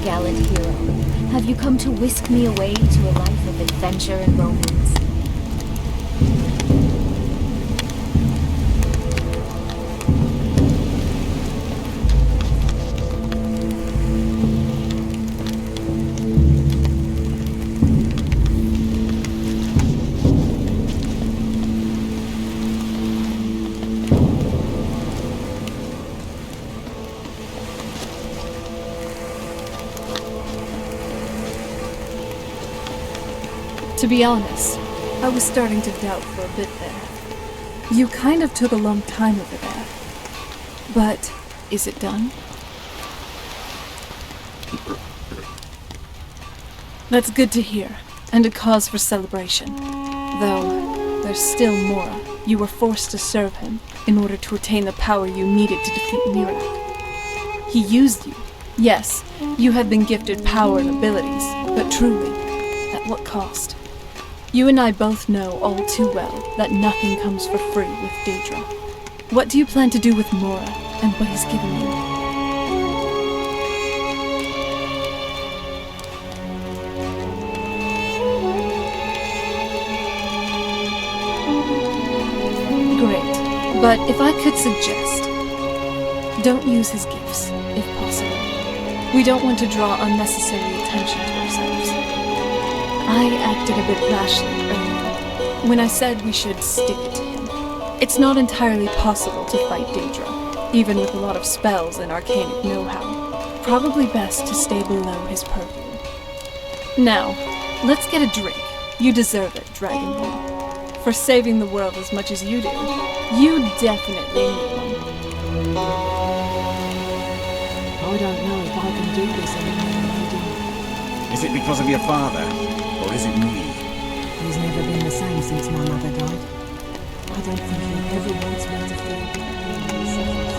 gallant hero, have you come to whisk me away to a life of adventure and romance? To be honest, I was starting to doubt for a bit there. You kind of took a long time over there. But, is it done? That's good to hear, and a cause for celebration. Though, there's still Mora. You were forced to serve him in order to attain the power you needed to defeat Mirak. He used you. Yes, you had been gifted power and abilities, but truly, at what cost? You and I both know all too well that nothing comes for free with Daedra. What do you plan to do with Mora and what he's given you? Great, but if I could suggest, don't use his gifts, if possible. We don't want to draw unnecessary attention to ourselves. I acted a bit rashly earlier, when I said we should stick it to him. It's not entirely possible to fight Daedra, even with a lot of spells and arcanic know-how. Probably best to stay below his purview. Now, let's get a drink. You deserve it, Dragonborn. For saving the world as much as you do, you definitely need one. I don't know if I can do this anymore, lady. Is it because of your father? Or is it me? He's never been the same since my mother died. I don't think he ever wants me to feel happy himself.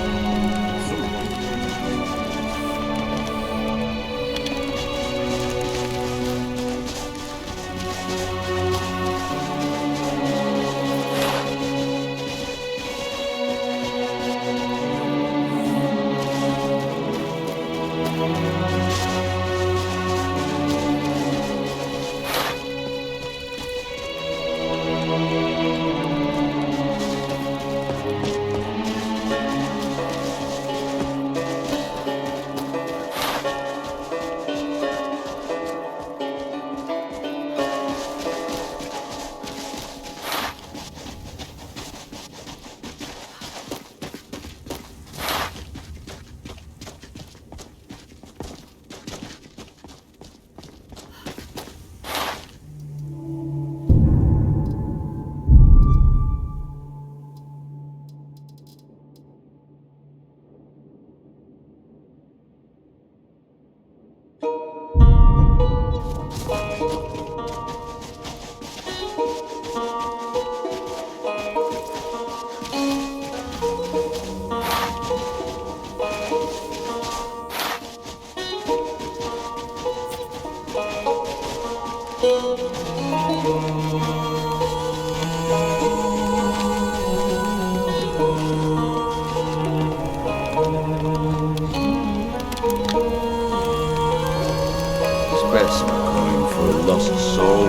Calling for a lost soul.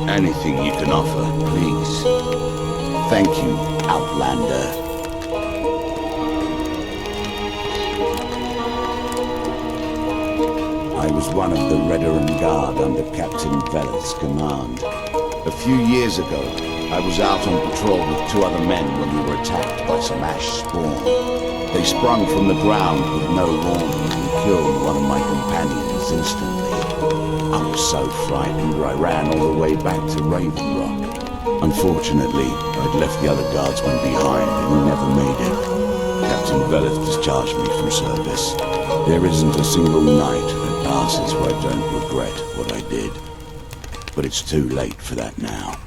Anything you can offer, please. Thank you, Outlander. I was one of the Redoran Guard under Captain Veleth's command. A few years ago, I was out on patrol with two other men when we were attacked by some ash spawn. They sprung from the ground with no warning and killed one of my companions instantly. I was so frightened I ran all the way back to Raven Rock. Unfortunately, I'd left the other guardsmen behind and never made it. Captain Veleth discharged me from service. There isn't a single night that passes where I don't regret what I did. But it's too late for that now.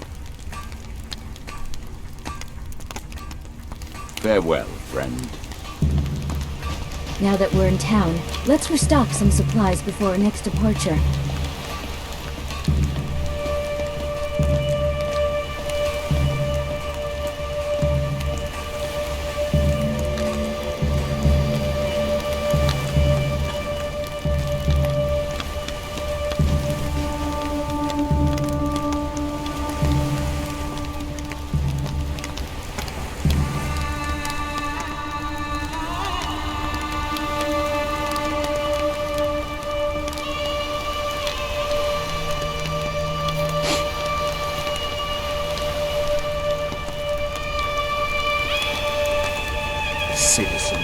Farewell, friend. Now that we're in town, let's restock some supplies before our next departure. citizen.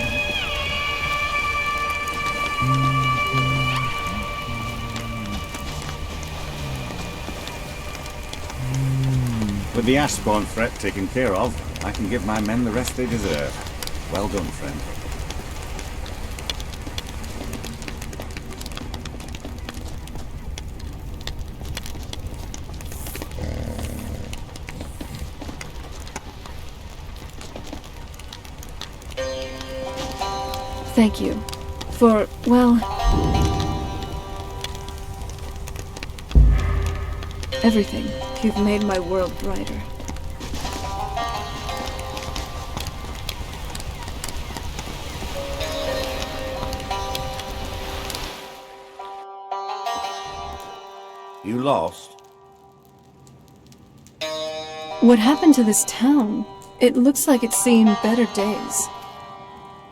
With the Ashbourne threat taken care of, I can give my men the rest they deserve. Well done, friend. Thank you. For, well... everything. You've made my world brighter. You lost? What happened to this town? It looks like it's seen better days.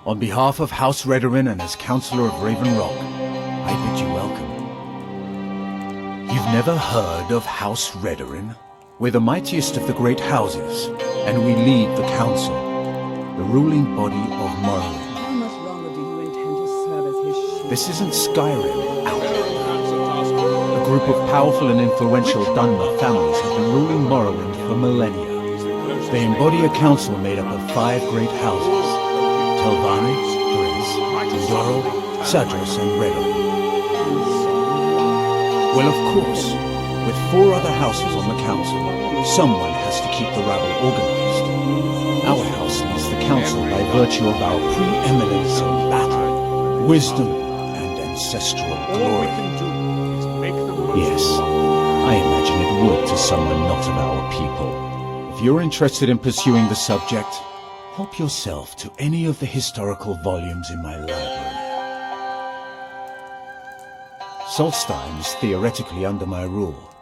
On behalf of House Redorin and as Councillor of Raven Rock, I bid you welcome. You've never heard of House Redorin? We're the mightiest of the great houses, and we lead the Council, the ruling body of Morrowind. How much longer do you intend to serve as his shield? This isn't Skyrim, Alduin. A group of powerful and influential Dunmer families have been ruling Morrowind for millennia. They embody a council made up of 5 great houses: Telvanni, Drizzt, Zoro, Sadros, and Redorin. Well, of course, with 4 other houses on the council, someone has to keep the rabble organized. Our house leads the council by virtue of our preeminence in battle, wisdom, and ancestral glory. Yes, I imagine it would to someone not of our people. If you're interested in pursuing the subject, help yourself to any of the historical volumes in my library. Solstheim is theoretically under my rule,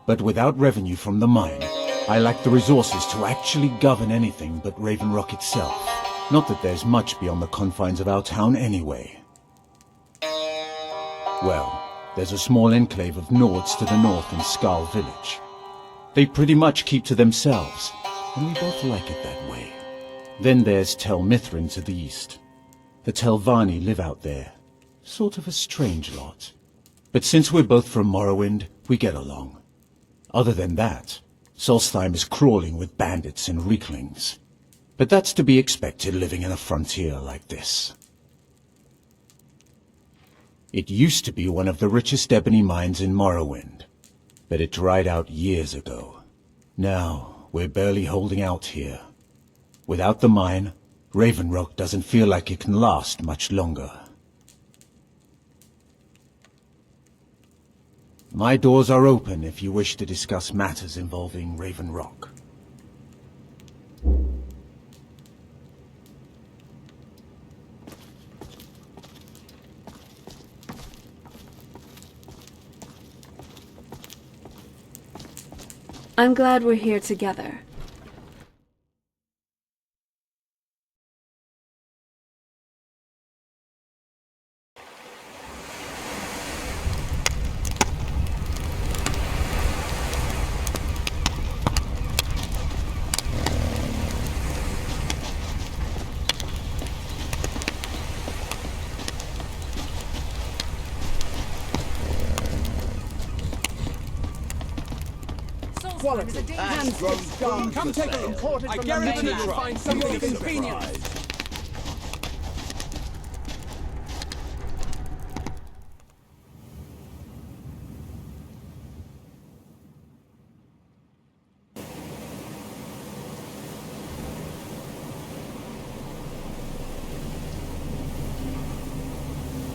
but without revenue from the mine, I lack the resources to actually govern anything but Raven Rock itself. Not that there's much beyond the confines of our town anyway. Well, there's a small enclave of Nords to the north in Skal Village. They pretty much keep to themselves, and we both like it that way. Then there's Tel Mithrin to the east. The Telvanni live out there. Sort of a strange lot. But since we're both from Morrowind, we get along. Other than that, Solstheim is crawling with bandits and reeklings. But that's to be expected living in a frontier like this. It used to be one of the richest ebony mines in Morrowind, but it dried out years ago. Now, we're barely holding out here. Without the mine, Raven Rock doesn't feel like it can last much longer. My doors are open if you wish to discuss matters involving Raven Rock. I'm glad we're here together. Come take it imported from the mainland and find something convenient.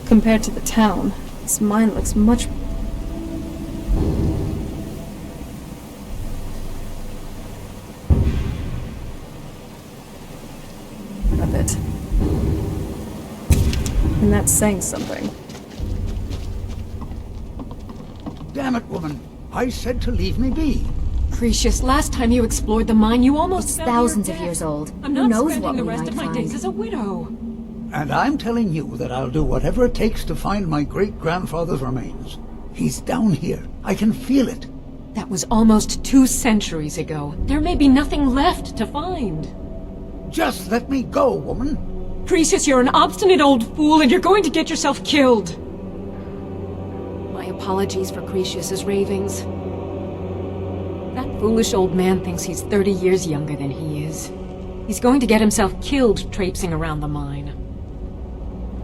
Compared to the town, this mine looks much... of it. And that's saying something. Damn it, woman. I said to leave me be. Precious, last time you explored the mine, you almost It's fell to thousands your of death. years old. I'm Who not knows spending what the we rest might of my find. days as a widow. And I'm telling you that I'll do whatever it takes to find my great-grandfather's remains. He's down here. I can feel it. That was almost 2 centuries ago. There may be nothing left to find. Just let me go, woman. Cretius, you're an obstinate old fool and you're going to get yourself killed. My apologies for Cretius's ravings. That foolish old man thinks he's 30 years younger than he is. He's going to get himself killed traipsing around the mine.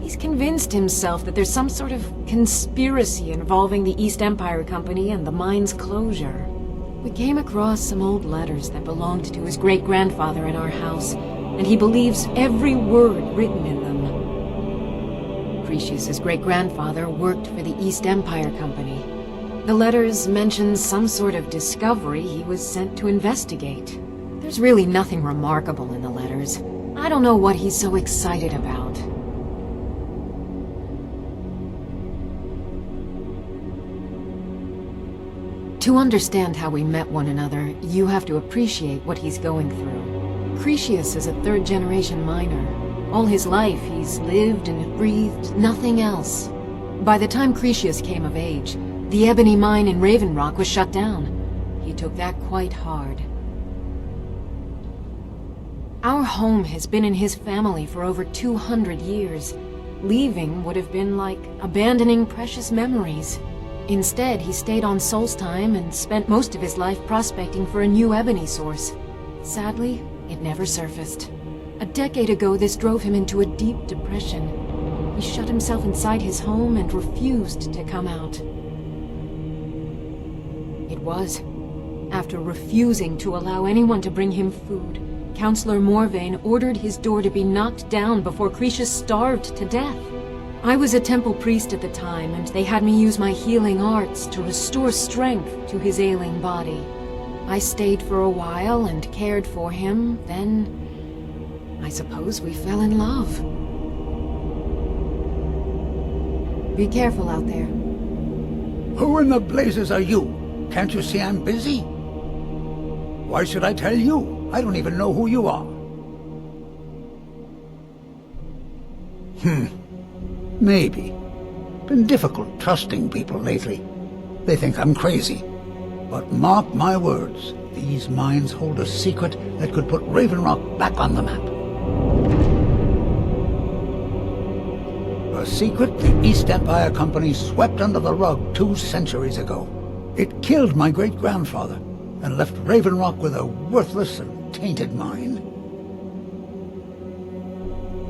He's convinced himself that there's some sort of conspiracy involving the East Empire Company and the mine's closure. We came across some old letters that belonged to his great-grandfather in our house, and he believes every word written in them. Cretius's great-grandfather worked for the East Empire Company. The letters mention some sort of discovery he was sent to investigate. There's really nothing remarkable in the letters. I don't know what he's so excited about. To understand how we met one another, you have to appreciate what he's going through. Cretius is a third-generation miner. All his life, he's lived and breathed nothing else. By the time Cretius came of age, the ebony mine in Raven Rock was shut down. He took that quite hard. Our home has been in his family for over 200 years. Leaving would have been like abandoning precious memories. Instead, he stayed on Solstheim and spent most of his life prospecting for a new ebony source. Sadly, it never surfaced. A decade ago, this drove him into a deep depression. He shut himself inside his home and refused to come out. It was after refusing to allow anyone to bring him food, Councillor Morvain ordered his door to be knocked down before Cretius starved to death. I was a temple priest at the time, and they had me use my healing arts to restore strength to his ailing body. I stayed for a while and cared for him, then I suppose we fell in love. Be careful out there. Who in the blazes are you? Can't you see I'm busy? Why should I tell you? I don't even know who you are. Maybe. Been difficult trusting people lately. They think I'm crazy. But mark my words, these mines hold a secret that could put Raven Rock back on the map. A secret the East Empire Company swept under the rug 2 centuries ago. It killed my great-grandfather and left Raven Rock with a worthless and tainted mine.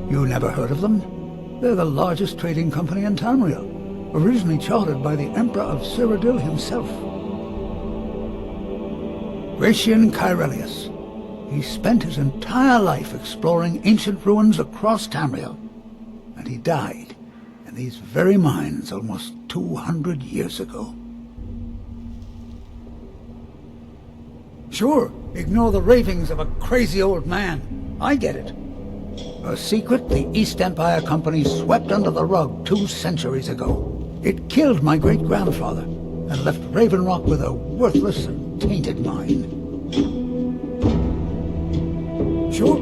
You never heard of them? They're the largest trading company in Tamriel, originally chartered by the Emperor of Cyrodiil himself. Gratian Caerelius. He spent his entire life exploring ancient ruins across Tamriel, and he died in these very mines almost 200 years ago. Sure, ignore the ravings of a crazy old man. I get it. A secret the East Empire Company swept under the rug 2 centuries ago. It killed my great-grandfather and left Raven Rock with a worthless and tainted mine. Sure.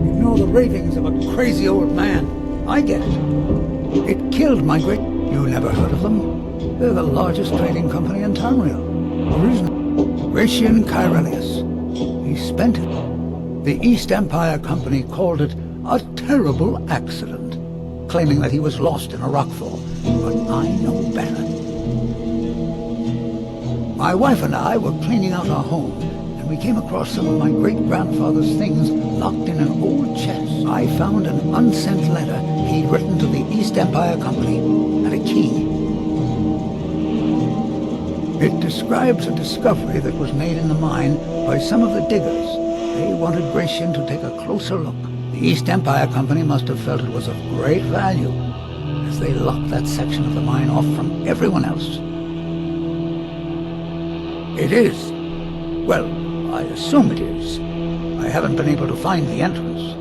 Ignore the ravings of a crazy old man. I get it. It killed my great... You never heard of them? They're the largest trading company in Tamriel. Originally, Gratian Caerelius. He spent it. The East Empire Company called it a terrible accident, claiming that he was lost in a rockfall. But I know better. My wife and I were cleaning out our home, and we came across some of my great-grandfather's things locked in an old chest. I found an unsent letter he'd written to the East Empire Company, and a key. It describes a discovery that was made in the mine by some of the diggers. They wanted Gratian to take a closer look. The East Empire Company must have felt it was of great value, as they locked that section of the mine off from everyone else. It is. Well, I assume it is. I haven't been able to find the entrance.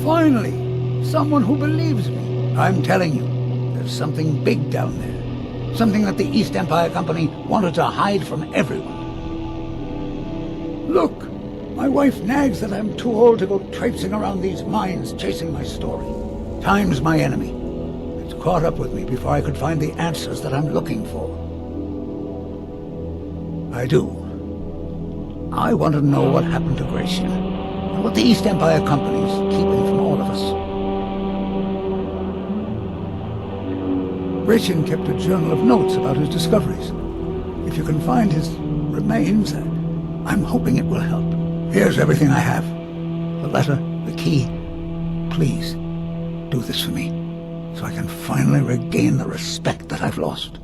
Finally, someone who believes me. I'm telling you, there's something big down there. Something that the East Empire Company wanted to hide from everyone. Look, My wife nags that I'm too old to go traipsing around these mines chasing my story. Time's my enemy. It's caught up with me before I could find the answers that I'm looking for. I do. I want to know what happened to Gratian, and what the East Empire Company's keeping from all of us. Gratian kept a journal of notes about his discoveries. If you can find his remains, I'm hoping it will help. Here's everything I have. The letter, the key. Please, do this for me, so I can finally regain the respect that I've lost.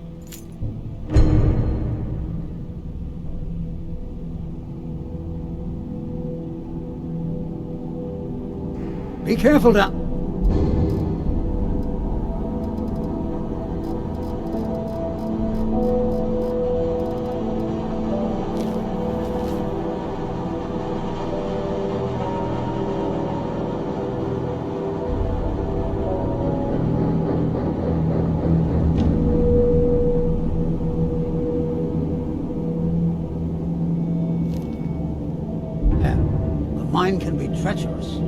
Be careful now. The mine can be treacherous.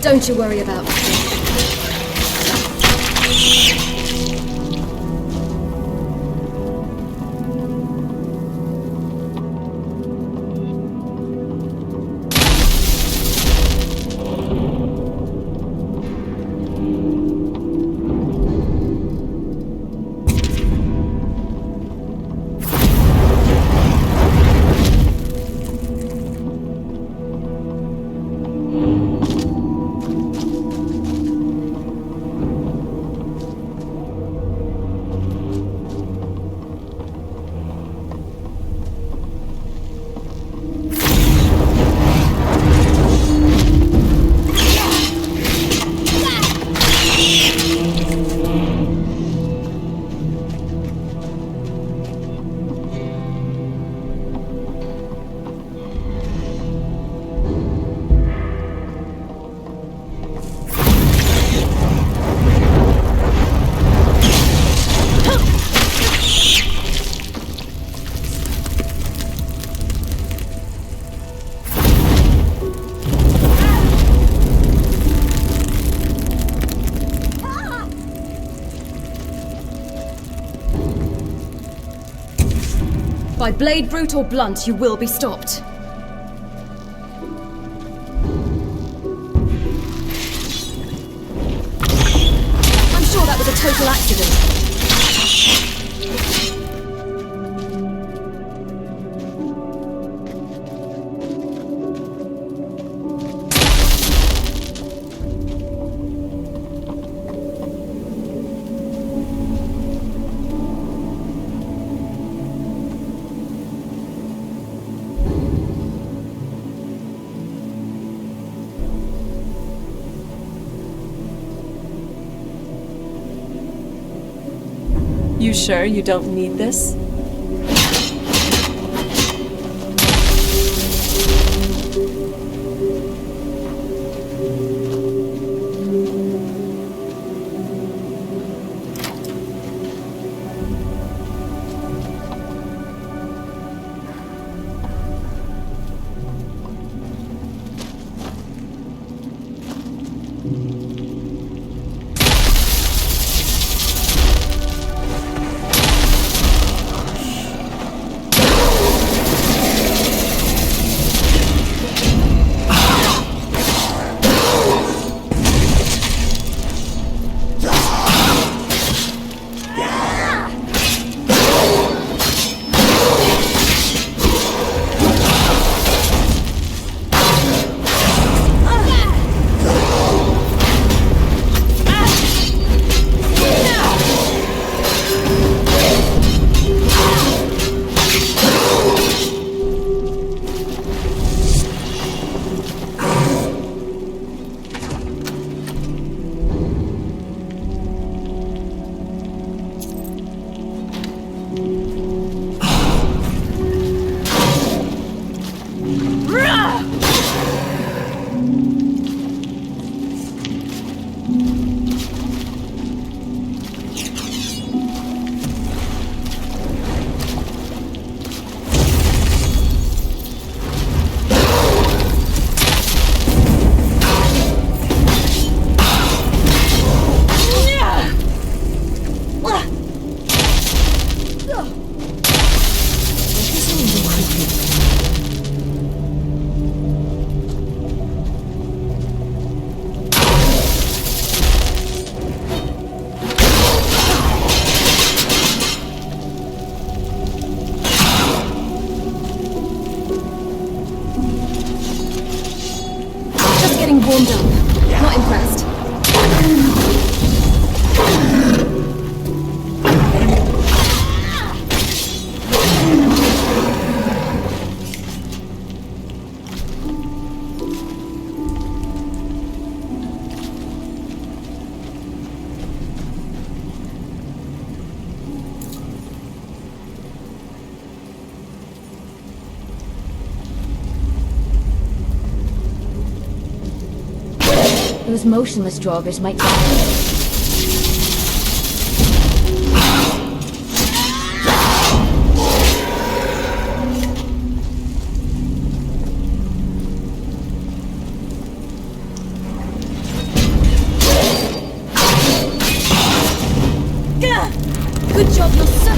Don't you worry about me. By blade, brute, or blunt, you will be stopped. I'm sure that was a total accident. You sure you don't need this? Those motionless draugrs might die. Good job, you're so...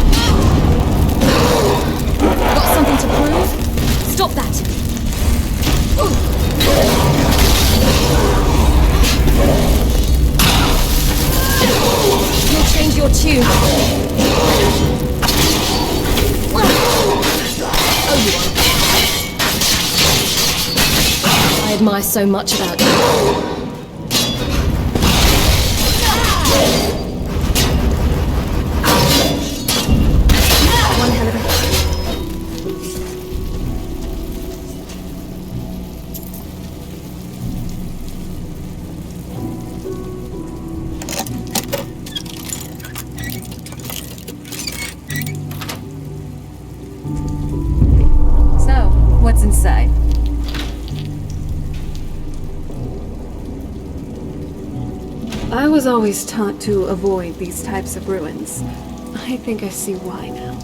Got something to prove? Stop that! You'll change your tune. Oh, you won't. I admire so much about you. One hell of a... So, what's inside? I was always taught to avoid these types of ruins. I think I see why now.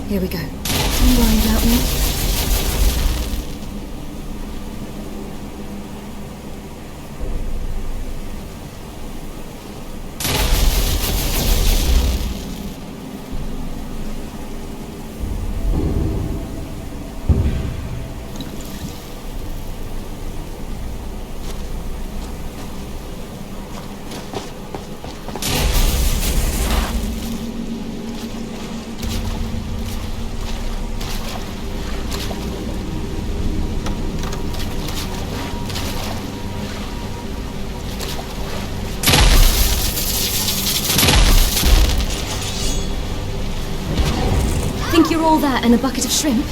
Here we go. Don't worry about me. Think you're all that and a bucket of shrimp?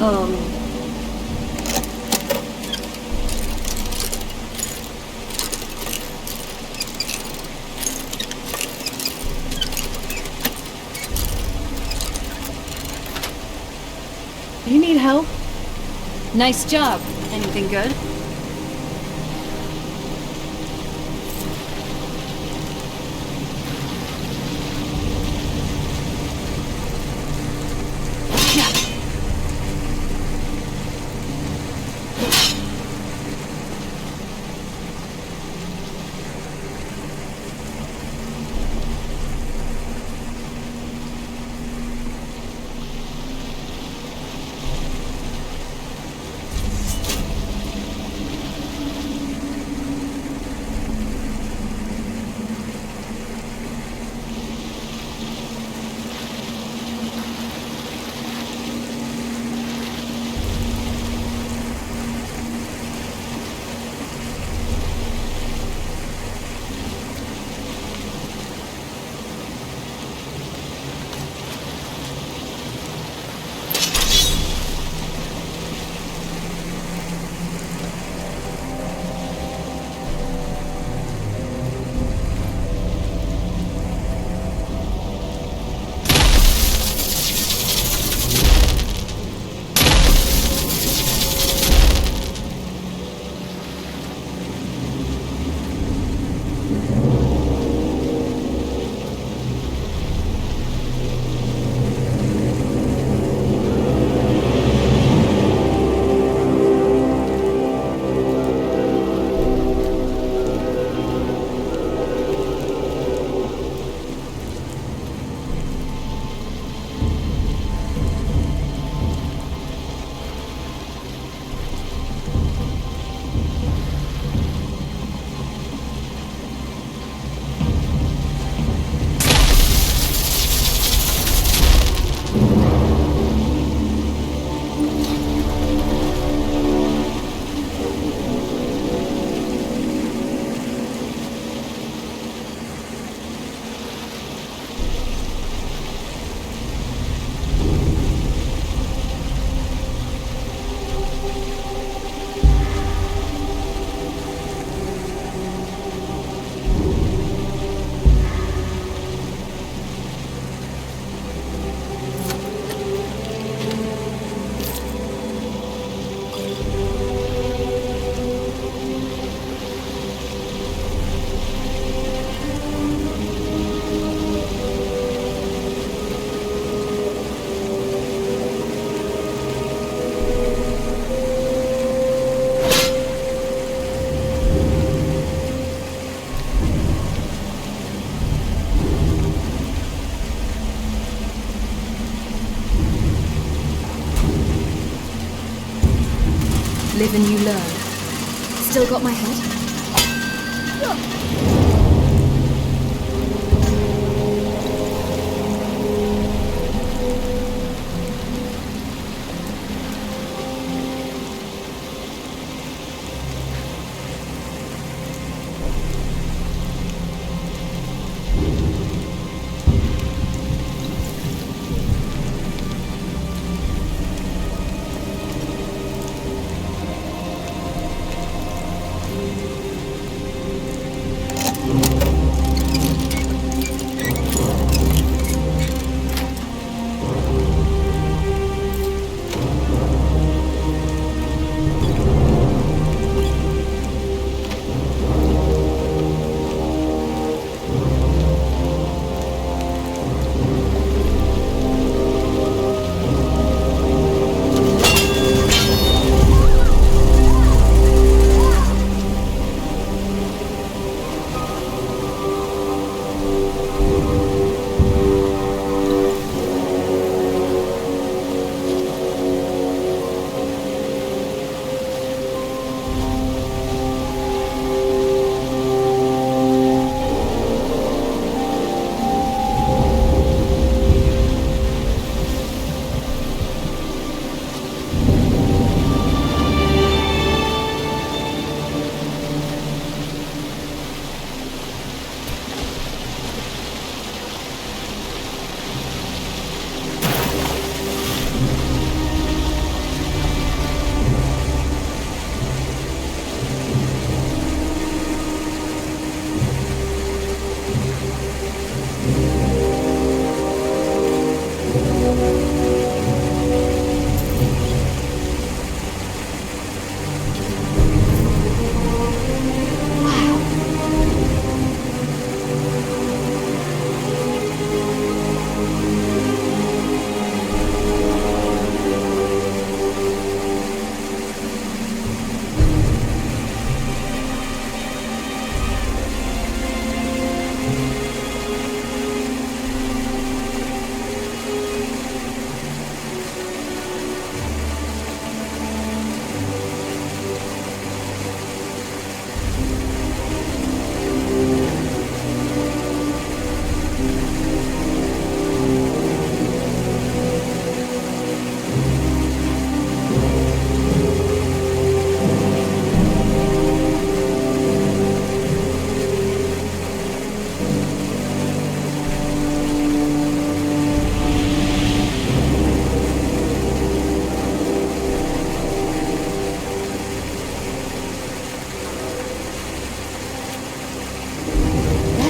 You need help? Nice job. Anything good? Live and you learn. Still got my head?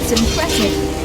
That's impressive.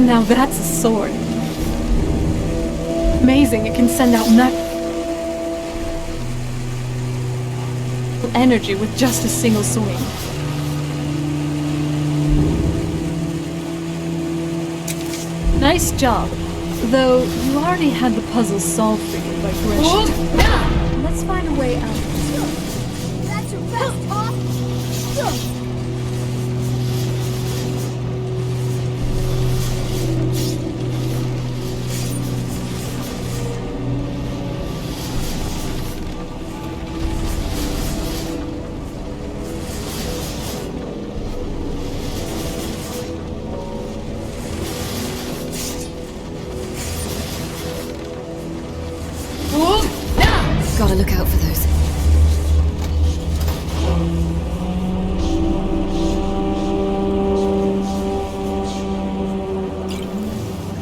Now that's a sword. Amazing, it can send out energy with just a single swing. Nice job. Though, you already had the puzzle solved for you by Gresham. Let's find a way out. That's your best, huh? Gotta look out for those.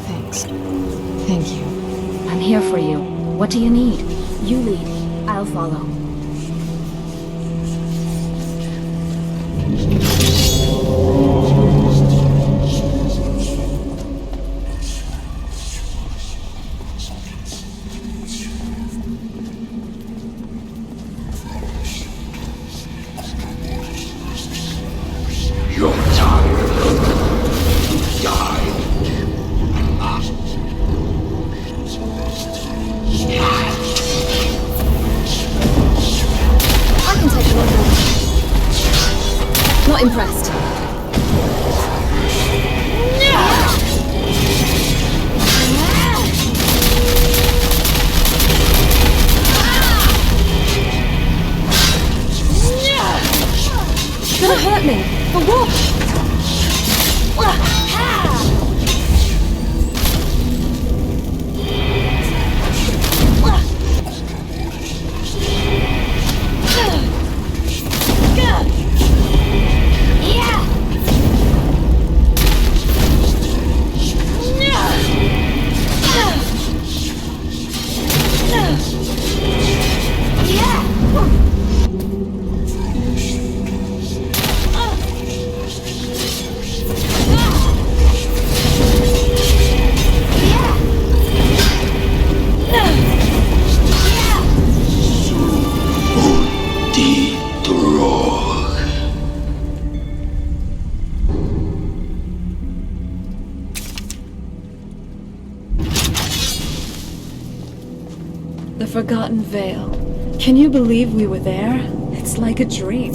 Thanks. Thank you. I'm here for you. What do you need? You lead. I'll follow. Not impressed. It's gonna hurt me. For what? The Forgotten Vale. Can you believe we were there? It's like a dream.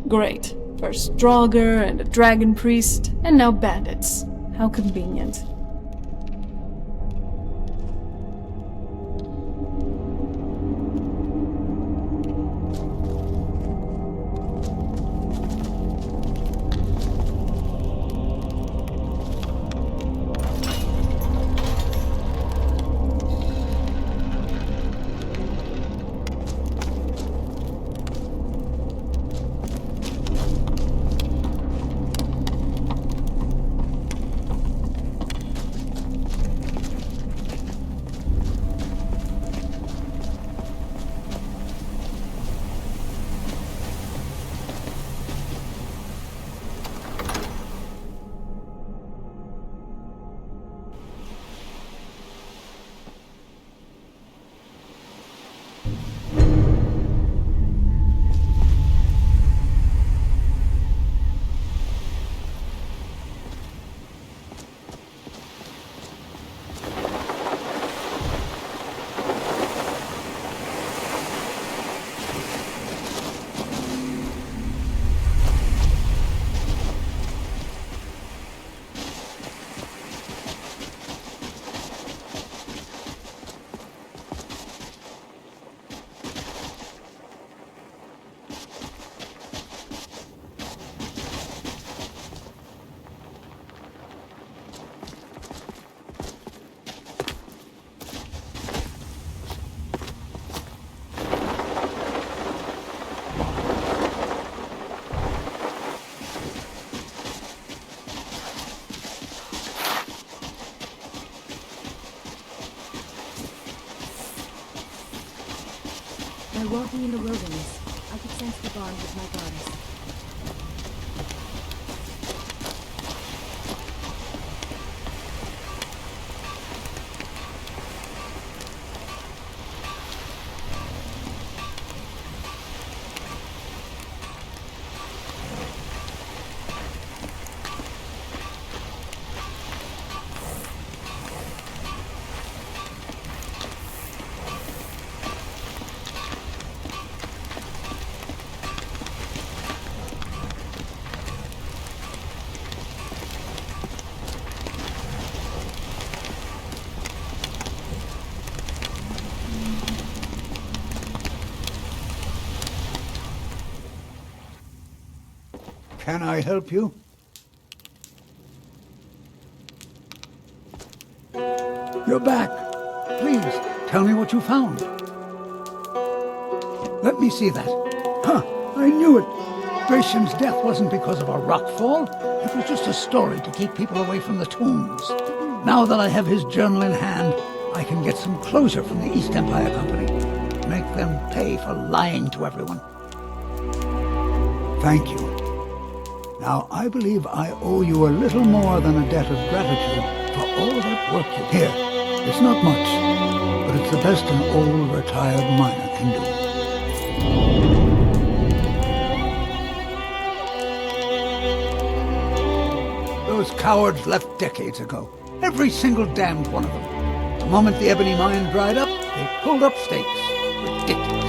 Great. First Draugr and a dragon priest, and now bandits. How convenient. By walking in the wilderness, I could sense the bond with my goddess. Can I help you? You're back. Please, tell me what you found. Let me see that. Huh, I knew it. Gratian's death wasn't because of a rock fall. It was just a story to keep people away from the tombs. Now that I have his journal in hand, I can get some closure from the East Empire Company. Make them pay for lying to everyone. Thank you. Now, I believe I owe you a little more than a debt of gratitude for all that work you did. It's not much, but it's the best an old retired miner can do. Those cowards left decades ago. Every single damned one of them. The moment the ebony mine dried up, they pulled up stakes. Ridiculous.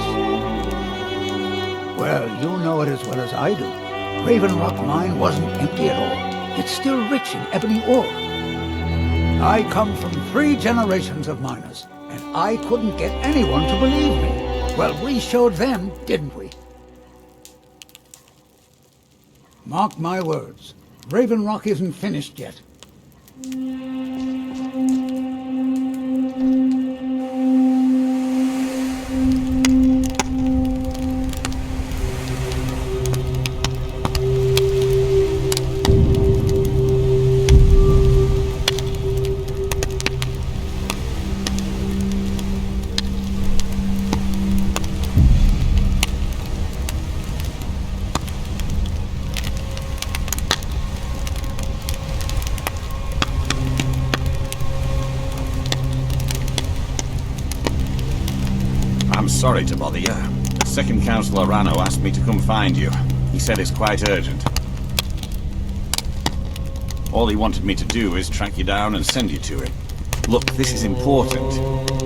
Well, you know it as well as I do. Raven Rock Mine wasn't empty at all. It's still rich in ebony ore. I come from 3 generations of miners, and I couldn't get anyone to believe me. Well, we showed them, didn't we? Mark my words, Raven Rock isn't finished yet. I'm sorry to bother you. Second Councillor Rano asked me to come find you. He said it's quite urgent. All he wanted me to do is track you down and send you to him. Look, this is important.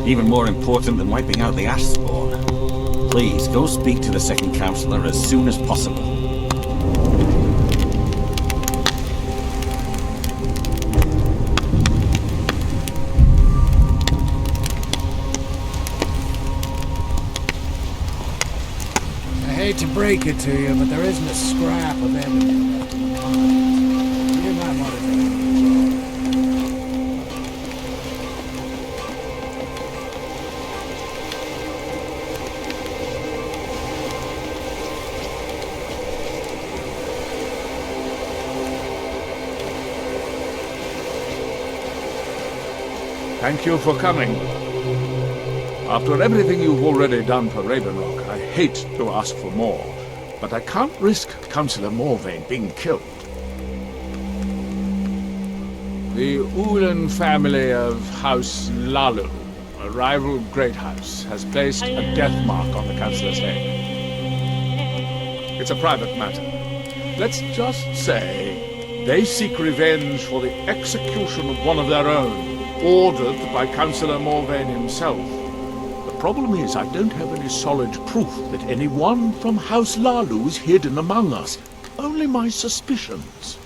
Even more important than wiping out the ash spawn. Please, go speak to the second councillor as soon as possible. I hate to break it to you, but there isn't a scrap of evidence left in the mine. You might want to take it. Thank you for coming. After everything you've already done for Raven Rock, I hate to ask for more, but I can't risk Councillor Morvain being killed. The Ulan family of House Lalu, a rival great house, has placed a death mark on the Councillor's head. It's a private matter. Let's just say they seek revenge for the execution of one of their own, ordered by Councillor Morvain himself. The problem is I don't have any solid proof that anyone from House Lalu is hidden among us. Only my suspicions.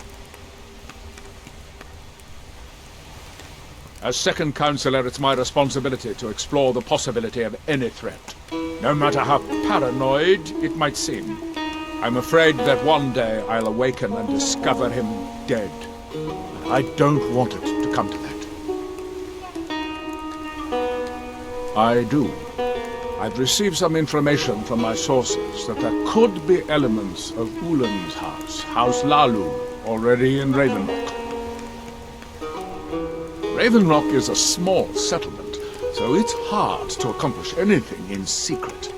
As second councillor, it's my responsibility to explore the possibility of any threat, no matter how paranoid it might seem. I'm afraid that one day I'll awaken and discover him dead. I don't want it to come to that. I do. I've received some information from my sources that there could be elements of Ulan's house, House Lalu, already in Raven Rock. Raven Rock is a small settlement, so it's hard to accomplish anything in secret.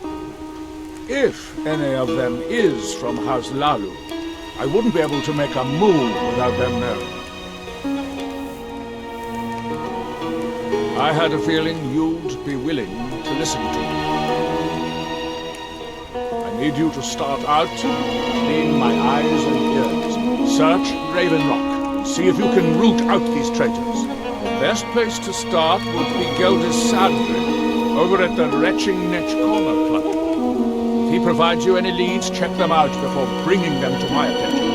If any of them is from House Lalu, I wouldn't be able to make a move without them knowing. I had a feeling you'd be willing to listen to me. I need you to start out, clean my eyes and ears, search Raven Rock, and see if you can root out these traitors. The best place to start would be Geldis Sadri, over at the Retching Netch Corner Club. If he provides you any leads, check them out before bringing them to my attention.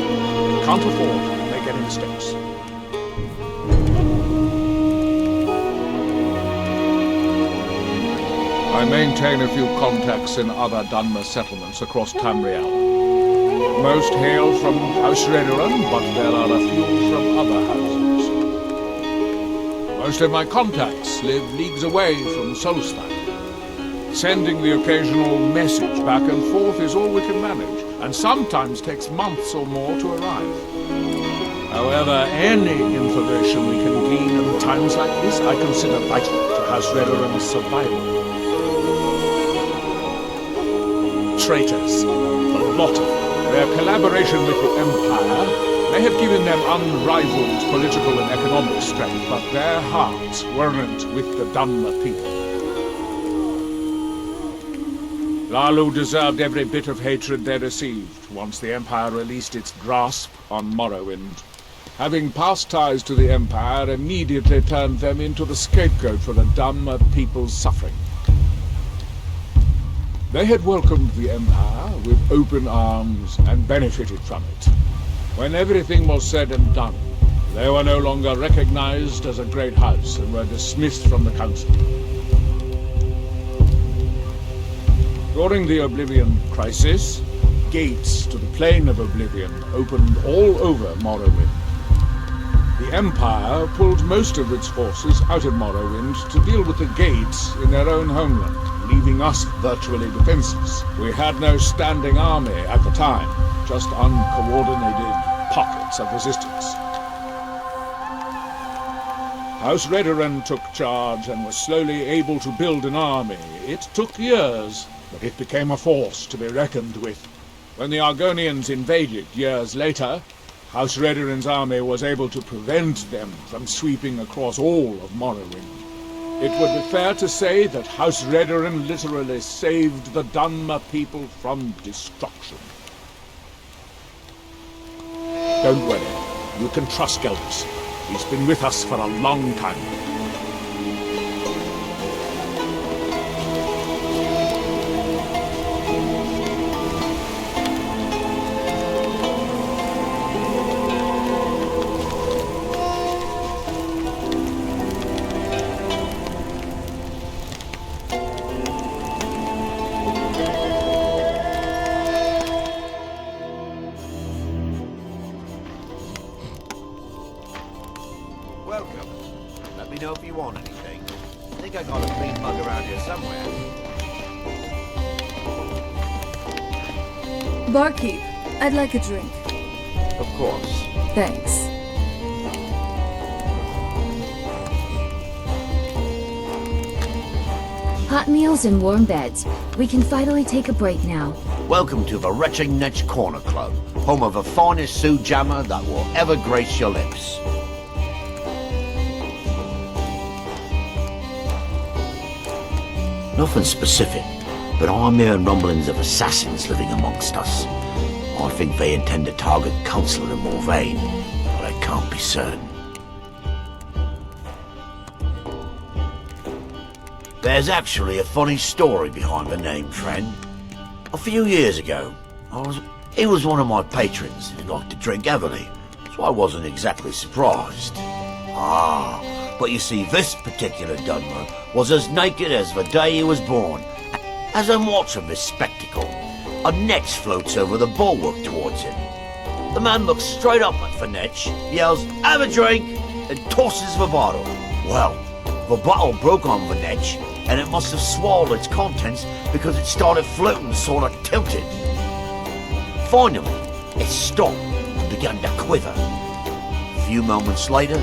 We can't afford to make any mistakes. I maintain a few contacts in other Dunmer settlements across Tamriel. Most hail from House Redoran, but there are a few from other houses. Most of my contacts live leagues away from Solstheim. Sending the occasional message back and forth is all we can manage, and sometimes takes months or more to arrive. However, any information we can glean in times like this I consider vital to House Redoran's survival. Traitors, a lot of them. Their collaboration with the Empire may have given them unrivaled political and economic strength, but their hearts weren't with the Dunmer people. Lalu deserved every bit of hatred they received once the Empire released its grasp on Morrowind. Having past ties to the Empire immediately turned them into the scapegoat for the Dunmer people's suffering. They had welcomed the Empire with open arms and benefited from it. When everything was said and done, they were no longer recognized as a great house and were dismissed from the council. During the Oblivion Crisis, gates to the Plane of Oblivion opened all over Morrowind. The Empire pulled most of its forces out of Morrowind to deal with the gates in their own homeland, leaving us virtually defenseless. We had no standing army at the time, just uncoordinated pockets of resistance. House Redoran took charge and was slowly able to build an army. It took years, but it became a force to be reckoned with. When the Argonians invaded years later, House Redoran's army was able to prevent them from sweeping across all of Morrowind. It would be fair to say that House Redoran literally saved the Dunmer people from destruction. Don't worry, you can trust Geldis. He's been with us for a long time. know if you want anything. I think I got a clean mug around here somewhere. Barkeep, I'd like a drink. Of course. Thanks. Hot meals and warm beds. We can finally take a break now. Welcome to the Retching Netch Corner Club, home of the finest Sue Jammer that will ever grace your lips. Nothing specific, but I'm hearing rumblings of assassins living amongst us. I think they intend to target Councillor in Morvain, but I can't be certain. There's actually a funny story behind the name, friend. A few years ago, he was one of my patrons and liked to drink heavily, so I wasn't exactly surprised. But you see, this particular Dunmer was as naked as the day he was born. As I'm watching this spectacle, a netch floats over the bulwark towards him. The man looks straight up at the netch, yells, "Have a drink," and tosses the bottle. Well, the bottle broke on the netch, and it must have swallowed its contents because it started floating sort of tilted. Finally, it stopped and began to quiver. A few moments later,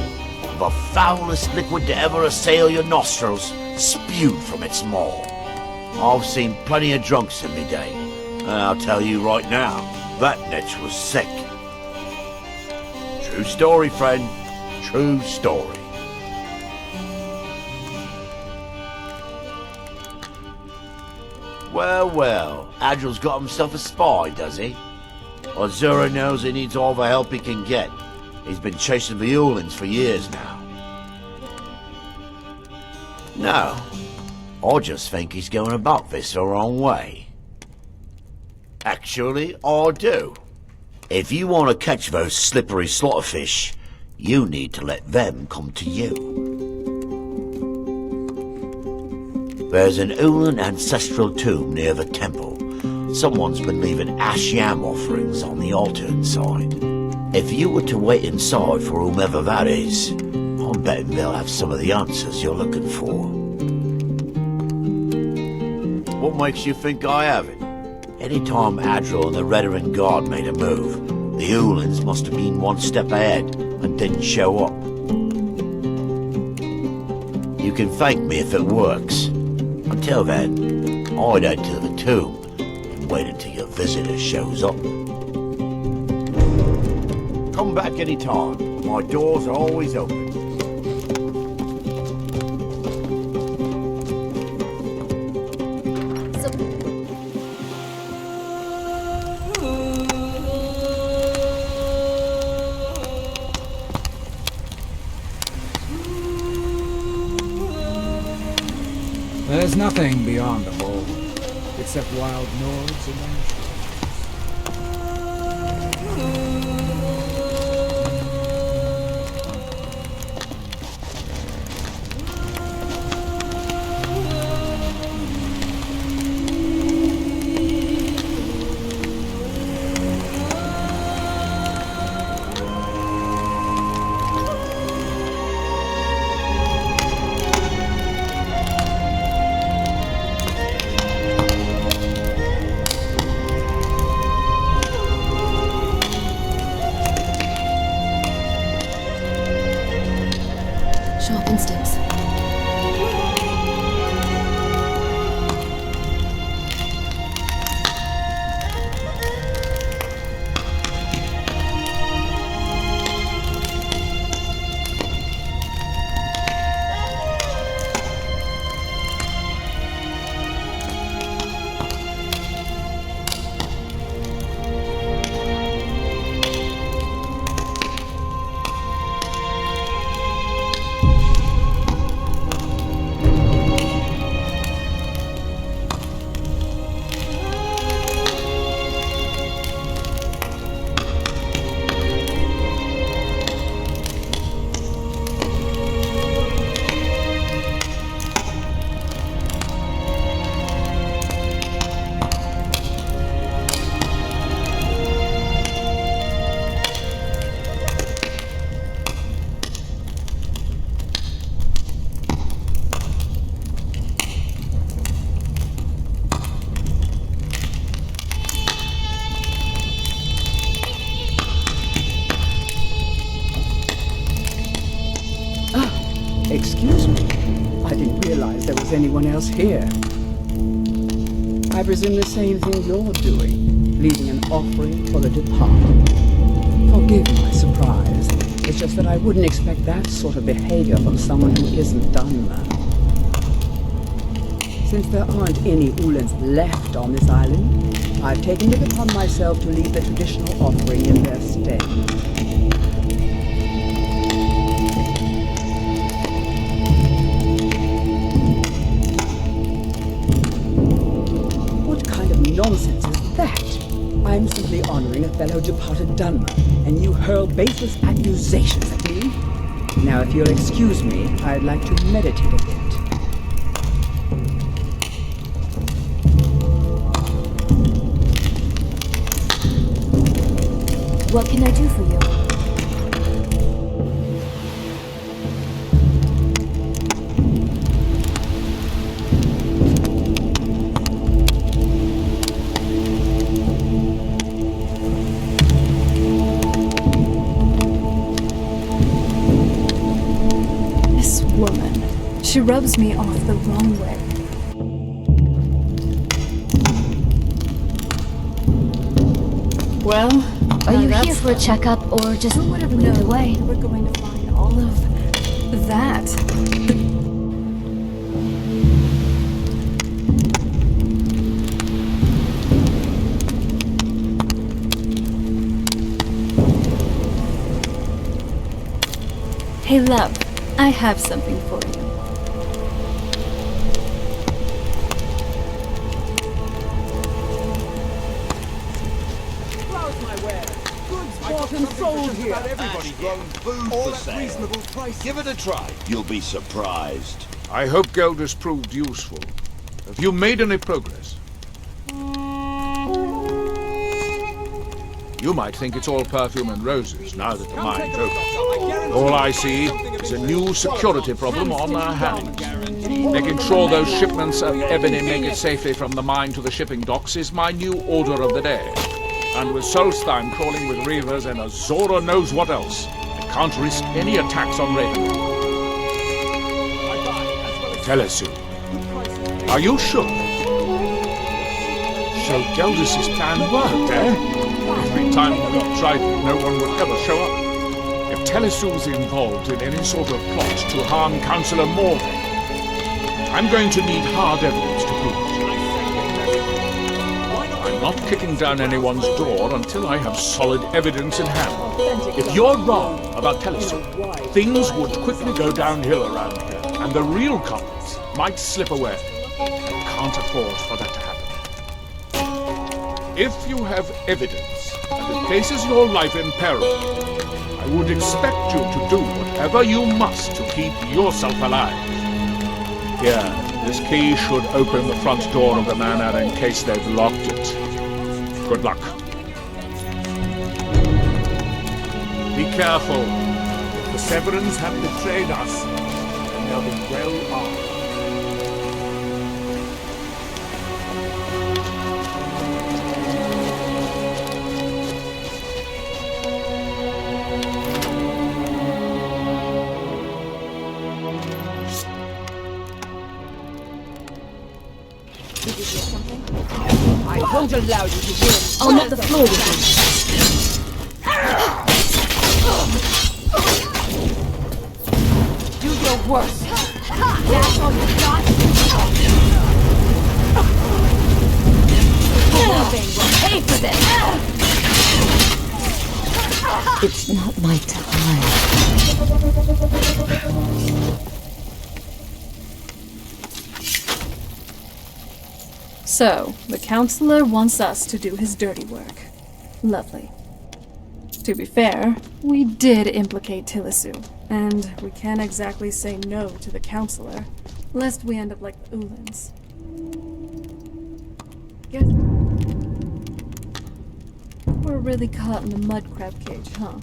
the foulest liquid to ever assail your nostrils spewed from its maw. I've seen plenty of drunks in me day, and I'll tell you right now, that netch was sick. True story, friend. True story. Well, well, Adril's got himself a spy, does he? Azura knows he needs all the help he can get. He's been chasing the Ulins for years now. No, I just think he's going about this the wrong way. Actually, I do. If you want to catch those slippery slaughterfish, you need to let them come to you. There's an Ulin ancestral tomb near the temple. Someone's been leaving ash yam offerings on the altar inside. If you were to wait inside for whomever that is, I'm betting they'll have some of the answers you're looking for. What makes you think I haven't? Anytime Adril and the Redoran Guard made a move, the Ulins must have been one step ahead and didn't show up. You can thank me if it works. Until then, I'd head to the tomb and wait until your visitor shows up. Come back anytime. My doors are always open. There's nothing beyond the bowl, except wild Nords and Ashes. Excuse me. I didn't realize there was anyone else here. I presume the same thing you're doing, leaving an offering for the departed. Forgive my surprise. It's just that I wouldn't expect that sort of behavior from someone who isn't Dunmer. Since there aren't any Ulans left on this island, I've taken it upon myself to leave the traditional offering in their stead. What kind of nonsense is that? I'm simply honoring a fellow departed Dunmer, and you hurl baseless accusations at me? Now, if you'll excuse me, I'd like to meditate a bit. What can I do for you? This woman, she rubs me off the wrong way. Well, are you here for a checkup or just whatever lead the way? We're going to find all of that. Hey love, I have something for you. Give it a try. You'll be surprised. I hope Geld has proved useful. Have you made any progress? You might think it's all perfume and roses now that the mine's open. All I see is a new security problem on our hands. Making sure those shipments of ebony make it safely from the mine to the shipping docks is my new order of the day. And with Solstein crawling with reavers and Azora knows what else, I can't risk any attacks on Raven. Tell us soon. Are you sure? So Geldus's plan worked, eh? Every time we tried, no one would ever show up. If Telesu's involved in any sort of plot to harm Councillor Morgan, I'm going to need hard evidence to prove it. I'm not kicking down anyone's door until I have solid evidence in hand. If you're wrong about Telesu, things would quickly go downhill around here, and the real culprits might slip away. I can't afford for that to happen. If you have evidence and it places your life in peril, I would expect you to do whatever you must to keep yourself alive. Here, this key should open the front door of the manor in case they've locked it. Good luck. Be careful. If the Severans have betrayed us, then they'll be well armed. I won't allow you to win. I'll mop the floor with you. Do your worst. That's all you got? Nothing will pay for this. It's not my time. So, the counselor wants us to do his dirty work. Lovely. To be fair, we did implicate Tilisu, and we can't exactly say no to the counselor, lest we end up like the Ulans. Guess we're really caught in the mud crab cage, huh?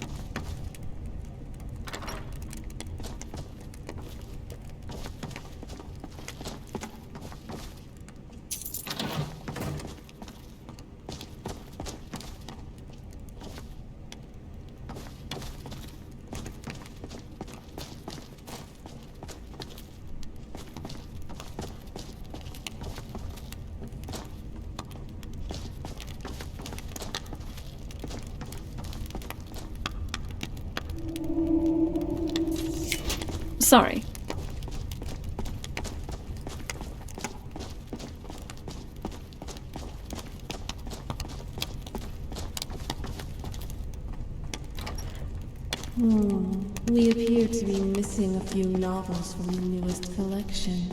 Sorry. We appear to be missing a few novels from the newest collection.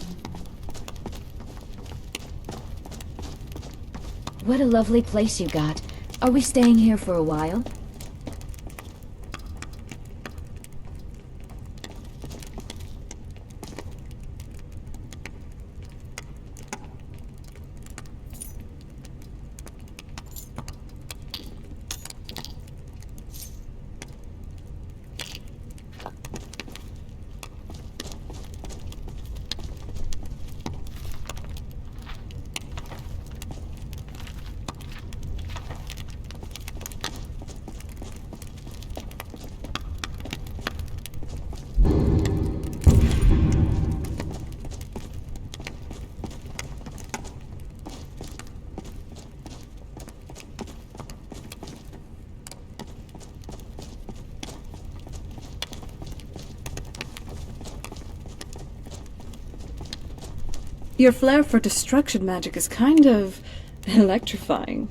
What a lovely place you got. Are we staying here for a while? Your flair for destruction magic is kind of electrifying.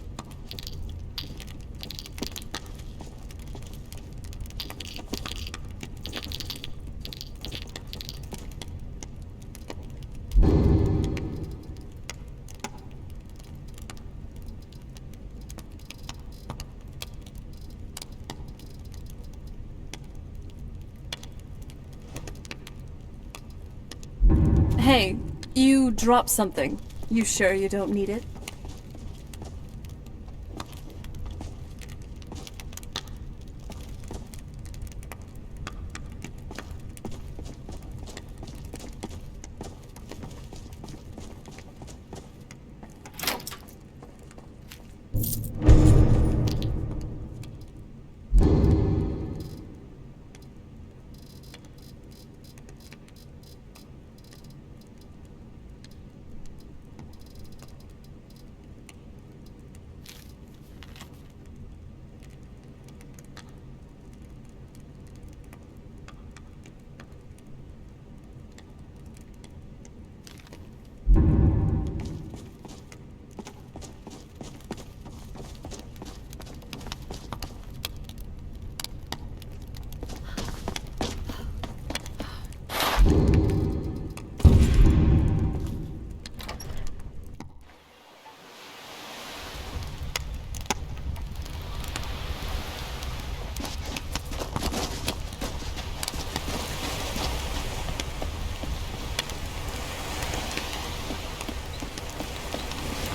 Hey, you dropped something. You sure you don't need it?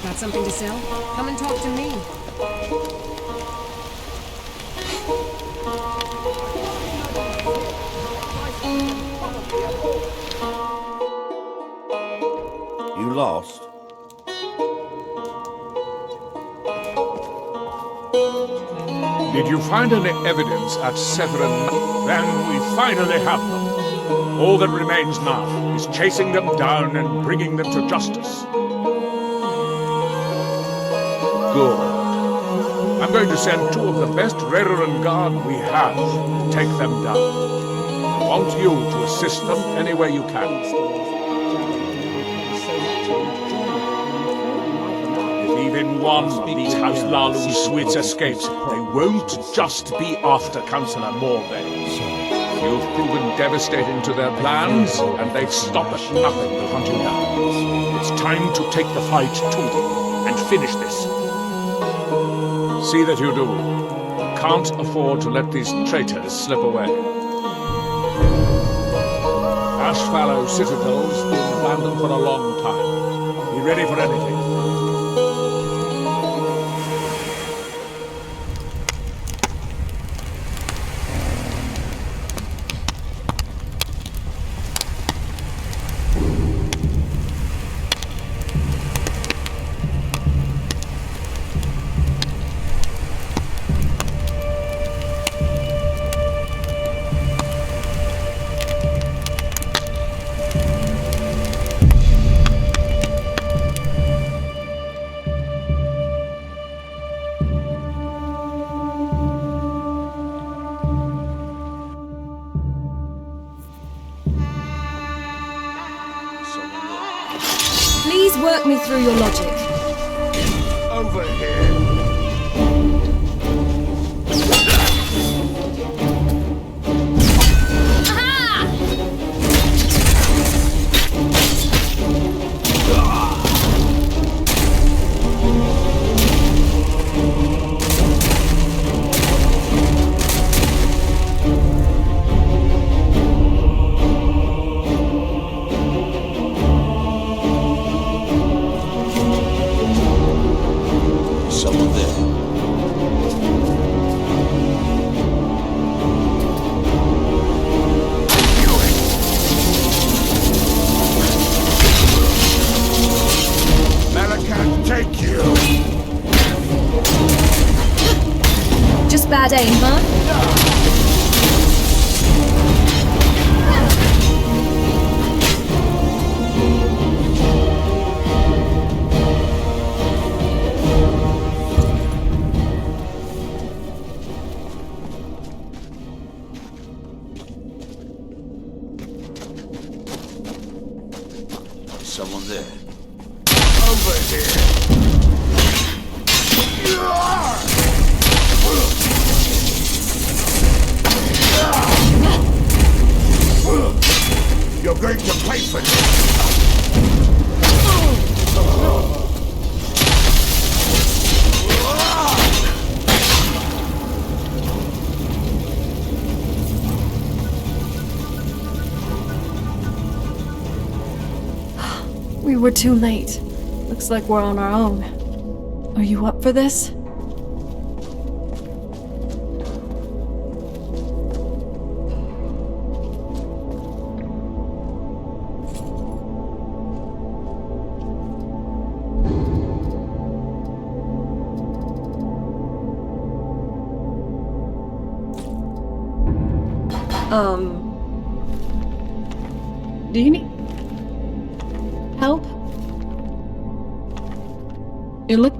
Got something to sell? Come and talk to me. You lost? Did you find any evidence at Severin? Then we finally have them. All that remains now is chasing them down and bringing them to justice. Good. I'm going to send two of the best Redoran Guard we have to take them down. I want you to assist them any way you can. If even one of these House Lalu's suites escapes, they won't just be after Councillor Morvay. You've proven devastating to their plans, and they'd stop at nothing to hunt you down. It's time to take the fight to them and finish this. See that you do. Can't afford to let these traitors slip away. Ashfallow Citadel's been abandoned for a long time. Be ready for anything. Work me through your logic. Over here. Someone there. Can't take you. Just bad aim, huh? Someone there. Over here. You're going to pay for this. We were too late. Looks like we're on our own. Are you up for this? Do you need help? You look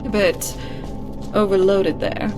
a bit overloaded there.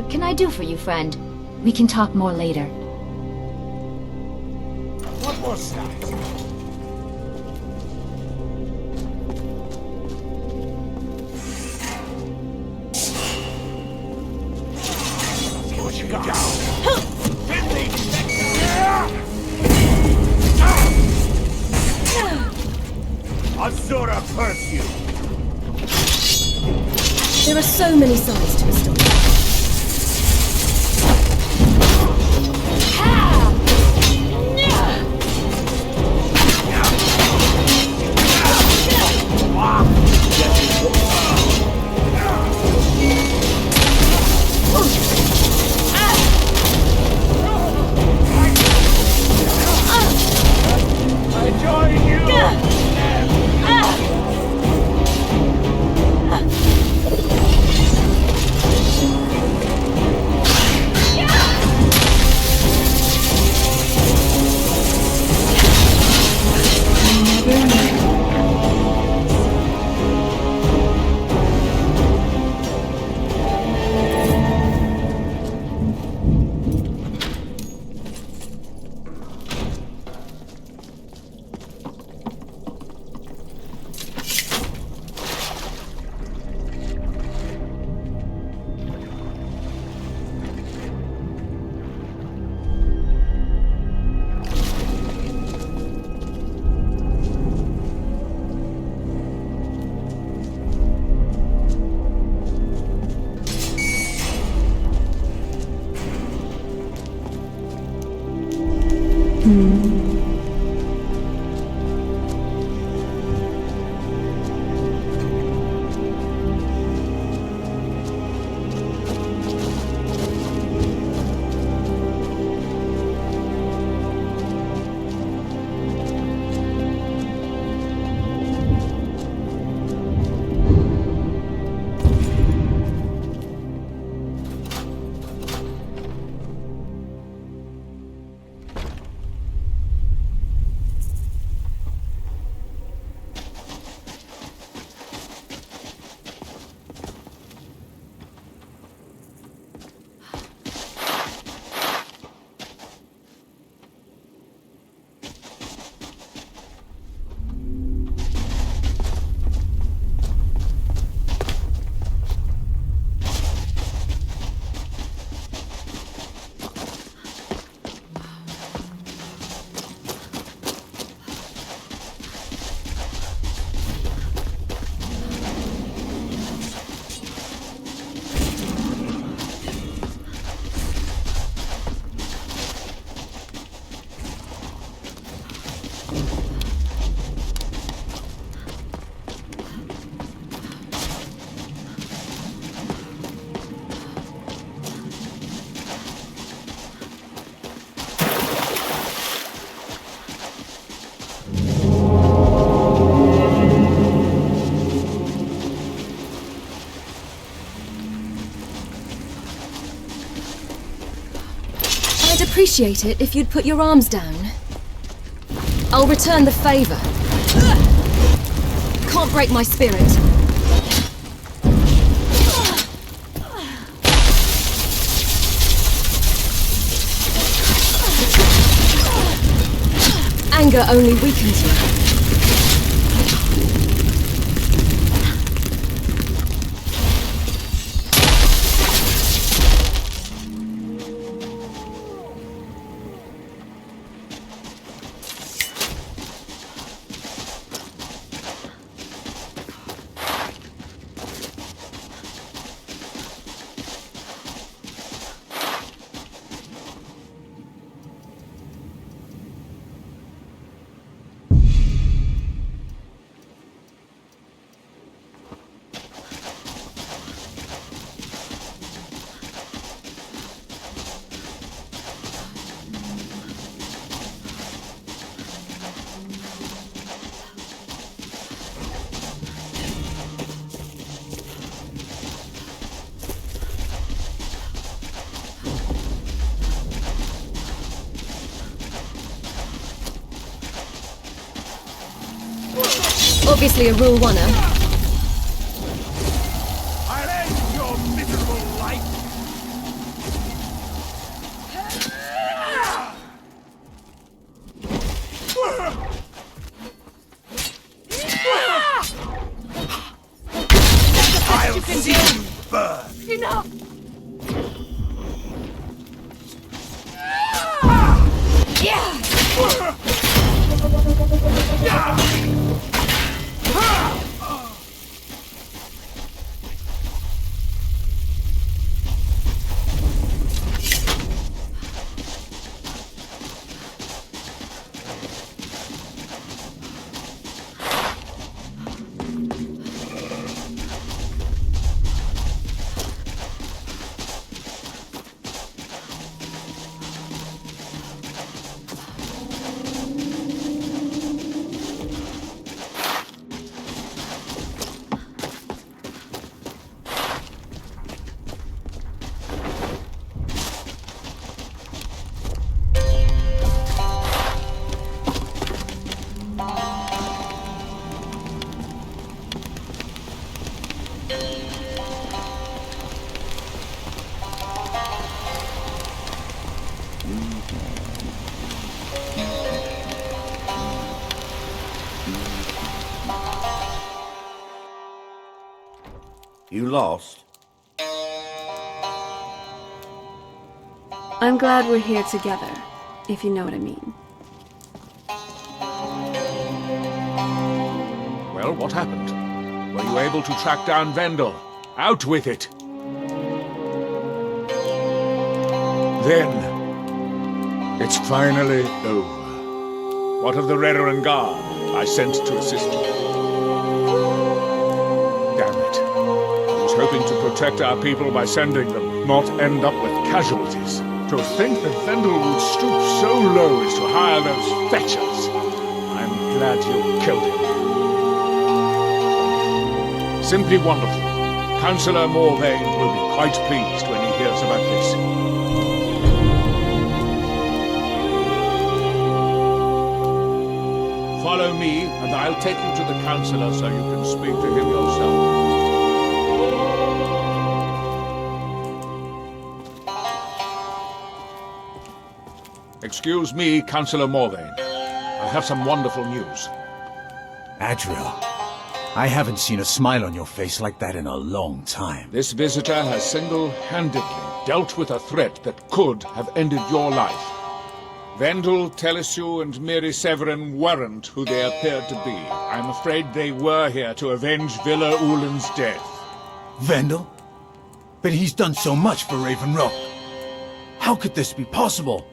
What can I do for you, friend? We can talk more later. What was that? What you got? Azura perfume! There are so many sides to a story. I join you! I'd appreciate it if you'd put your arms down. I'll return the favor. Can't break my spirit. Anger only weakens you. Obviously a rule one-er. I'll end your miserable life. You lost? I'm glad we're here together, if you know what I mean. Well, what happened? Were you able to track down Vendel? Out with it! Then, it's finally over. What of the Redoran Guard I sent to assist you? Damn it. I was hoping to protect our people by sending them, not end up with casualties. To think that Vendel would stoop so low as to hire those fetchers. I'm glad you killed him. Simply wonderful. Councillor Morvain will be quite pleased when he hears about this. Follow me, and I'll take you to the Councillor so you can speak to him yourself. Excuse me, Councillor Morvain. I have some wonderful news. Adriel, I haven't seen a smile on your face like that in a long time. This visitor has single-handedly dealt with a threat that could have ended your life. Vendel, Telesue, and Miri Severin weren't who they appeared to be. I'm afraid they were here to avenge Villa Ulen's death. Vendel? But he's done so much for Raven Rock. How could this be possible?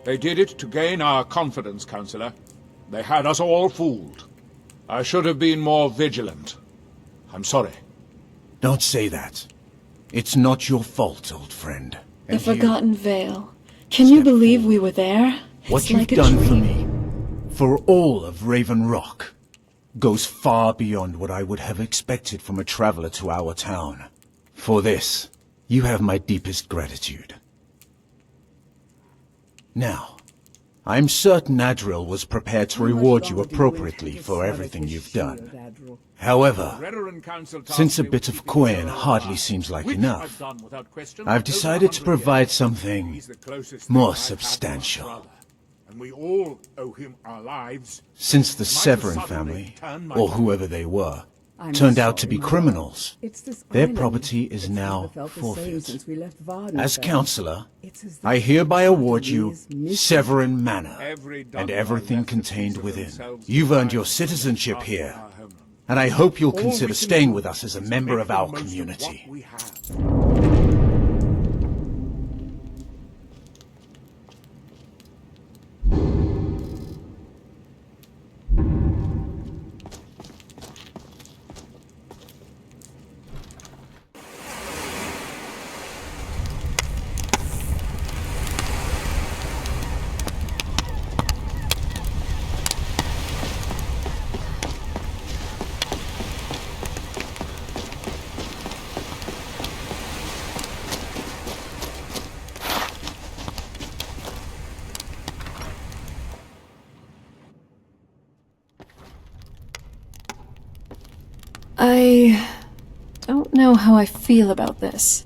They did it to gain our confidence, Councillor. They had us all fooled. I should have been more vigilant. I'm sorry. Don't say that. It's not your fault, old friend. The Forgotten Vale. Can you believe we were there? What you've done for me, for all of Raven Rock, goes far beyond what I would have expected from a traveler to our town. For this, you have my deepest gratitude. Now, I'm certain Adriel was prepared to reward you appropriately for everything you've done. However, since a bit of coin hardly seems like enough, I've decided to provide something more substantial. And we all owe him our lives. Since the Severin family, or whoever they were, turned out to be criminals, their property is now forfeit. As Councillor, I hereby award you Severin Manor and everything contained within. You've earned your citizenship here, and I hope you'll consider staying with us as a member of our community. I don't know how I feel about this.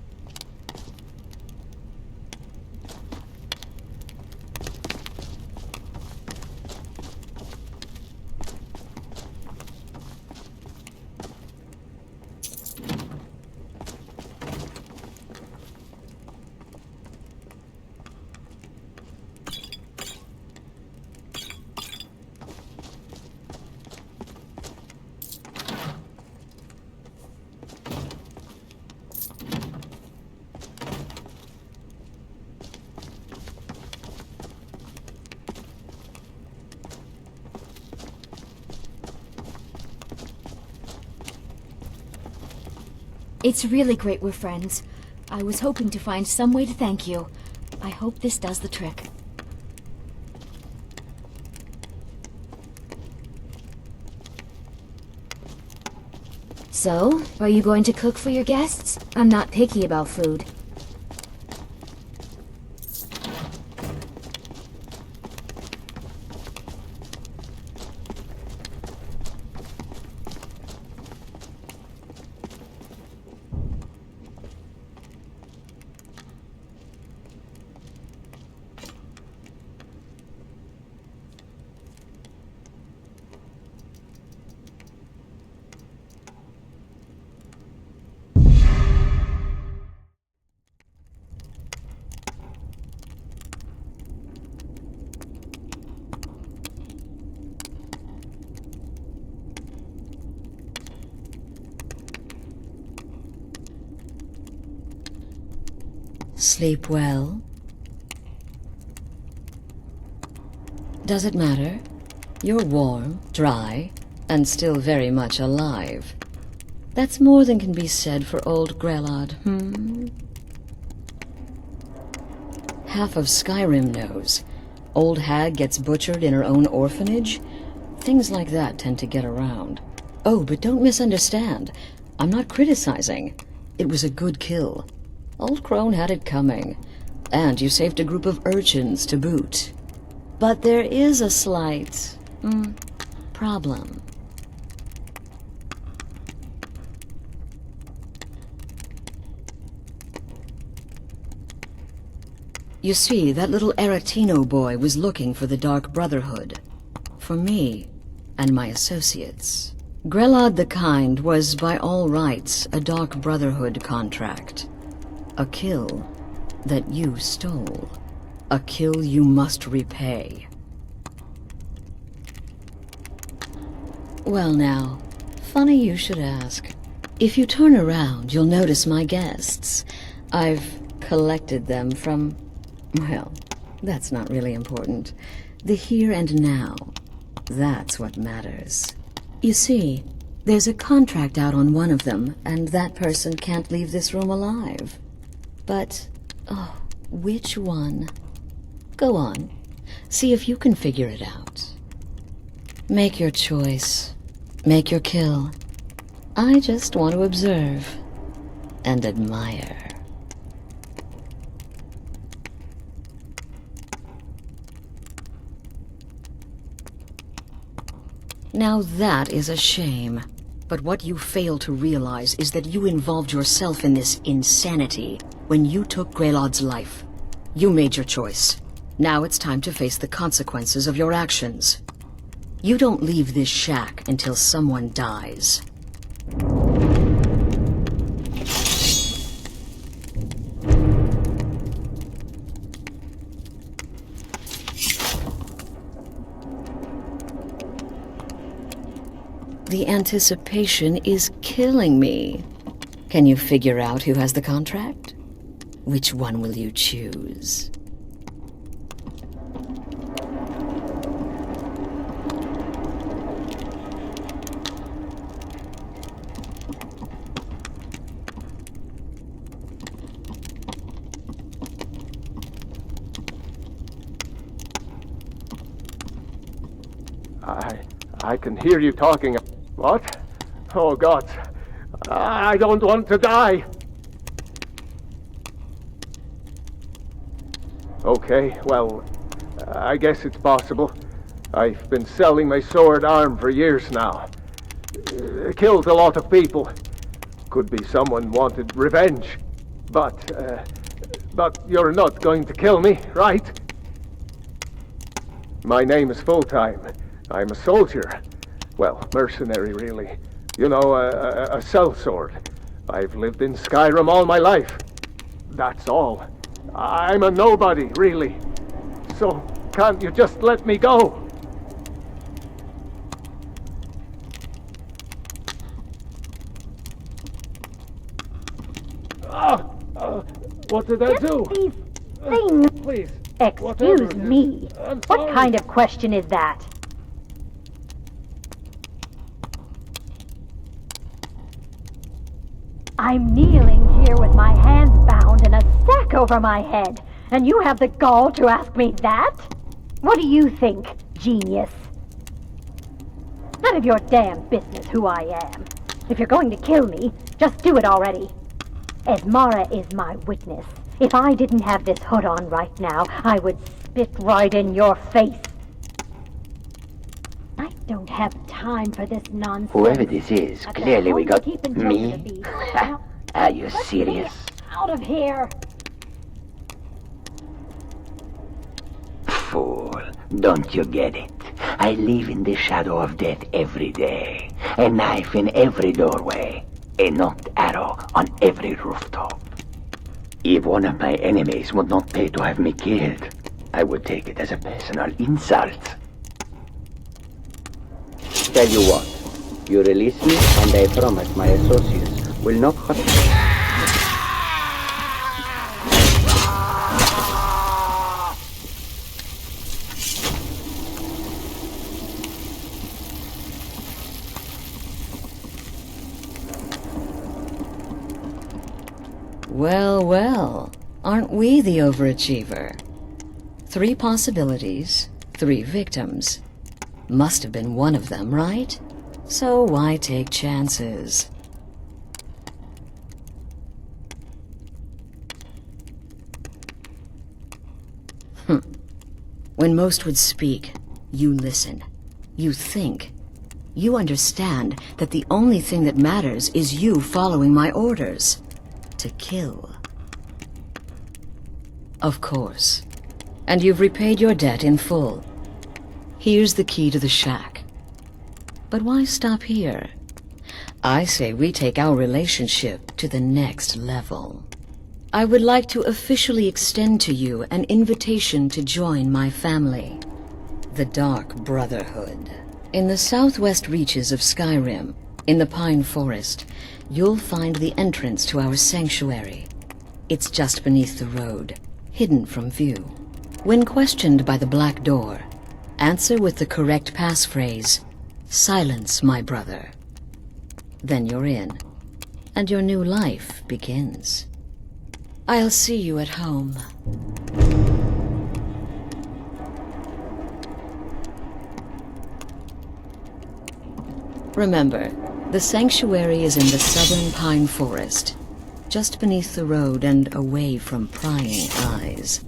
It's really great we're friends. I was hoping to find some way to thank you. I hope this does the trick. So, are you going to cook for your guests? I'm not picky about food. sleep well? Does it matter? You're warm, dry, and still very much alive. That's more than can be said for old Grelod, Half of Skyrim knows. Old hag gets butchered in her own orphanage. Things like that tend to get around. Oh, but don't misunderstand. I'm not criticizing. It was a good kill. Old crone had it coming. And you saved a group of urchins to boot. But there is a slight, problem. You see, that little Aretino boy was looking for the Dark Brotherhood. For me and my associates. Grelod the Kind was, by all rights, a Dark Brotherhood contract. A kill that you stole. A kill you must repay. Well now, funny you should ask. If you turn around, you'll notice my guests. I've collected them from... well, that's not really important. The here and now. That's what matters. You see, there's a contract out on one of them, and that person can't leave this room alive. But, oh, which one? Go on. See if you can figure it out. Make your choice. Make your kill. I just want to observe and admire. Now that is a shame. But what you fail to realize is that you involved yourself in this insanity when you took Grelod's life. You made your choice. Now it's time to face the consequences of your actions. You don't leave this shack until someone dies. The anticipation is killing me. Can you figure out who has the contract? Which one will you choose? I can hear you talking. What? Oh, God. I don't want to die. Okay, well, I guess it's possible. I've been selling my sword arm for years now. Killed a lot of people. Could be someone wanted revenge. But you're not going to kill me, right? My name is Full-Time. I'm a soldier. Well, mercenary, really. You know, a sellsword. I've lived in Skyrim all my life. That's all. I'm a nobody, really. So, can't you just let me go? What did I do? These things. Please. Excuse me. What kind of question is that? I'm kneeling here with my hands bound and a sack over my head, and you have the gall to ask me that? What do you think, genius? None of your damn business who I am. If you're going to kill me, just do it already. Esmara is my witness. If I didn't have this hood on right now, I would spit right in your face. I don't have time for this nonsense. Whoever this is, clearly we got me. Are you serious? Out of here! Fool, don't you get it? I live in the shadow of death every day. A knife in every doorway. A knocked arrow on every rooftop. If one of my enemies would not pay to have me killed, I would take it as a personal insult. Tell you what, you release me and I promise my associates will not hurt me. Well, well, aren't we the overachiever? 3 possibilities, 3 victims. Must have been one of them, right? So why take chances? When most would speak, you listen. You think. You understand that the only thing that matters is you following my orders. To kill. Of course. And you've repaid your debt in full. Here's the key to the shack. But why stop here? I say we take our relationship to the next level. I would like to officially extend to you an invitation to join my family. The Dark Brotherhood. In the southwest reaches of Skyrim, in the Pine Forest, you'll find the entrance to our sanctuary. It's just beneath the road, hidden from view. When questioned by the Black Door, answer with the correct passphrase, "Silence, my brother." Then you're in, and your new life begins. I'll see you at home. Remember, the sanctuary is in the southern Pine Forest, just beneath the road and away from prying eyes.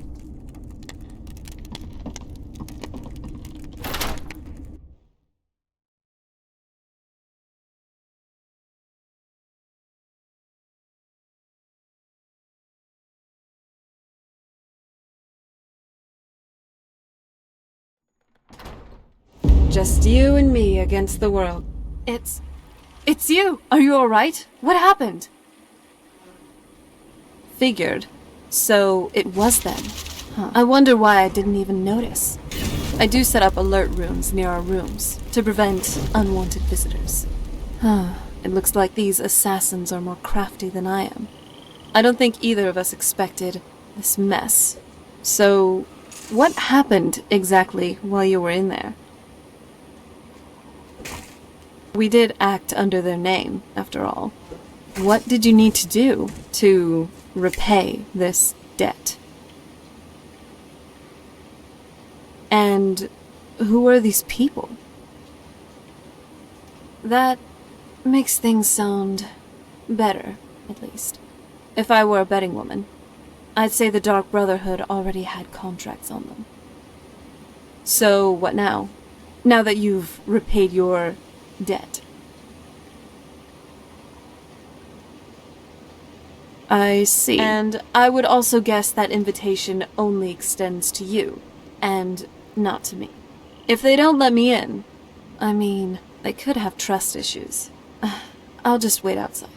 Just you and me against the world. It's you! Are you alright? What happened? Figured. So it was them. Huh. I wonder why I didn't even notice. I do set up alert rooms near our rooms to prevent unwanted visitors. It looks like these assassins are more crafty than I am. I don't think either of us expected this mess. So, what happened exactly while you were in there? We did act under their name, after all. What did you need to do to repay this debt? And who are these people? That makes things sound better, at least. If I were a betting woman, I'd say the Dark Brotherhood already had contracts on them. So, what now? Now that you've repaid your debt. I see. And I would also guess that invitation only extends to you, and not to me. If they don't let me in, I mean, they could have trust issues. I'll just wait outside.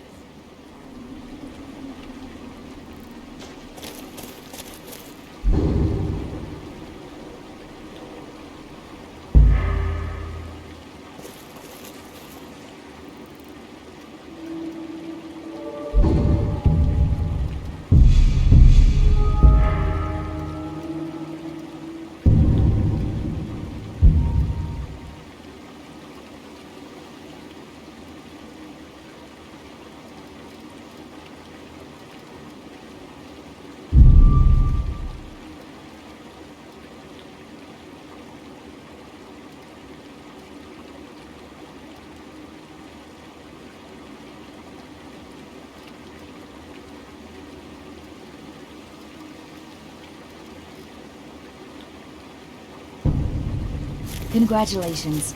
Congratulations.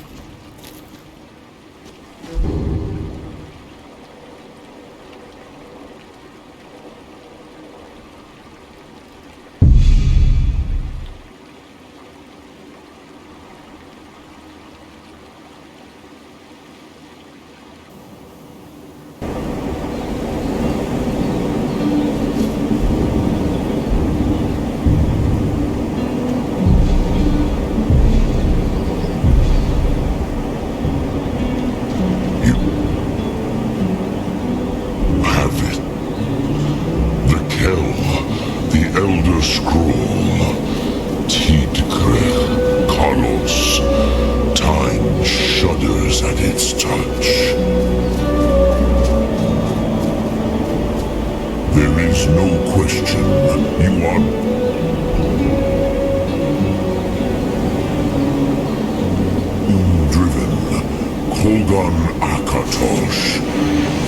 Volgan Akatosh.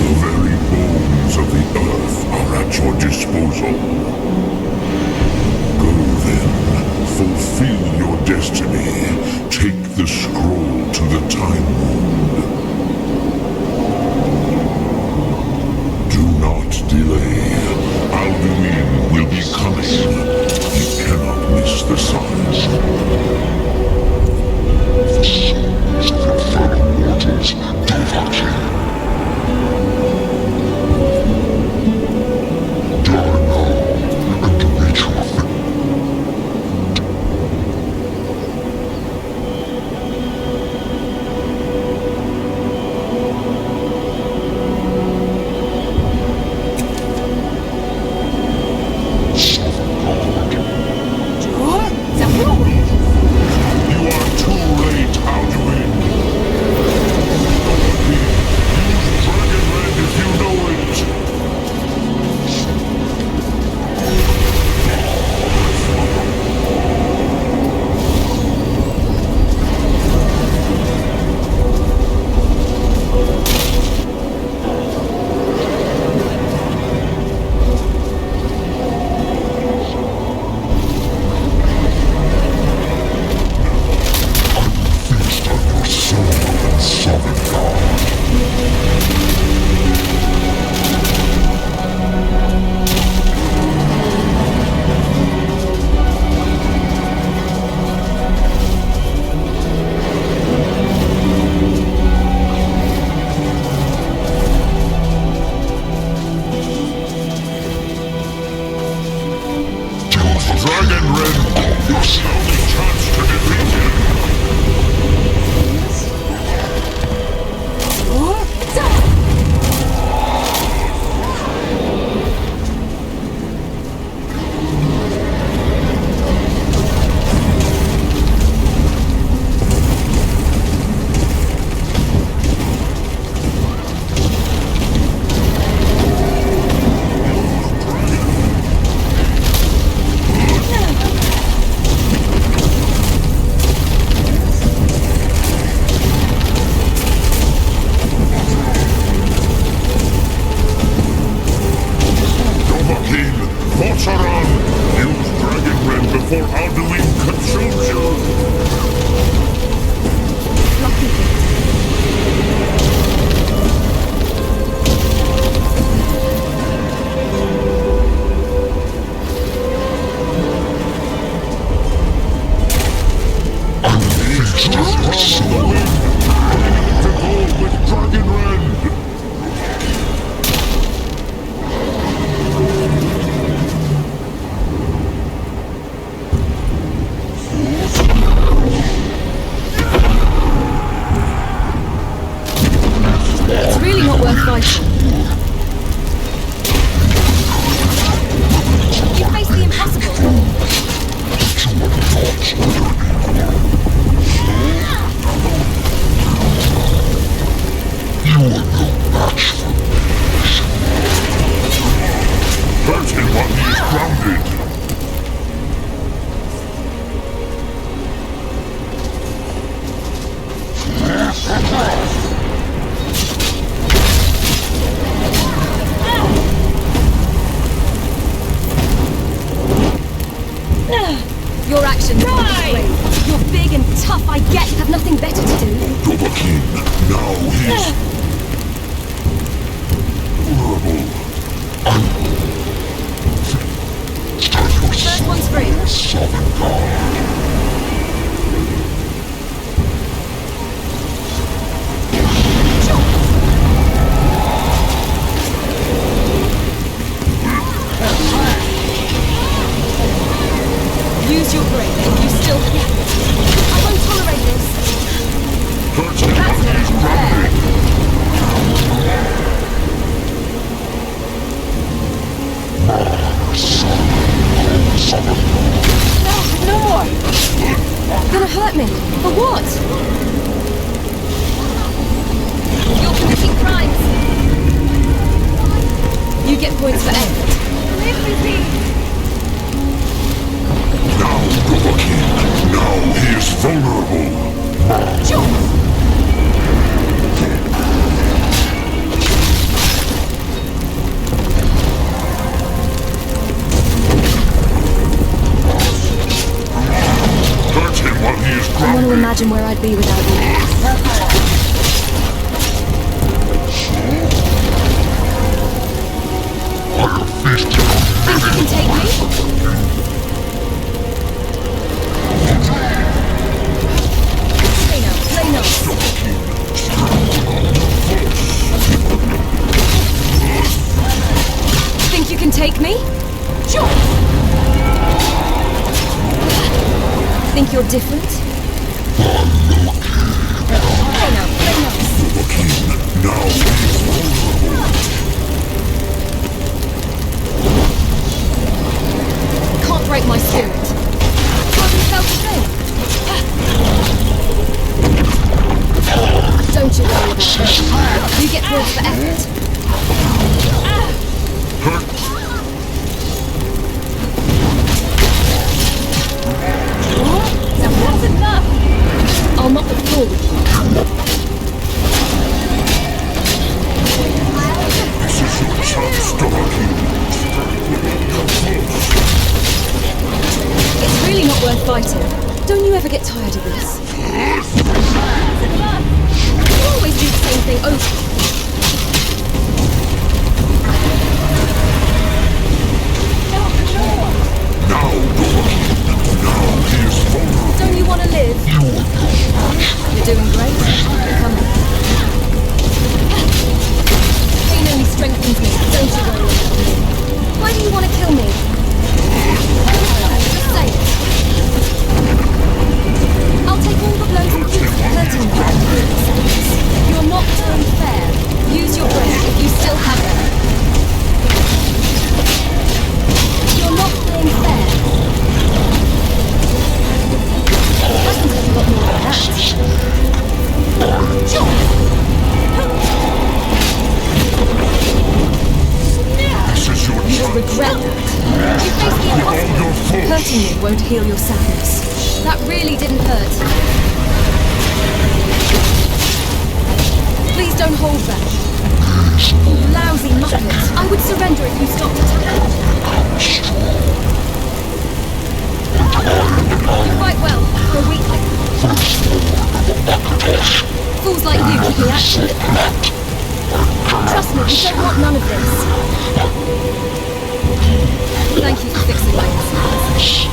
The very bones of the earth are at your disposal. Go then, fulfill your destiny. Take the scroll to the Time Moon. Do not delay. Alduin will be coming. You cannot miss the signs. The souls of infernal mortals, Dovahkiin. Die now, and await your fate. Your actions are great. You're big and tough, I get. You have nothing better to do. Dovahkiin, now he's vulnerable. First one's free. Sovereign God. Use your brain. You still can. I won't tolerate this. That's not fair. No more. Gonna hurt me. For what? You're committing crimes. You get points for effort. Leave me be. Now, Dovahkiin, now he is vulnerable. Jump! imagine where I'd be without you. Think you can take me? Play no. Think you can take me? Sure. Think you're different? Play no. Can't break my spirit. Hasn't felt the same. Don't you worry about it. You get brought for effort. That's enough! I'll mop the floor with you. This is your chance, Dorothy. It's really not worth fighting. Don't you ever get tired of this? You always do the same thing over. Now, Dorothy. Now he is vulnerable. Don't you want to live? You're doing great. Come on. Pain only strengthens me. Don't you worry about me. Why do you want to kill me? Just say it. I'll take all the blows and keep hurting you. You're not turned fair. Use your brain if you still have it. You're not playing fair. I can take a lot more than that. This is your You'll regret that. You face the impossible. Hurting me won't heal your sadness. That really didn't hurt. Please don't hold back. Lousy muppet. I would surrender if you stopped attacking. You fight well, for a weakling. Fools like you keep me active. Trust me, we don't want none of this. Thank you for fixing my instincts.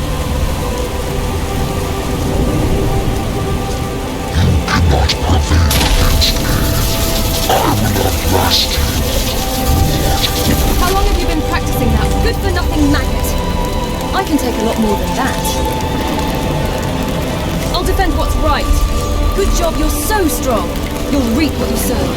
How long have you been practicing that good-for-nothing maggot? I can take a lot more than that. I'll defend what's right. Good job, you're so strong. You'll reap what you sow.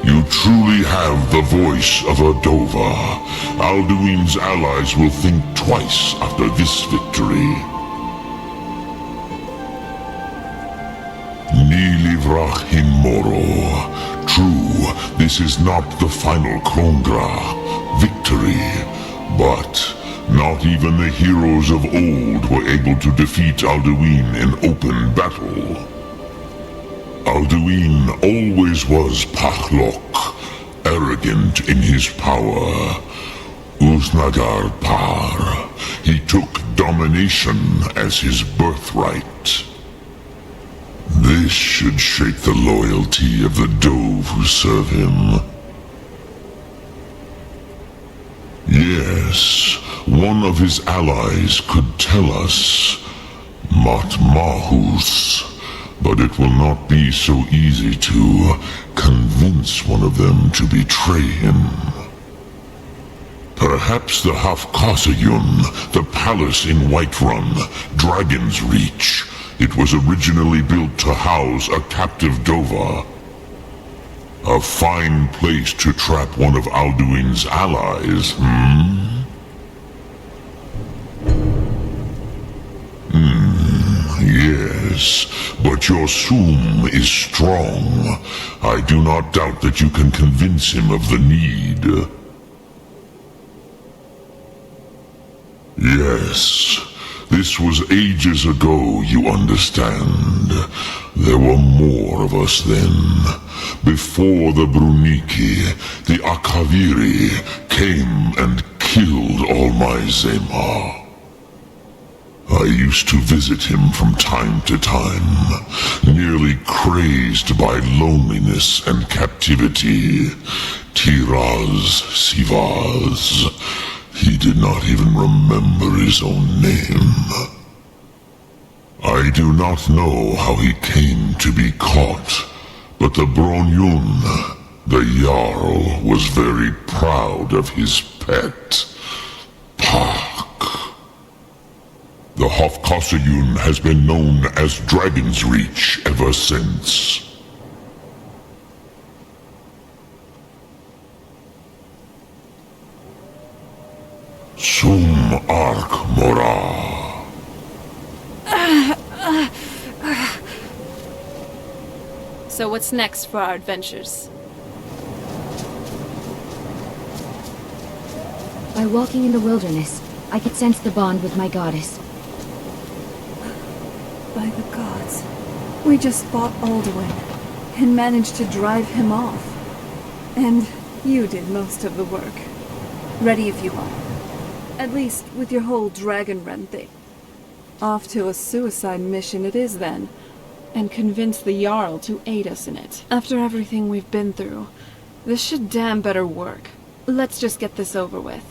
You truly have the voice of a Dova. Alduin's allies will think twice after this victory. Ni livrach in moro. True, this is not the final Krongra victory, but not even the heroes of old were able to defeat Alduin in open battle. Alduin always was Pachlok, arrogant in his power. Uznagar Par, he took domination as his birthright. This should shake the loyalty of the Dove who serve him. Yes, one of his allies could tell us. Matmahus, But it will not be so easy to convince one of them to betray him. Perhaps the Hafkasayun, the palace in Whiterun, Dragon's Reach. It was originally built to house a captive Dova. A fine place to trap one of Alduin's allies, Yes, but your Soom is strong. I do not doubt that you can convince him of the need. Yes, this was ages ago, you understand. There were more of us then. Before the Bruniki, the Akaviri came and killed all my Zema. I used to visit him from time to time, nearly crazed by loneliness and captivity. Tiraz Sivaz. He did not even remember his own name. I do not know how he came to be caught, but the Bronyun, the Jarl, was very proud of his pet, Pak. The Hofkasayun has been known as Dragon's Reach ever since. Sum Ark Mora. So what's next for our adventures? By walking in the wilderness, I could sense the bond with my goddess. By the gods. We just fought Alduin and managed to drive him off. And you did most of the work. Ready if you are. At least with your whole dragon run thing. Off to a suicide mission it is then. And convince the Jarl to aid us in it. After everything we've been through, this should damn better work. Let's just get this over with.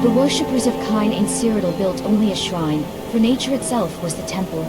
The worshippers of Kine and Cyrodiil built only a shrine, for nature itself was the temple.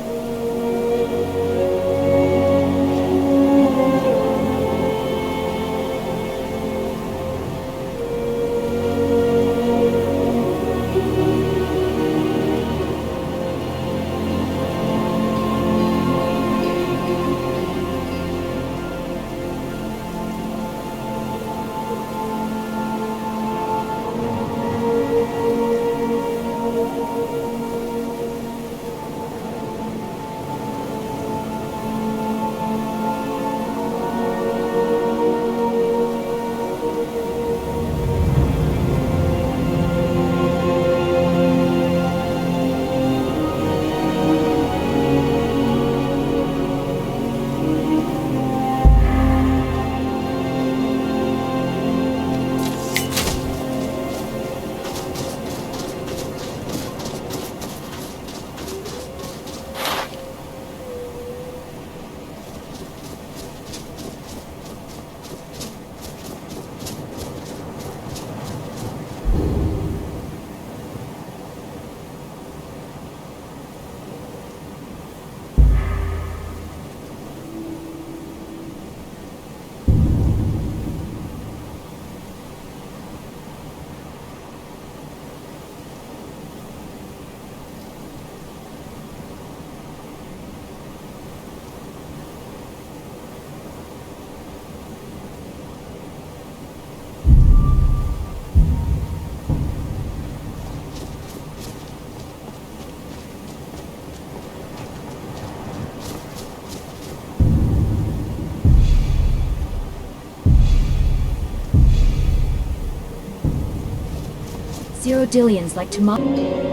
Cyrodiilians like tomorrow.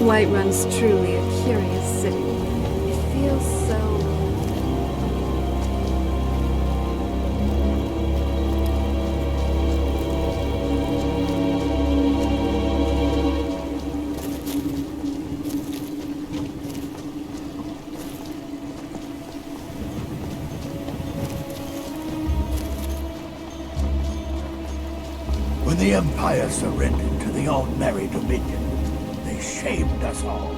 Whiterun's truly a curious city. It feels so... When the Empire surrendered to the Aldmeri Dominion, they shamed us all.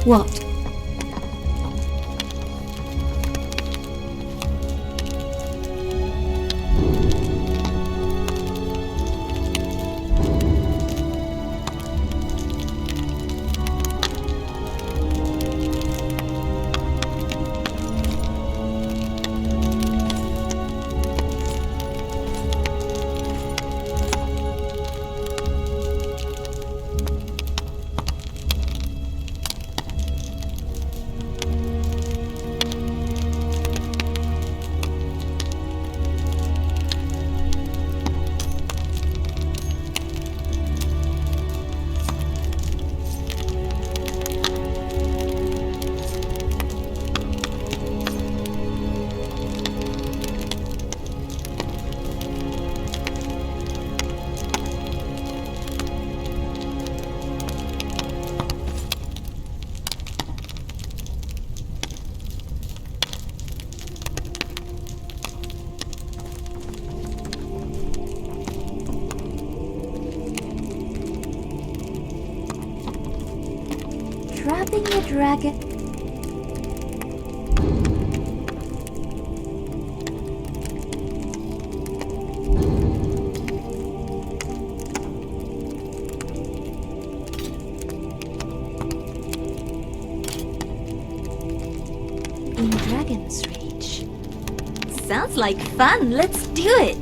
What? Trapping the dragon. In Dragon's Reach. Sounds like fun. Let's do it.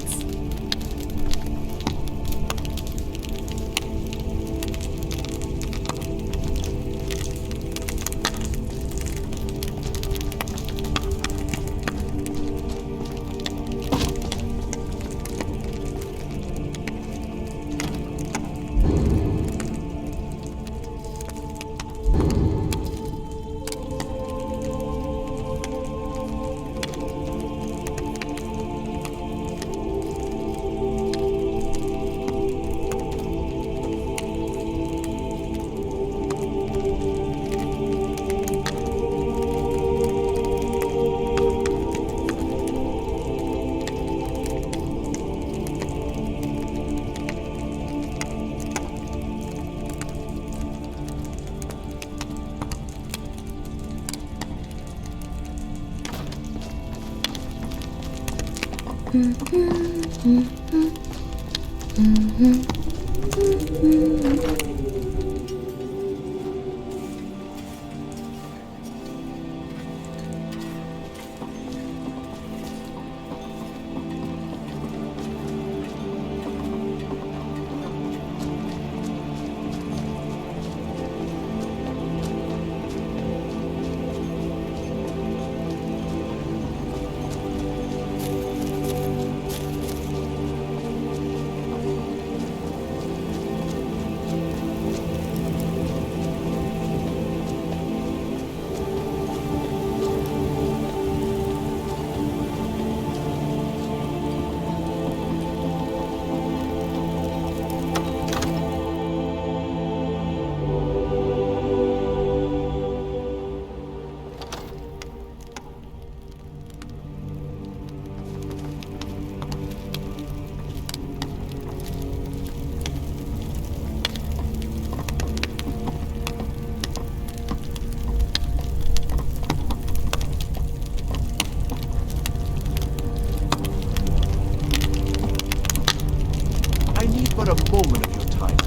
for a moment of your time.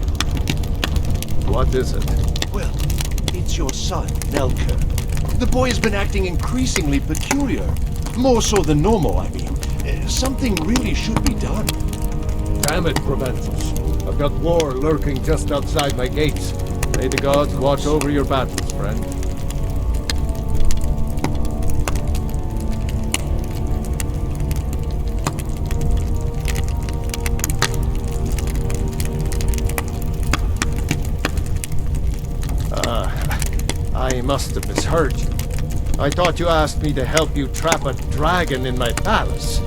What is it? Well, it's your son, Melker. The boy has been acting increasingly peculiar. More so than normal, I mean. Something really should be done. Damn it, Proventus. I've got war lurking just outside my gates. May the gods watch over your battles, friend. I must have misheard you. I thought you asked me to help you trap a dragon in my palace.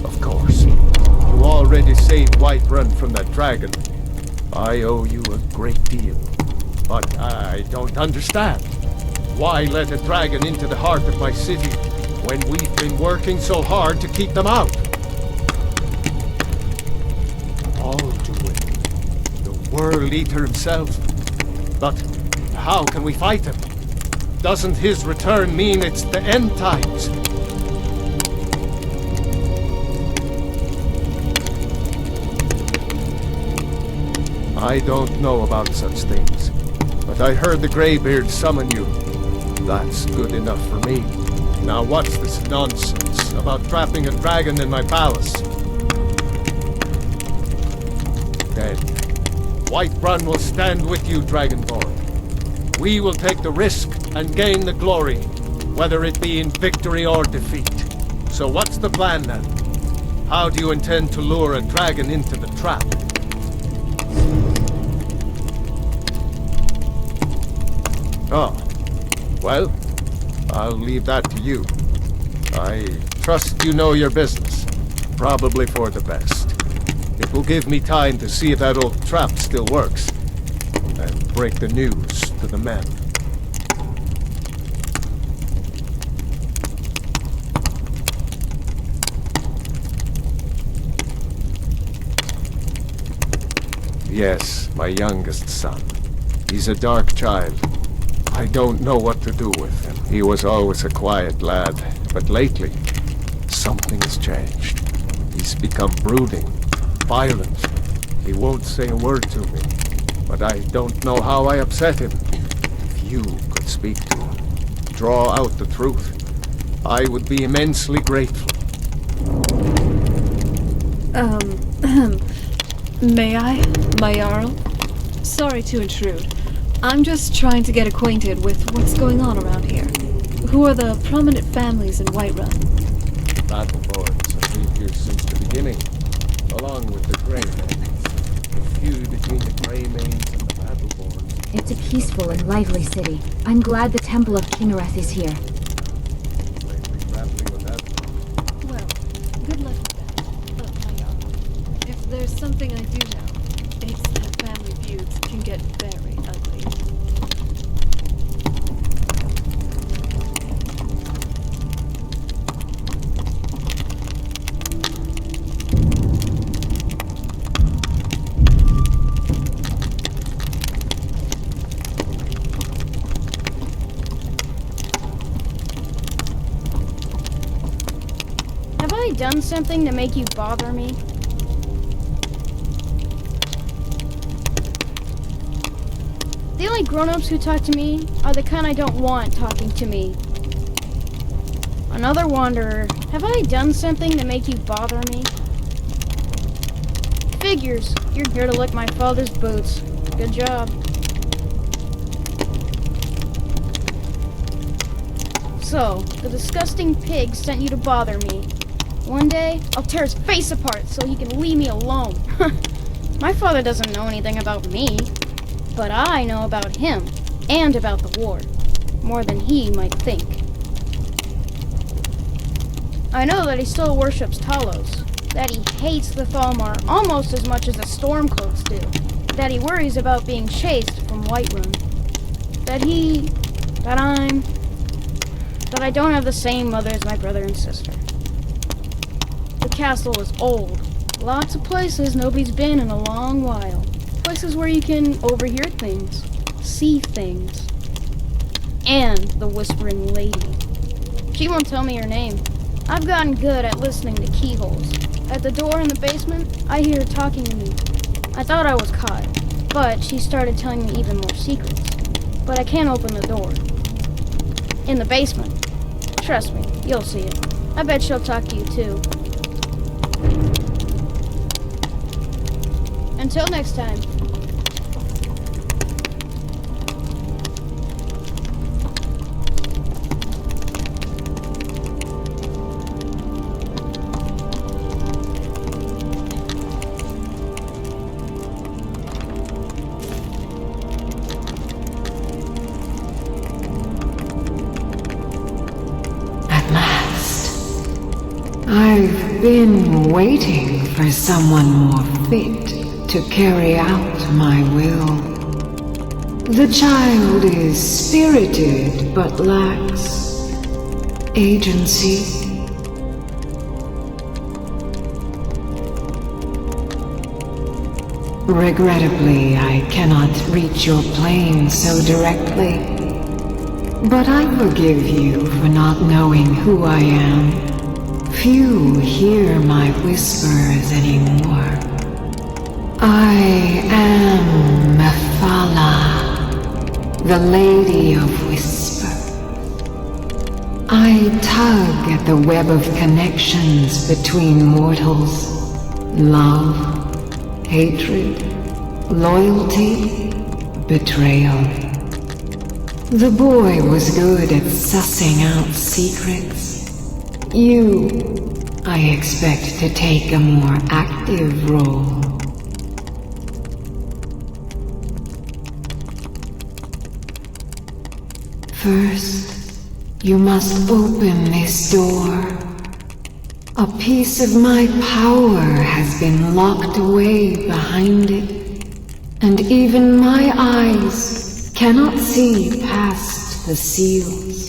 Of course. You already saved Whiterun from that dragon. I owe you a great deal. But I don't understand. Why let a dragon into the heart of my city when we've been working so hard to keep them out? World Eater himself. But how can we fight him? Doesn't his return mean it's the end times? I don't know about such things, but I heard the Greybeard summon you. That's good enough for me. Now what's this nonsense about trapping a dragon in my palace? Then Whiterun will stand with you, Dragonborn. We will take the risk and gain the glory, whether it be in victory or defeat. So what's the plan then? How do you intend to lure a dragon into the trap? Oh, well, I'll leave that to you. I trust you know your business, probably for the best. It will give me time to see if that old trap still works, and break the news to the men. Yes, my youngest son. He's a dark child. I don't know what to do with him. He was always a quiet lad, but lately, something has changed. He's become brooding, violent. He won't say a word to me, but I don't know how I upset him. If you could speak to him, draw out the truth, I would be immensely grateful. May I, my Jarl? Sorry to intrude. I'm just trying to get acquainted with what's going on around here. Who are the prominent families in Whiterun? Battleborns have been here since the beginning, along with the Greymanes. The feud between the Greymanes and the Battleborns. It's a peaceful and lively city. I'm glad the Temple of Kinnereth is here. Well, good luck with that. My Jarl, if there's something I do know, it's that family feuds can get very ugly. Have I done something to make you bother me? The only grown-ups who talk to me are the kind I don't want talking to me. Another wanderer. Have I done something to make you bother me? Figures. You're here to lick my father's boots. Good job. So, the disgusting pig sent you to bother me. One day, I'll tear his face apart so he can leave me alone. My father doesn't know anything about me. But I know about him, and about the war, more than he might think. I know that he still worships Talos, that he hates the Thalmor almost as much as the Stormcloaks do, that he worries about being chased from Whiterun, that I don't have the same mother as my brother and sister. The castle is old, lots of places nobody's been in a long while. Places where you can overhear things, see things. And the Whispering Lady. She won't tell me her name, I've gotten good at listening to keyholes. At the door in the basement, I hear her talking to me. I thought I was caught, but she started telling me even more secrets. But I can't open the door. In the basement. Trust me, you'll see it. I bet she'll talk to you too. Until next time. I've been waiting for someone more fit to carry out my will. The child is spirited but lacks agency. Regrettably, I cannot reach your plane so directly, but I forgive you for not knowing who I am. Few hear my whispers anymore. I am Mephala, the Lady of Whisper. I tug at the web of connections between mortals. Love, hatred, loyalty, betrayal. The boy was good at sussing out secrets. You, I expect to take a more active role. First, you must open this door. A piece of my power has been locked away behind it, and even my eyes cannot see past the seals.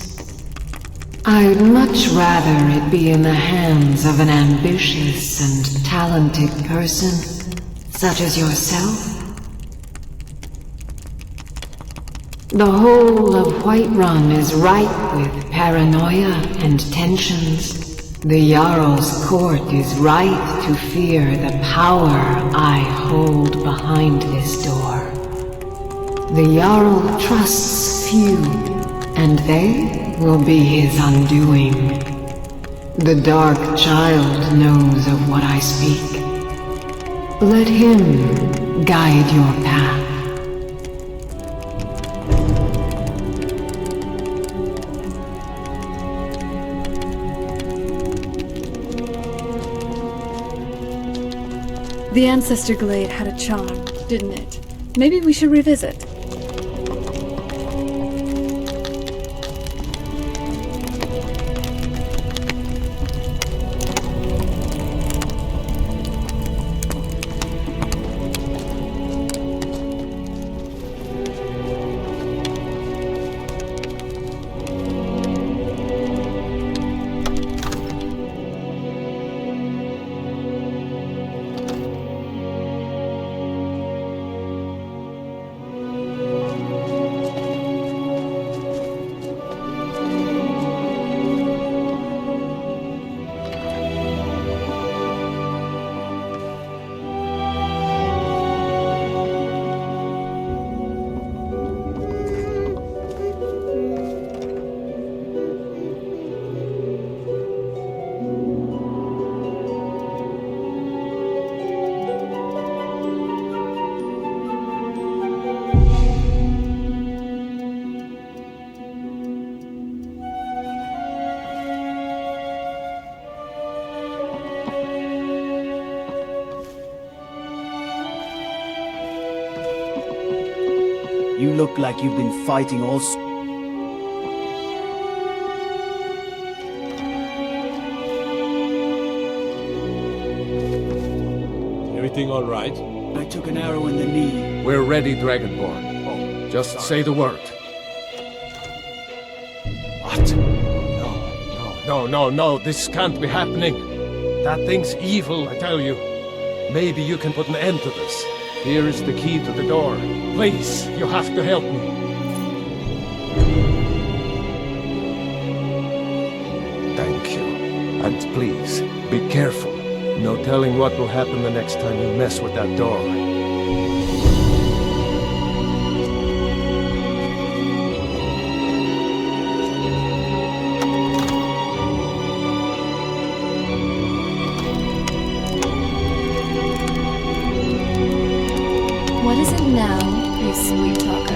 I'd much rather it be in the hands of an ambitious and talented person, such as yourself. The whole of Whiterun is ripe with paranoia and tensions. The Jarl's court is right to fear the power I hold behind this door. The Jarl trusts few, and they will be his undoing. The dark child knows of what I speak. Let him guide your path. The Ancestor Glade had a charm, didn't it? Maybe we should revisit. You look like you've been fighting all Everything all right? I took an arrow in the knee. We're ready, Dragonborn. Just say the word. What? No, this can't be happening. That thing's evil, I tell you. Maybe you can put an end to this. Here is the key to the door. Please, you have to help me. Thank you. And please, be careful. No telling what will happen the next time you mess with that door. What is it now, you sweet talker?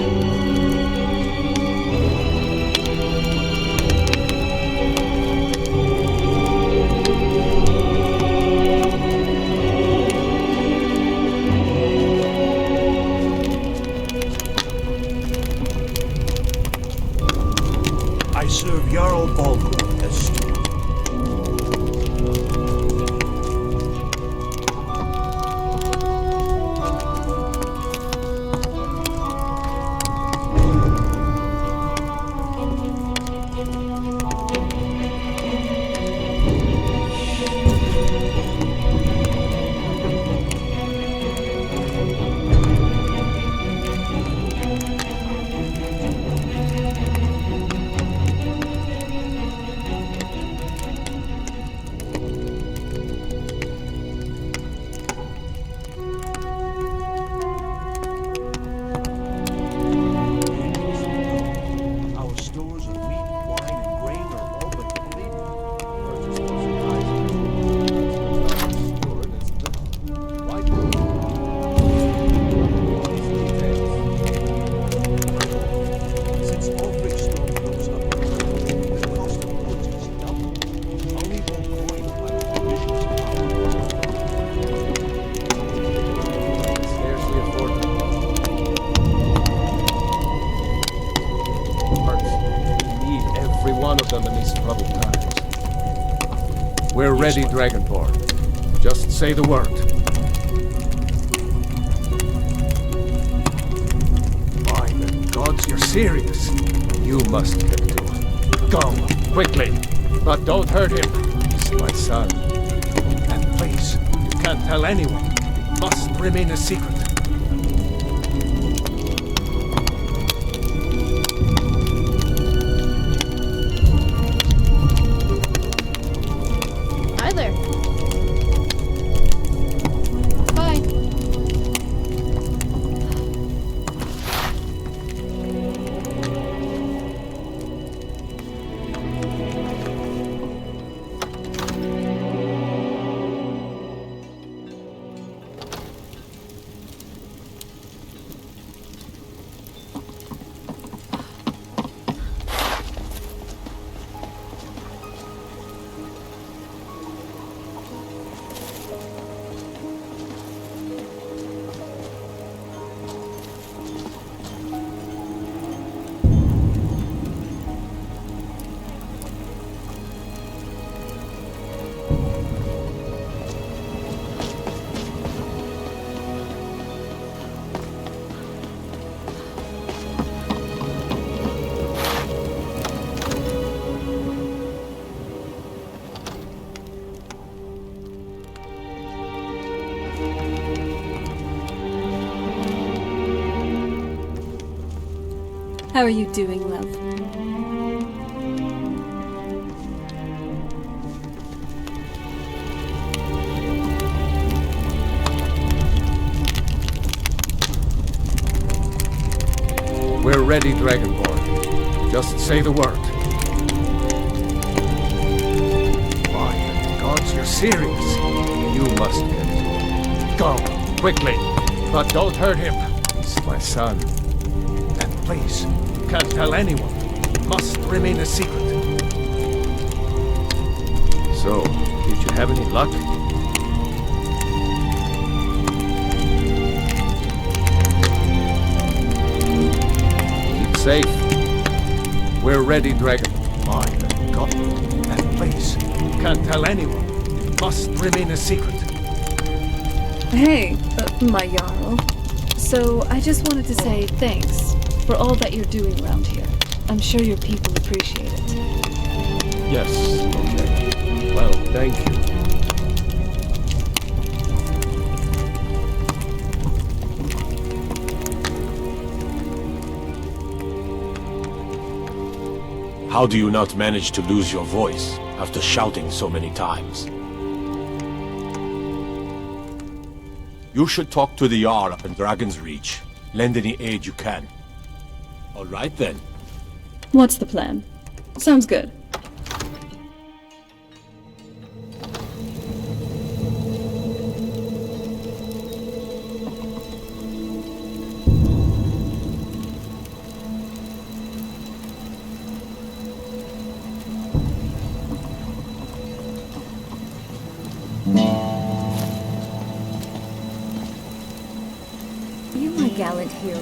I serve Jarl Balgruuf as steward. We're ready, Dragonborn. Just say the word. By the gods, you're serious. You must get to it. Go, quickly. But don't hurt him. He's my son. And please, you can't tell anyone. It must remain a secret. How are you doing, love? We're ready, Dragonborn. Just say the word. By the gods, you're serious. You must get it. Go, quickly. But don't hurt him. He's my son. And please, you can't tell anyone. It must remain a secret. So, did you have any luck? Keep safe. We're ready, Dragon. My God. And please, you can't tell anyone. It must remain a secret. Hey, my Jarl. So, I just wanted to say thanks for all that you're doing around here. I'm sure your people appreciate it. Yes, okay. Well, thank you. How do you not manage to lose your voice? after shouting so many times. You should talk to the Jarl up in Dragon's Reach. Lend any aid you can. All right then. What's the plan? Sounds good. Gallant hero,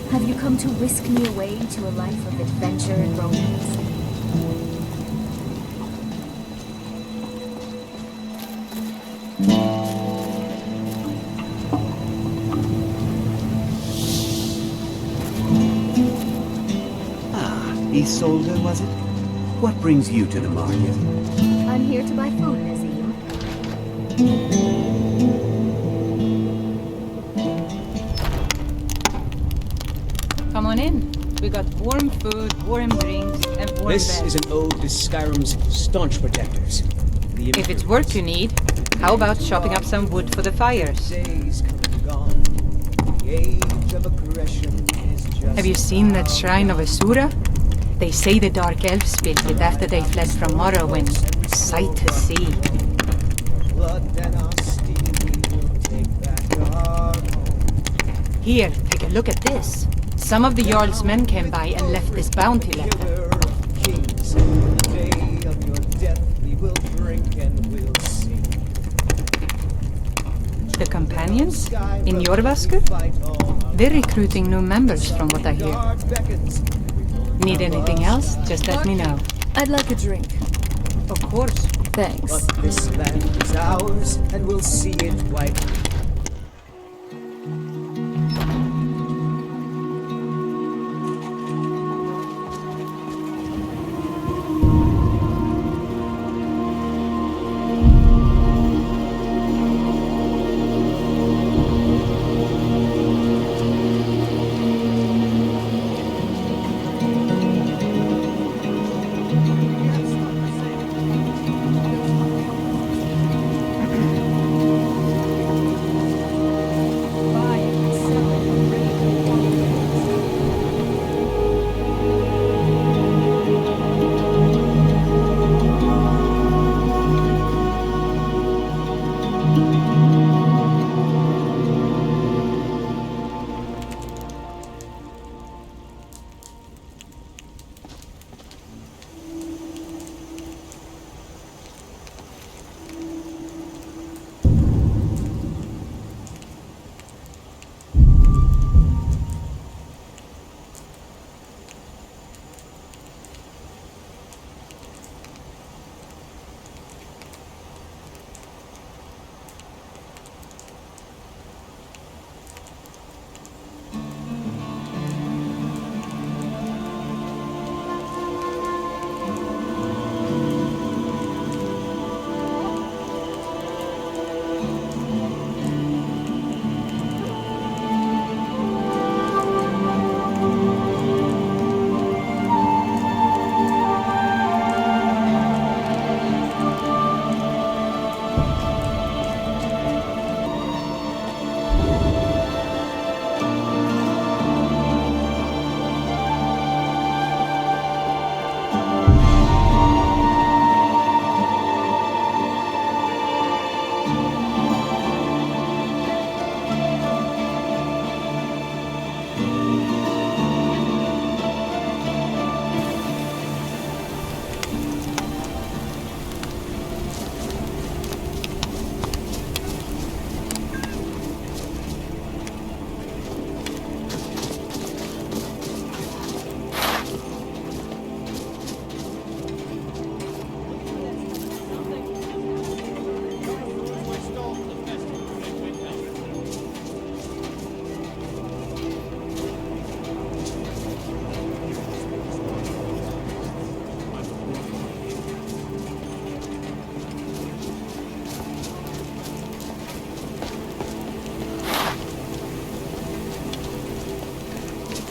have you come to whisk me away to a life of adventure and romance? Ah, Isolde, was it? What brings you to the market? I'm here to buy food, Nazim. Come on in. We got warm food, warm drinks, and warm This beds. is an ode to Skyrim's staunch protectors. If it's work you need, how about chopping up some wood for the fires? Have you seen that shrine of Asura? They say the Dark Elves built it after they fled from Morrowind. Sight to see. Here, take a look at this. Some of the Jarl's men came by and left this bounty letter. The companions? In Jorvaskr? They're recruiting new members from what I hear. Need anything else? Just let me know. I'd like a drink. Of course. Thanks. But this land is ours, and we'll see it wiped.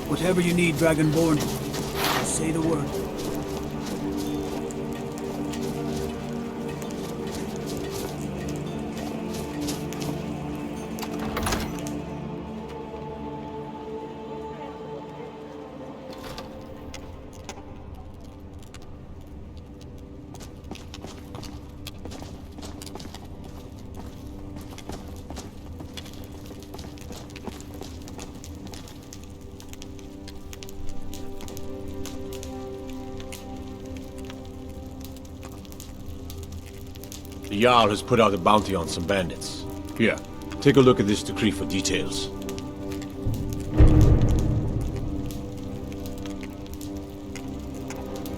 Whatever you need, Dragonborn. Just say the word. The Jarl has put out a bounty on some bandits. Here, take a look at this decree for details.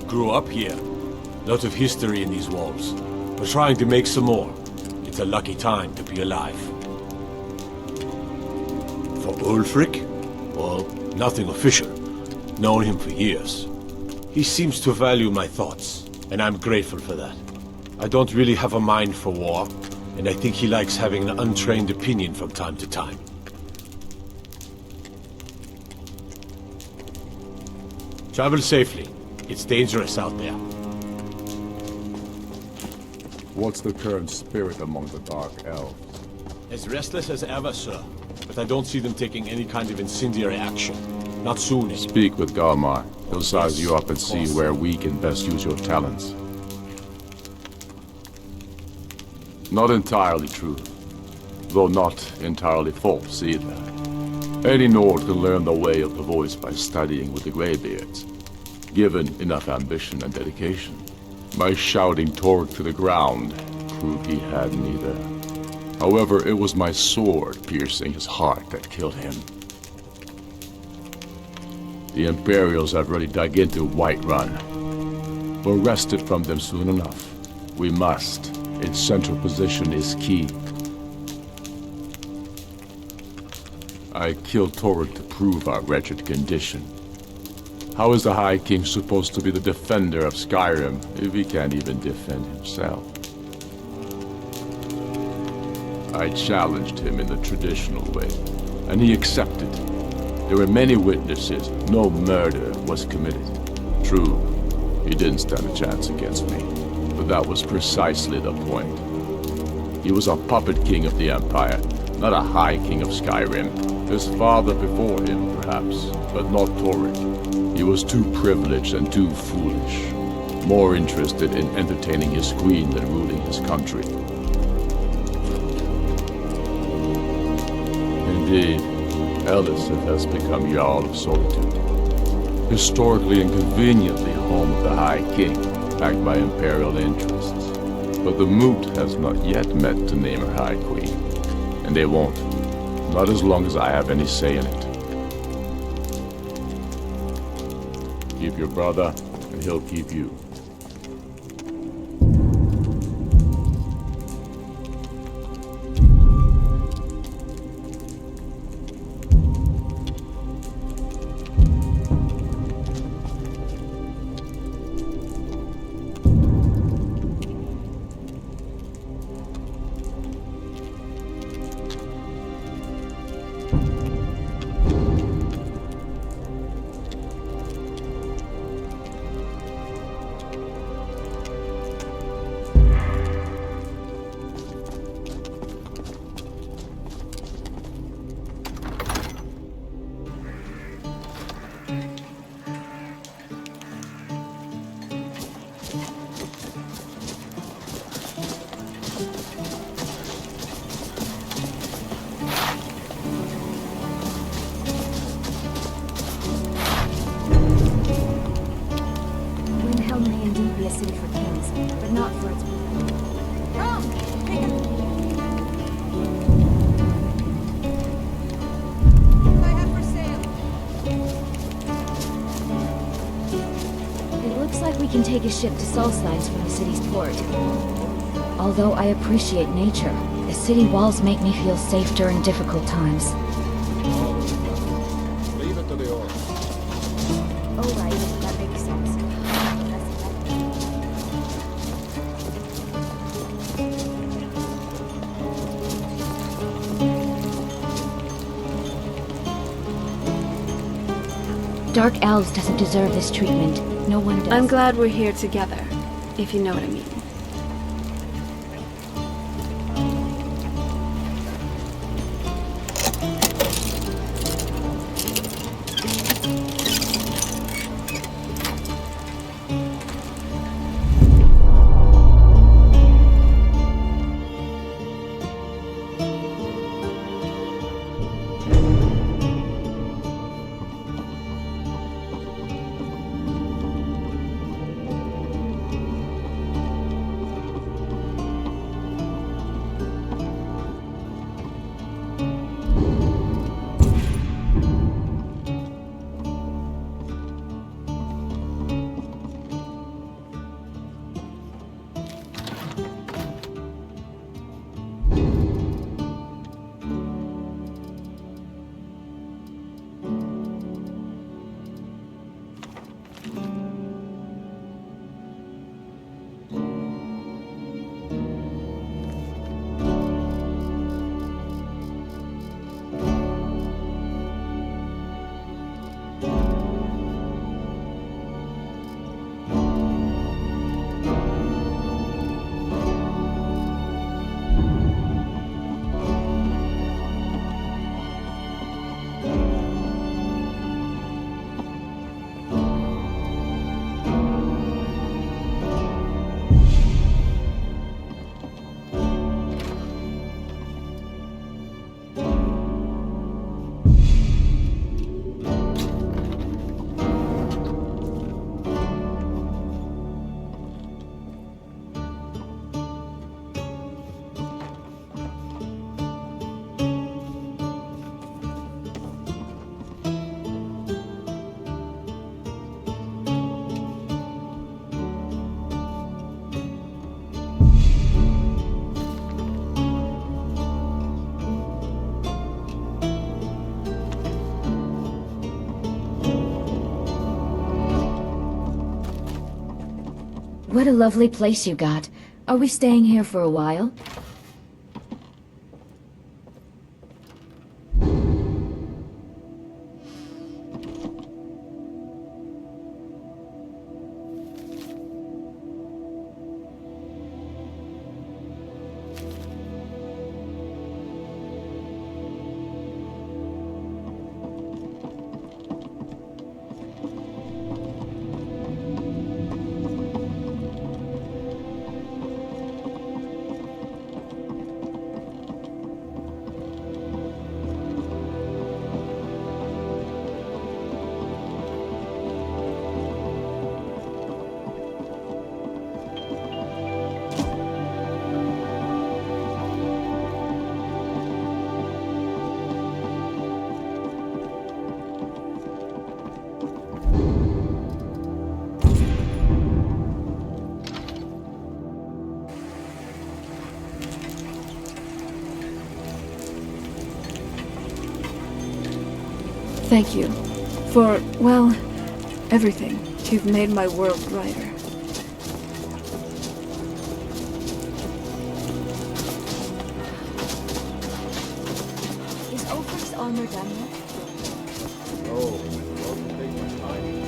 Grew up here. Lot of history in these walls. We're trying to make some more. It's a lucky time to be alive. For Ulfric? Well, nothing official. Known him for years. He seems to value my thoughts, and I'm grateful for that. I don't really have a mind for war, and I think he likes having an untrained opinion from time to time. Travel safely. It's dangerous out there. What's the current spirit among the Dark Elves? As restless as ever, sir. But I don't see them taking any kind of incendiary action. Not soon. Speak with Galmar. He'll size you up and see where we can best use your talents. Not entirely true. Though not entirely false either. Any Nord can learn the way of the voice by studying with the Greybeards. Given enough ambition and dedication. My shouting Torg to the ground proved he had neither. However, it was my sword piercing his heart that killed him. The Imperials have already dug into Whiterun. We're wrested from them soon enough. We must. Its central position is key. I killed Torg to prove our wretched condition. How is the High King supposed to be the defender of Skyrim if he can't even defend himself? I challenged him in the traditional way, and he accepted. There were many witnesses. No murder was committed. True, he didn't stand a chance against me, but that was precisely the point. He was a puppet king of the Empire, not a High King of Skyrim. His father before him, perhaps, but not Torg. He was too privileged and too foolish. More interested in entertaining his queen than ruling his country. Indeed, Eliseth has become Jarl of Solitude. Historically and conveniently home of the High King, backed by Imperial interests. But the Moot has not yet met to name her High Queen. And they won't. Not as long as I have any say in it. Keep your brother, and he'll keep you. can take a ship to Solstides from the city's port. Although I appreciate nature, the city walls make me feel safe during difficult times. Leave it to the orc. Oh right, that makes sense. Dark Elves doesn't deserve this treatment. No one does. I'm glad we're here together, if you know what I mean. What a lovely place you got. Are we staying here for a while? Thank you for, well, everything. You've made my world brighter. Is Ulfric's armor done yet? Oh, won't take my time.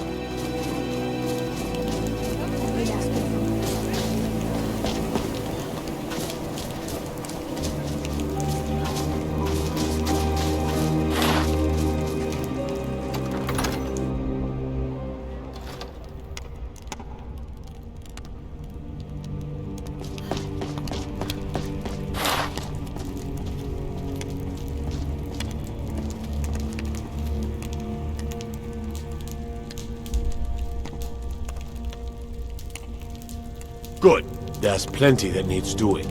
Good. There's plenty that needs doing.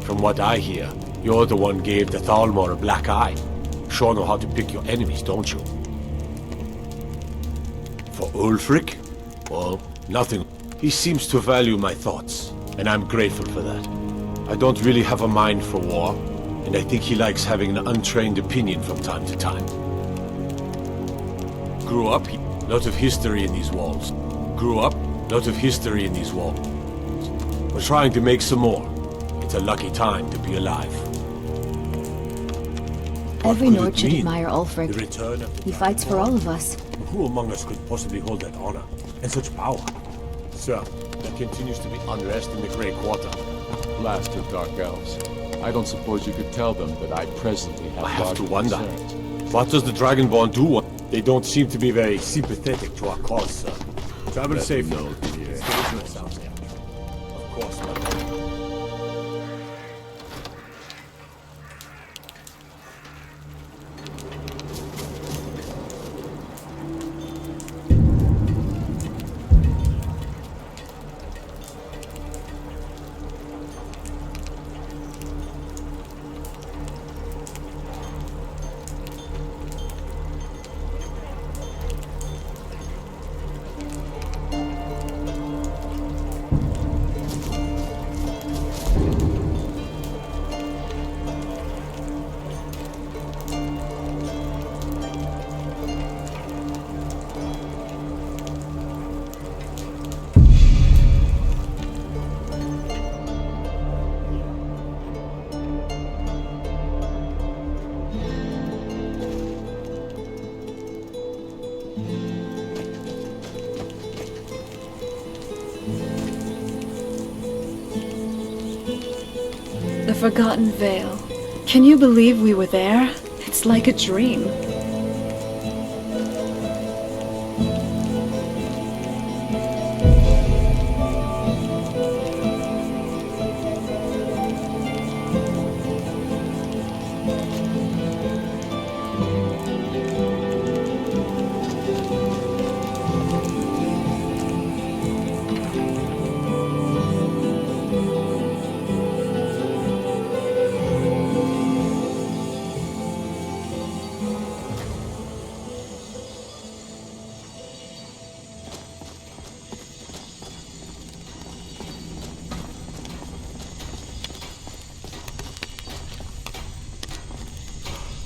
From what I hear, you're the one gave the Thalmor a black eye. Sure know how to pick your enemies, don't you? For Ulfric? Well, nothing. He seems to value my thoughts, and I'm grateful for that. I don't really have a mind for war, and I think he likes having an untrained opinion from time to time. Grew up, lot of history in these walls. Grew up, lot of history in these walls. We're trying to make some more. It's a lucky time to be alive. Every Nord should admire The Ulfric. return of the He fights for all of us. Who among us could possibly hold that honor and such power? Sir, there continues to be unrest in the Grey Quarter. Blasted Dark Elves. I don't suppose you could tell them that I presently have I have to larger wonder. concerns. What does the Dragonborn do? They don't seem to be very sympathetic to our cause, sir. Travel safe. No, dear. Of course, my lord. The Forgotten Vale. Can you believe we were there? It's like a dream.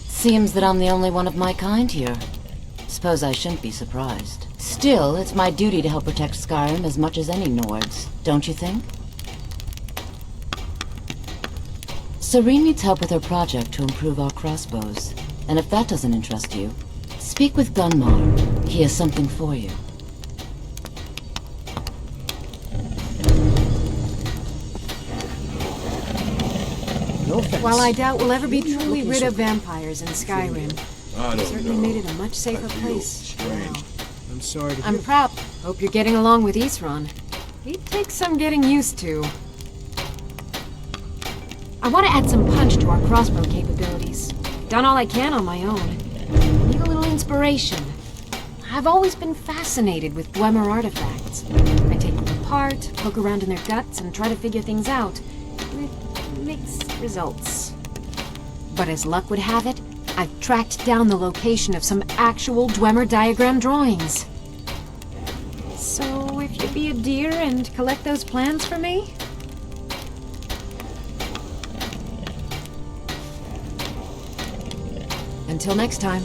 Seems that I'm the only one of my kind here. Suppose I shouldn't be surprised. Still, it's my duty to help protect Skyrim as much as any Nords, don't you think? Serene needs help with her project to improve our crossbows. And if that doesn't interest you, speak with Gunmar. He has something for you. No offense. While I doubt we'll ever be truly rid of vampires in Skyrim, I certainly made it a much safer place. I'm sorry to I'm hear. proud. Hope you're getting along with Isran. He'd take some getting used to. I want to add some punch to our crossbow capabilities. Done all I can on my own. Need a little inspiration. I've always been fascinated with Dwemer artifacts. I take them apart, poke around in their guts, and try to figure things out. With mixed results. But as luck would have it, I've tracked down the location of some actual Dwemer diagram drawings. So if you'd be a dear and collect those plans for me? Until next time.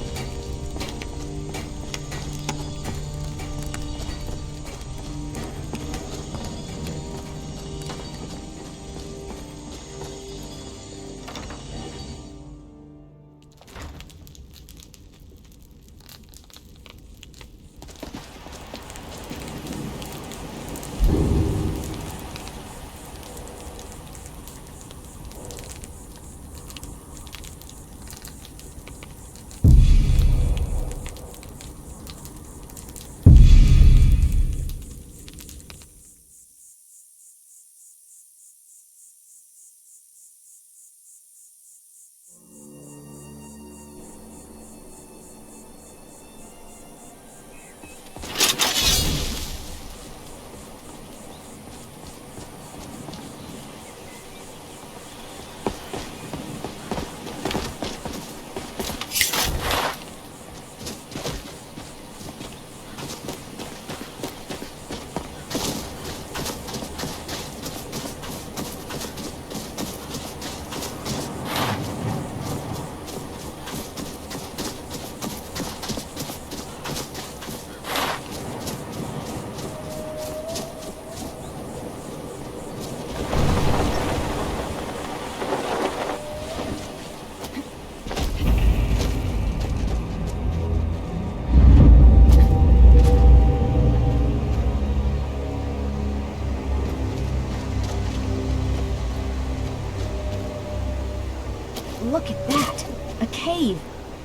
Look at that! A cave!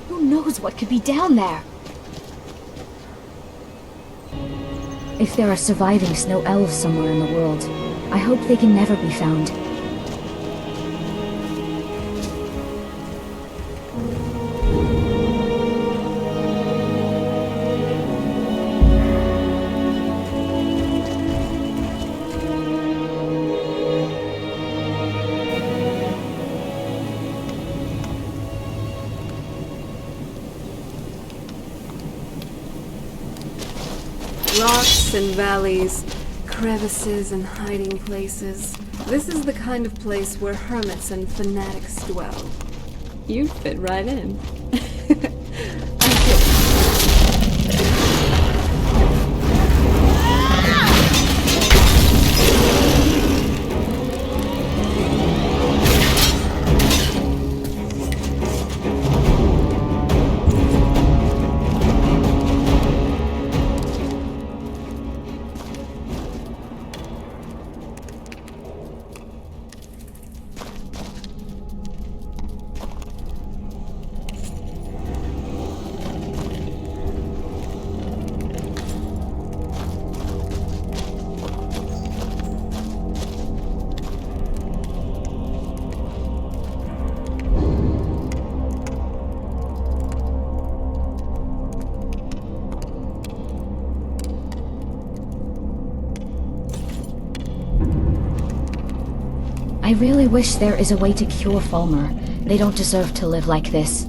Who knows what could be down there? If there are surviving snow elves somewhere in the world, I hope they can never be found. Rocks and valleys, crevices and hiding places. This is the kind of place where hermits and fanatics dwell. You'd fit right in. I really wish there is a way to cure Fulmer. They don't deserve to live like this.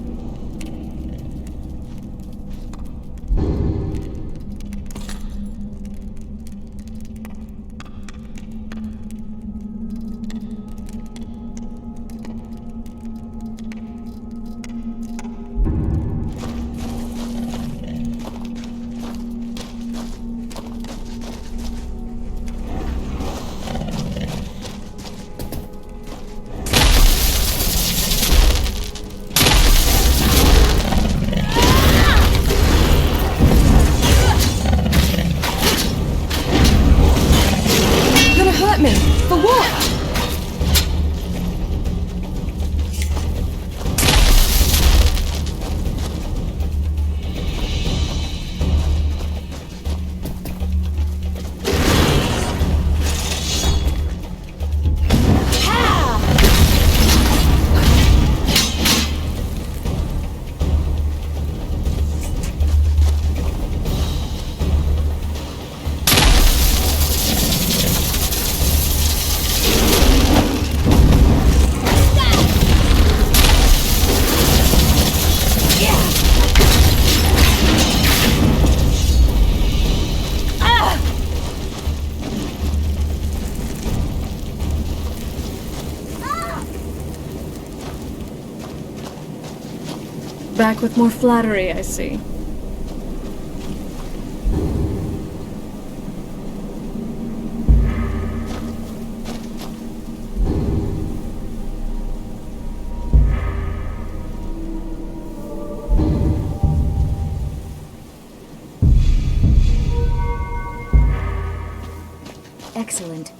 Back with more flattery, I see. Excellent.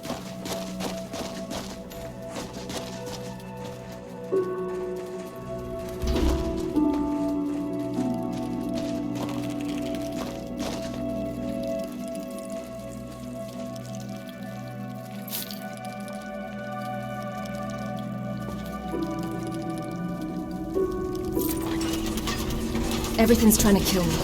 Everything's trying to kill me.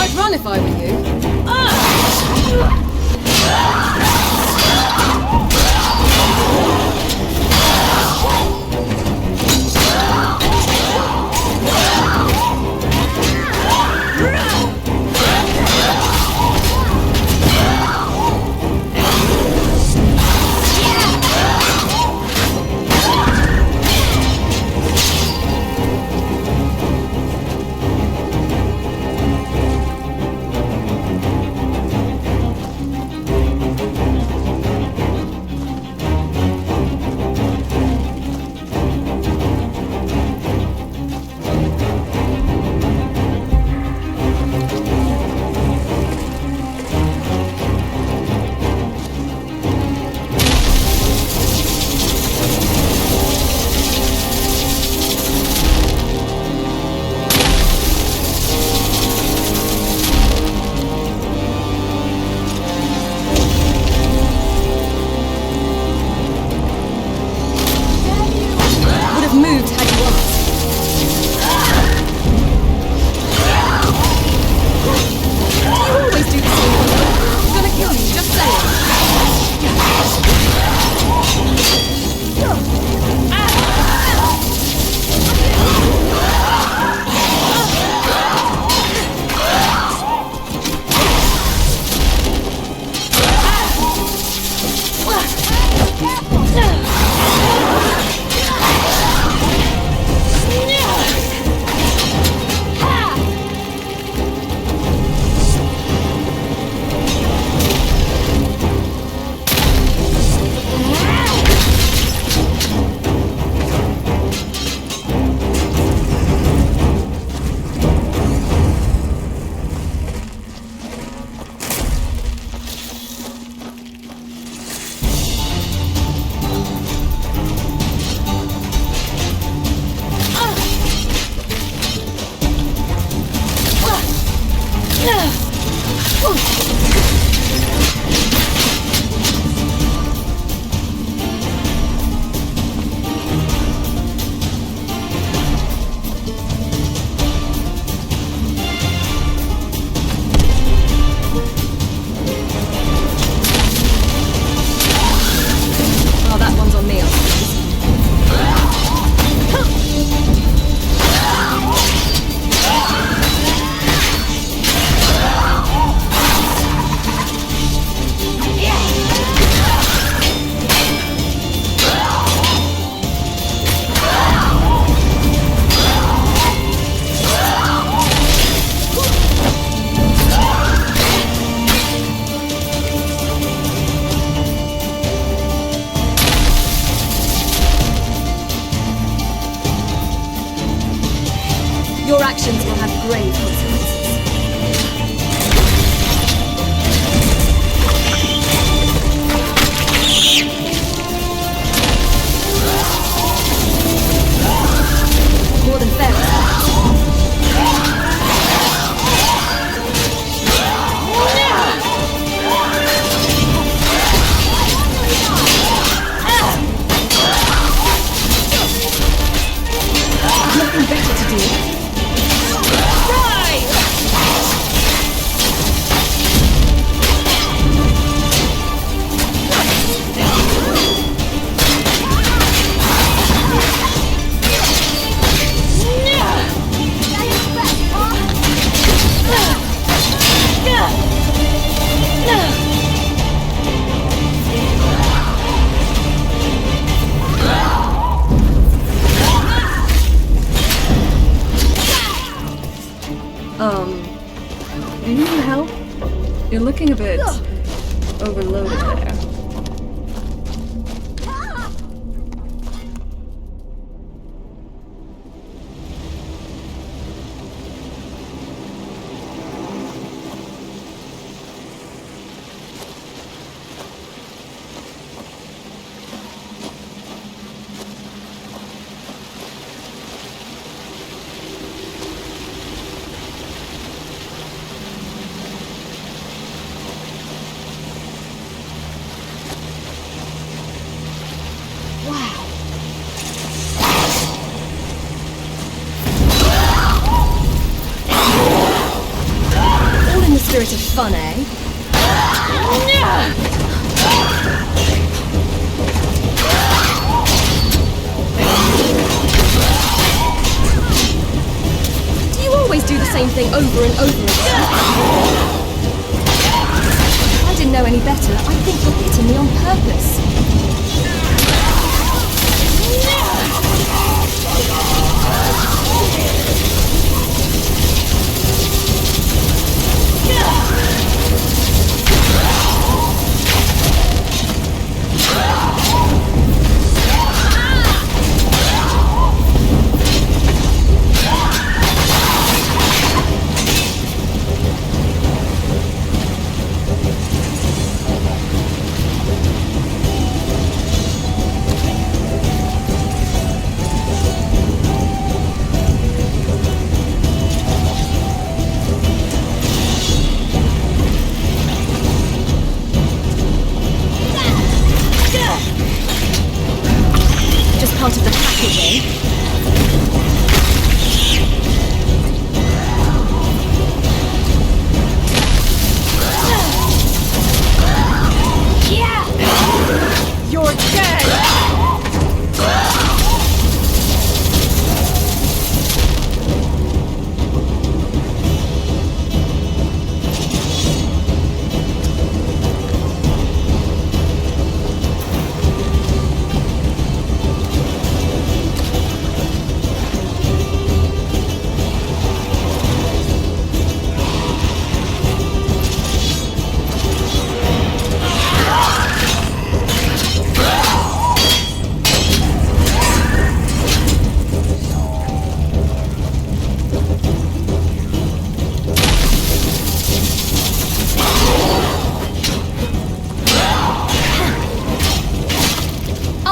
I'd run if I were you. Your actions will have grave consequences. More than fair. Nothing better to do. You're looking a bit overloaded there. Spirit of fun, eh? Do you always do the same thing over and over again? If I didn't know any better, I'd think you're hitting me on purpose. Part of the package, eh? Yeah! You're dead!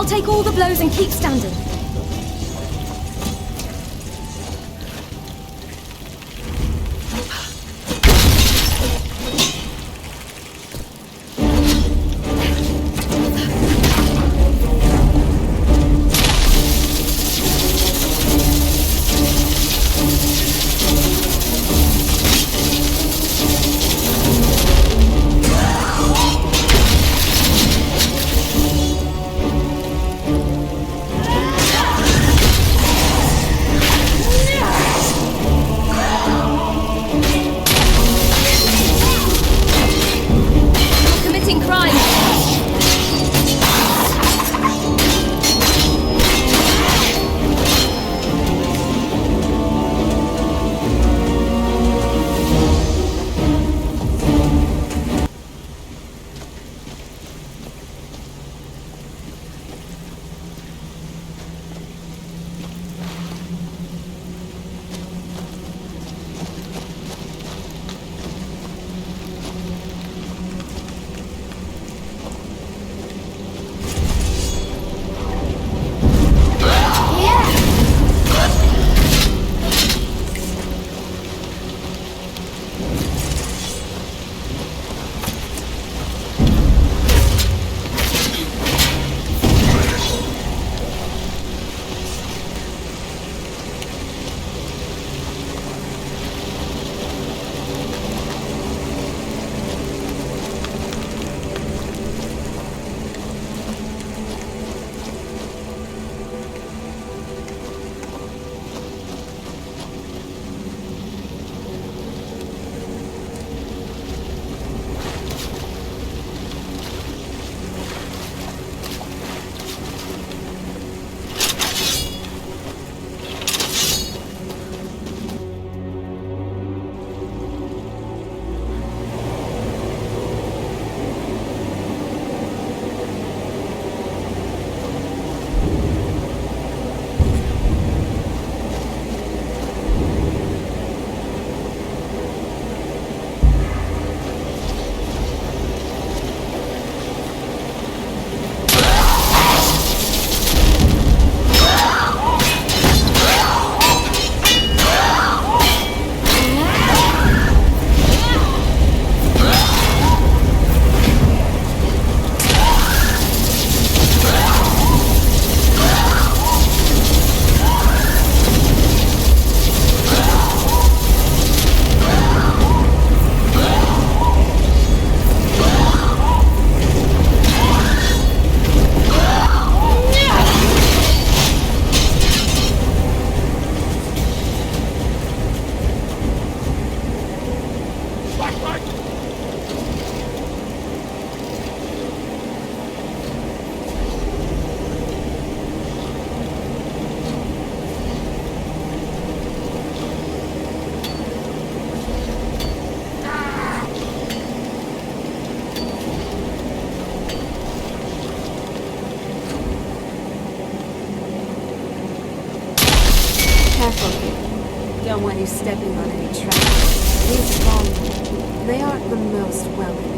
Take all the blows and keep standing. Careful here. Don't want you stepping on any traps. These small, they aren't the most welcoming.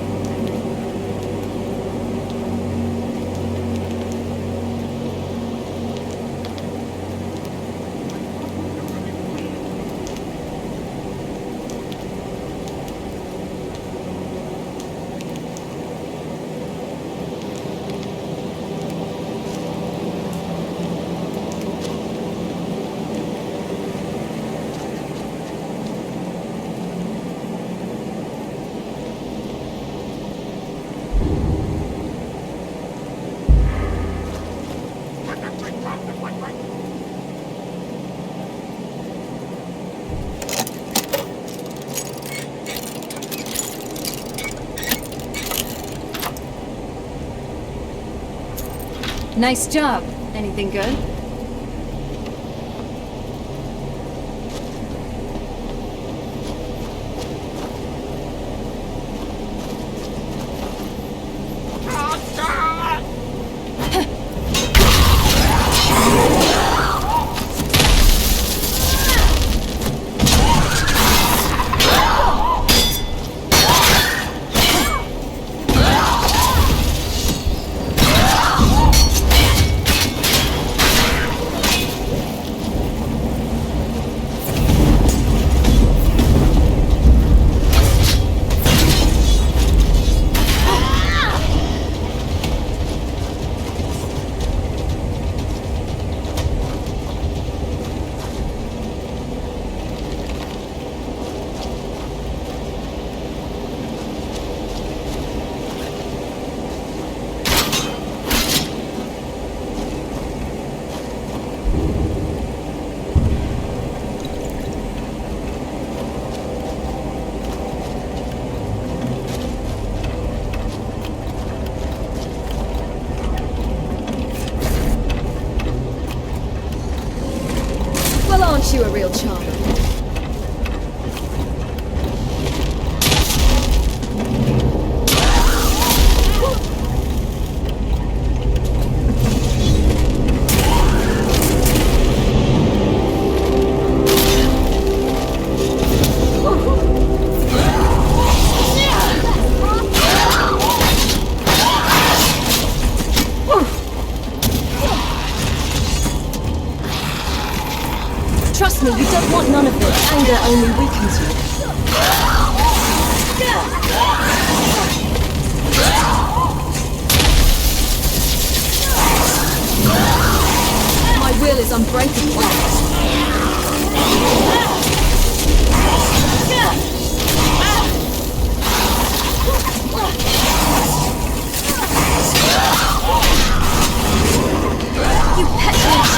Nice job. Anything good? Aren't you a real charmer? Trust me, you don't want none of this. Anger only weakens you. My will is unbreakable. You petulant!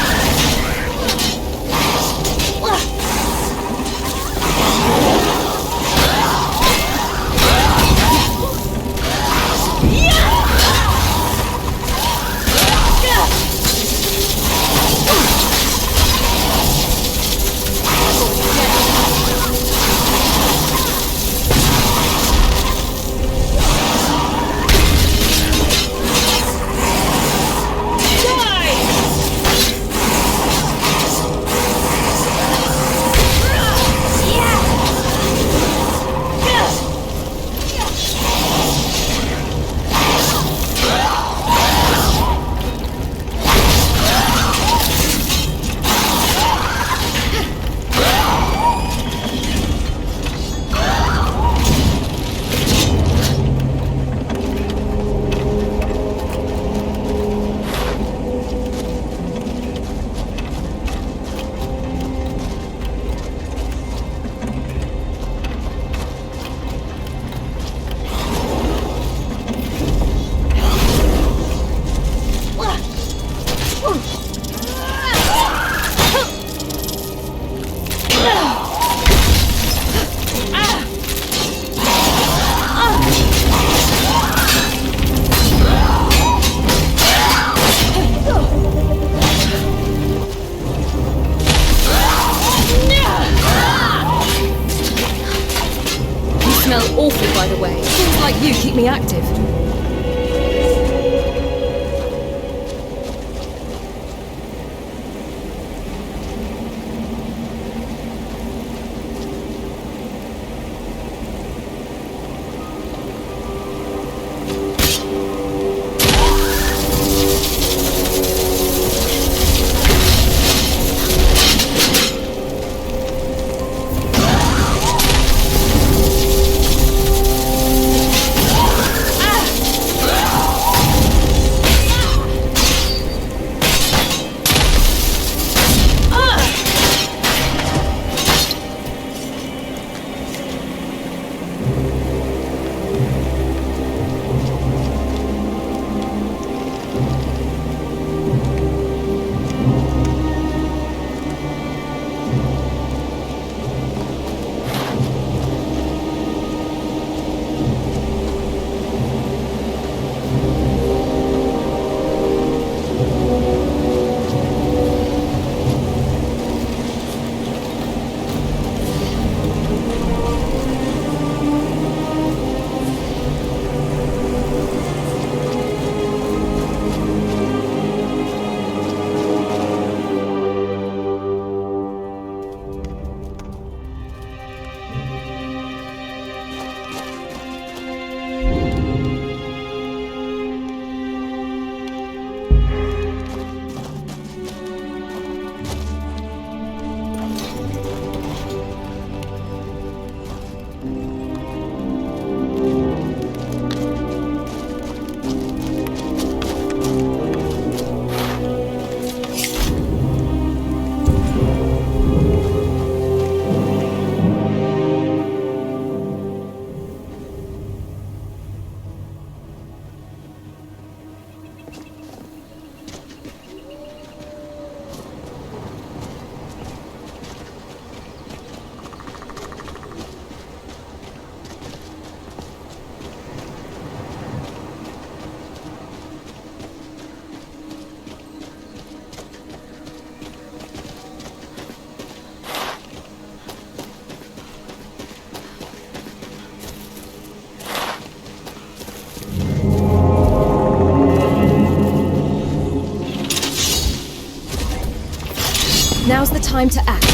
Now's the time to act.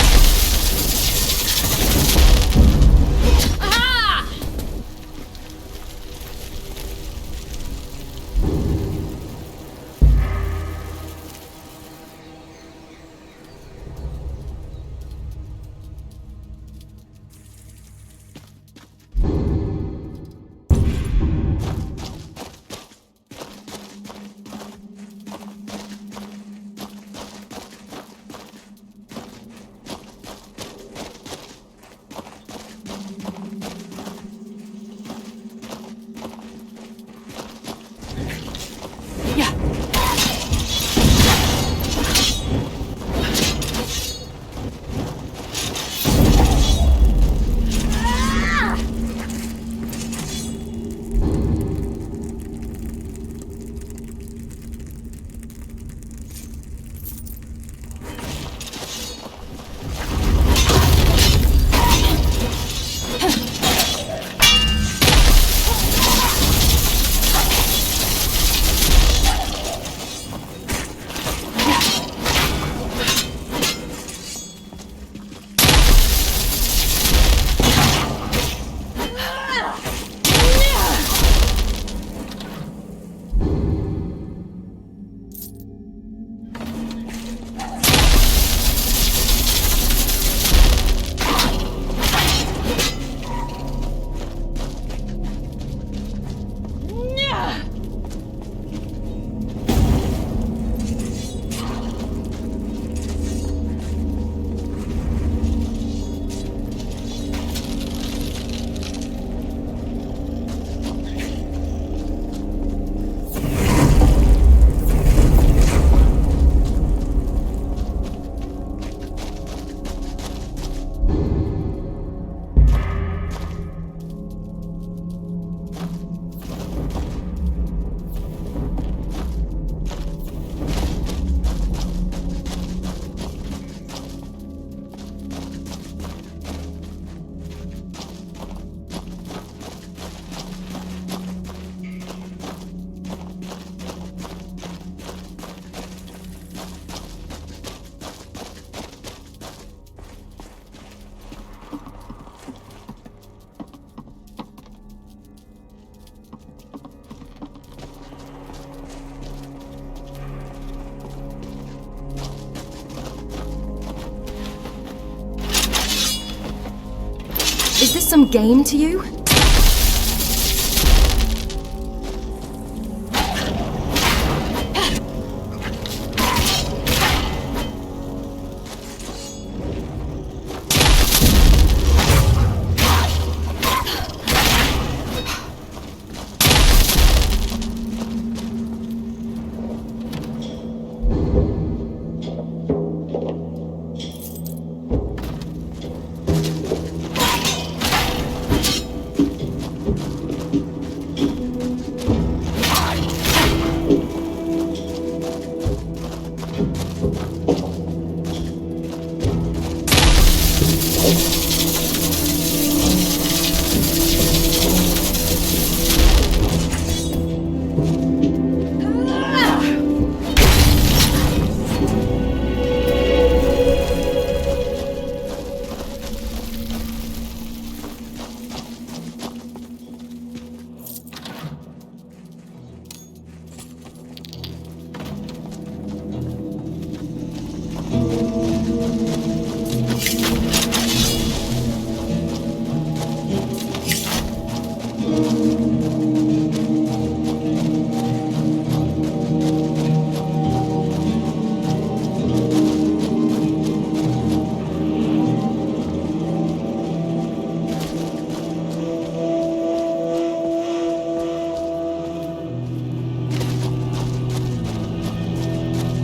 Is this some game to you?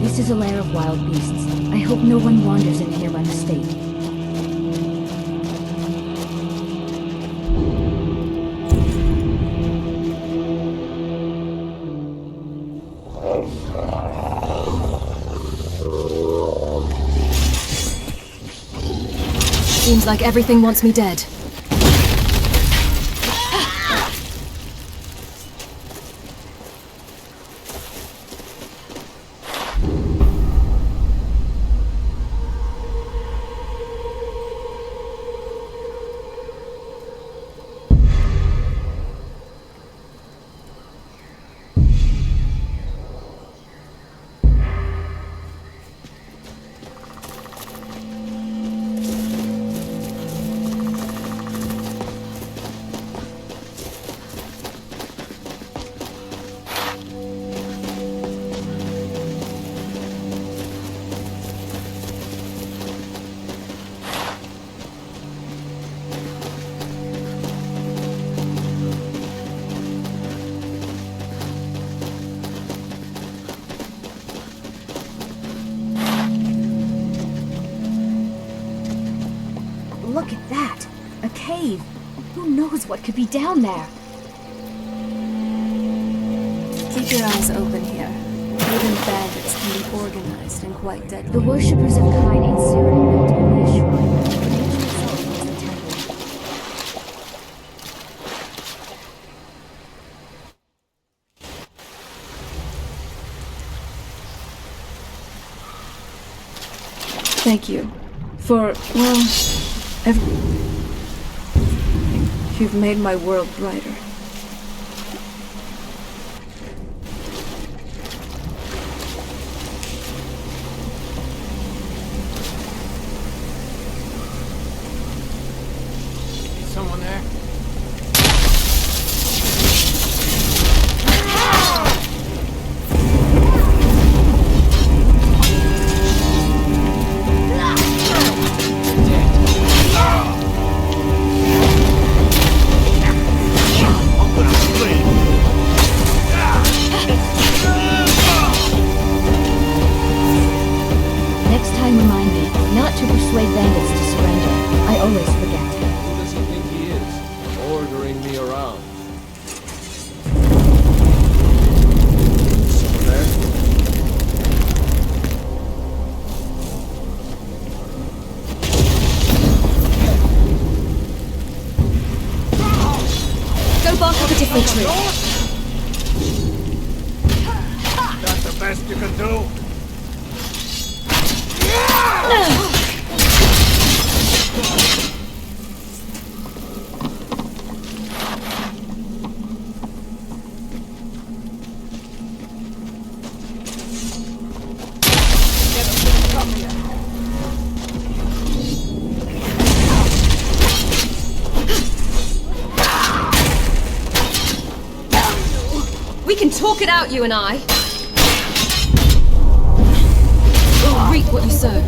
This is a lair of wild beasts. I hope no one wanders in here by mistake. Seems like everything wants me dead. Look at that! A cave! Who knows what could be down there? Keep your eyes open here. Even bandits can be organized and quite deadly. The worshippers of Kain in Skyrim built only a shrine. Nature itself was the temple. Thank you for, well, you've made my world brighter. Someone there? Next time remind me not to persuade bandits to surrender. I always forget. Who does he think he is? Ordering me around. Someone there? Go bark up a different tree. That's the best you can do? We can talk it out, you and I. We'll reap what you sow.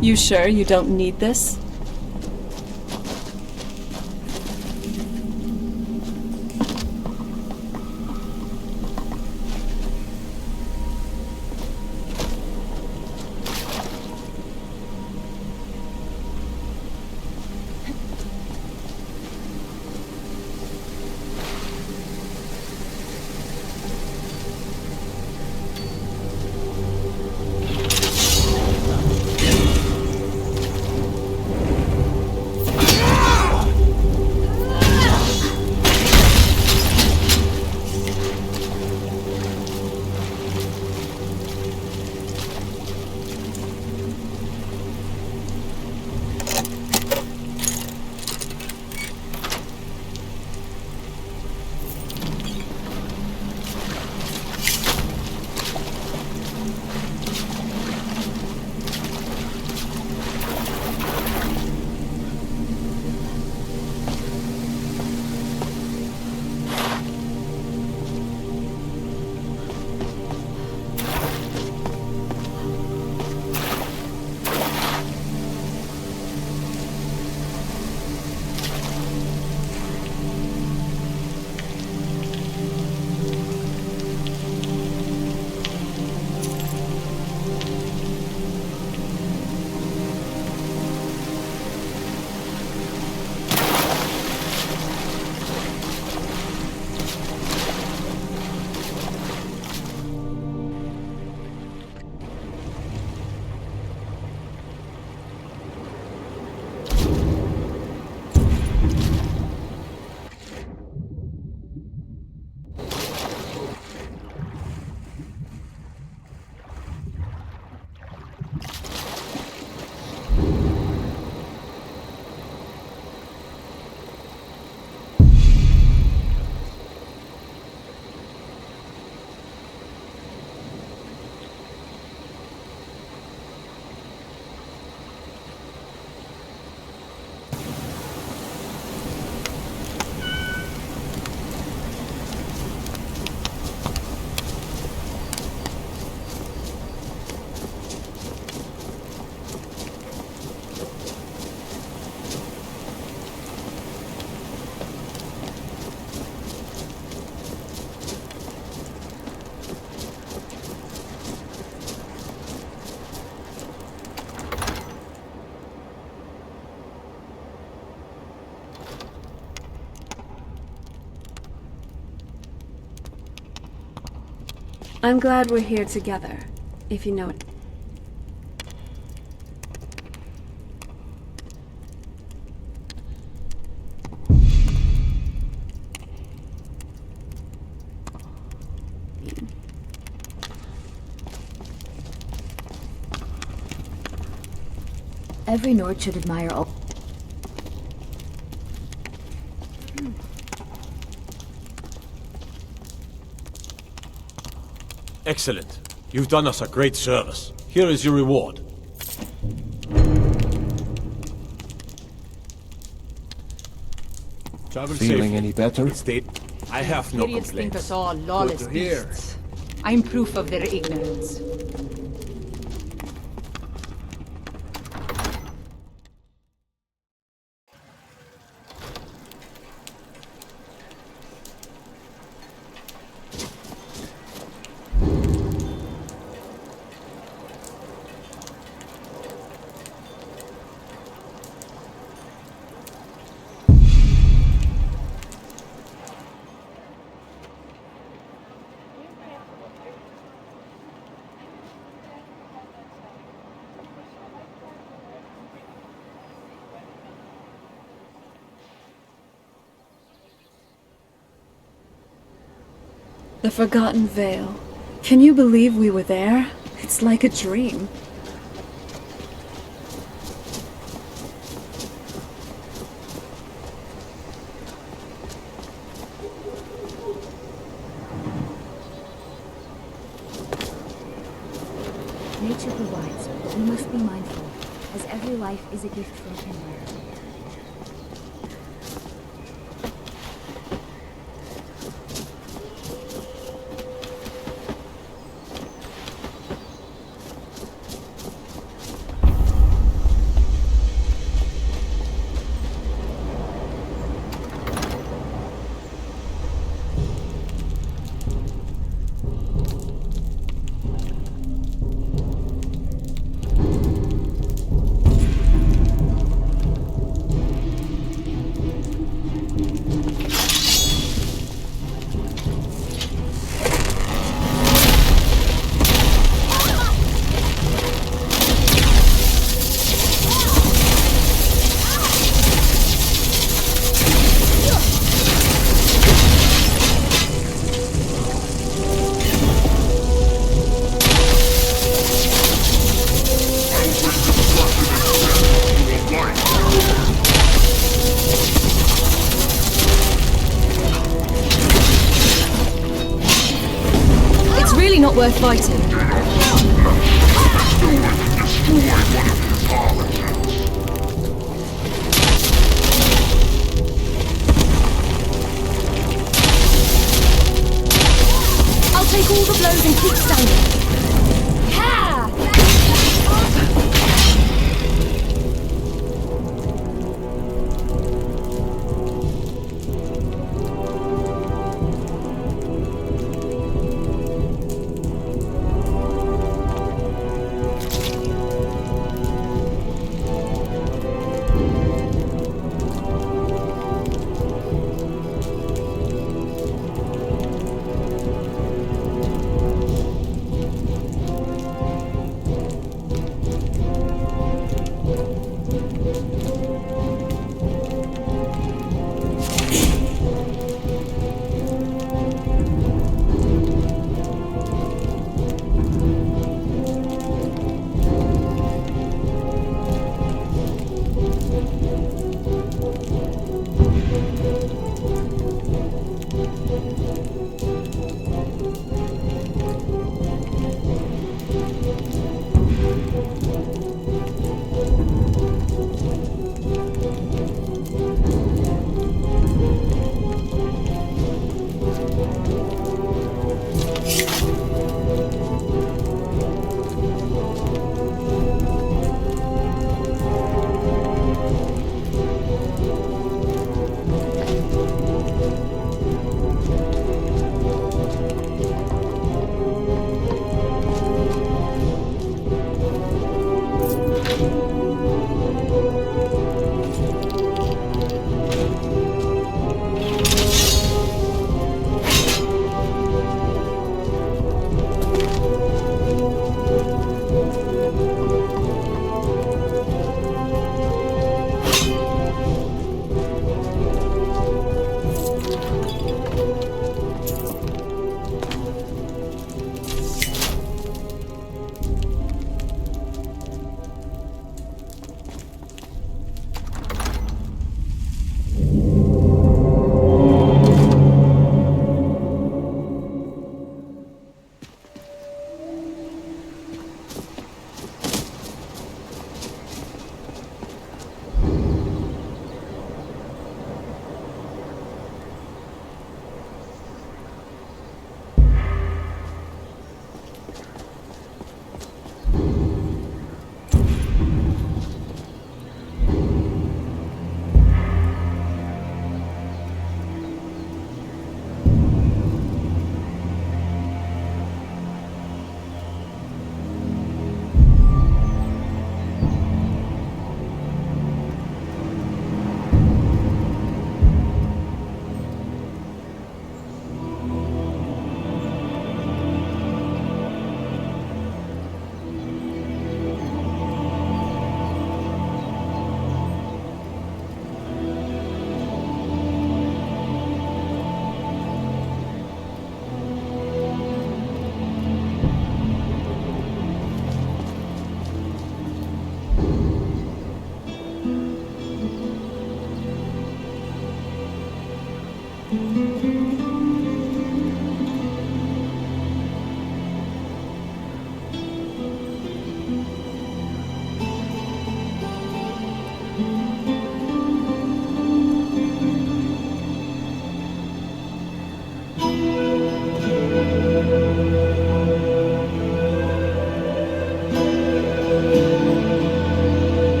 You sure you don't need this? I'm glad we're here together, if you know it. Every Nord should admire all. Excellent. You've done us a great service. Here is your reward. Travel Feeling safely. any better? State, I have no Idiots think complaints. us all lawless Good to hear. beasts. I'm proof of their ignorance. The Forgotten Vale. Can you believe we were there? It's like a dream. Nature provides, but we must be mindful, as every life is a gift from Kimber. Not worth fighting. I'll take all the blows and keep standing.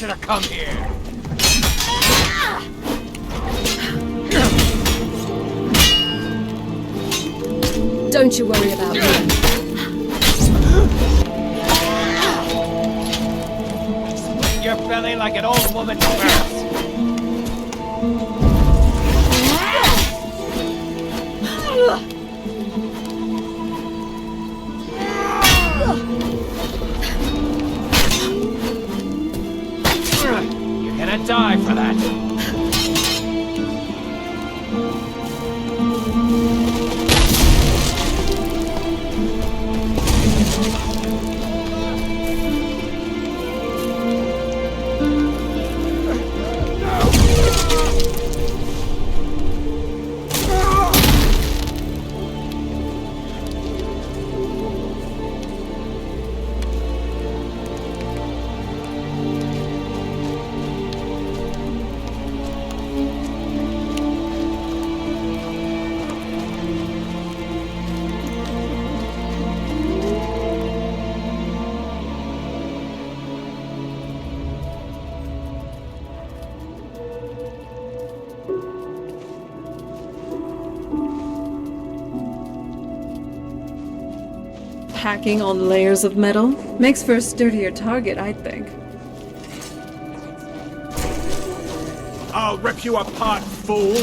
should have come here. Don't you worry about me. Split your belly like an old woman first. You're gonna die for that. Hacking on layers of metal makes for a sturdier target, I think. I'll rip you apart, fool!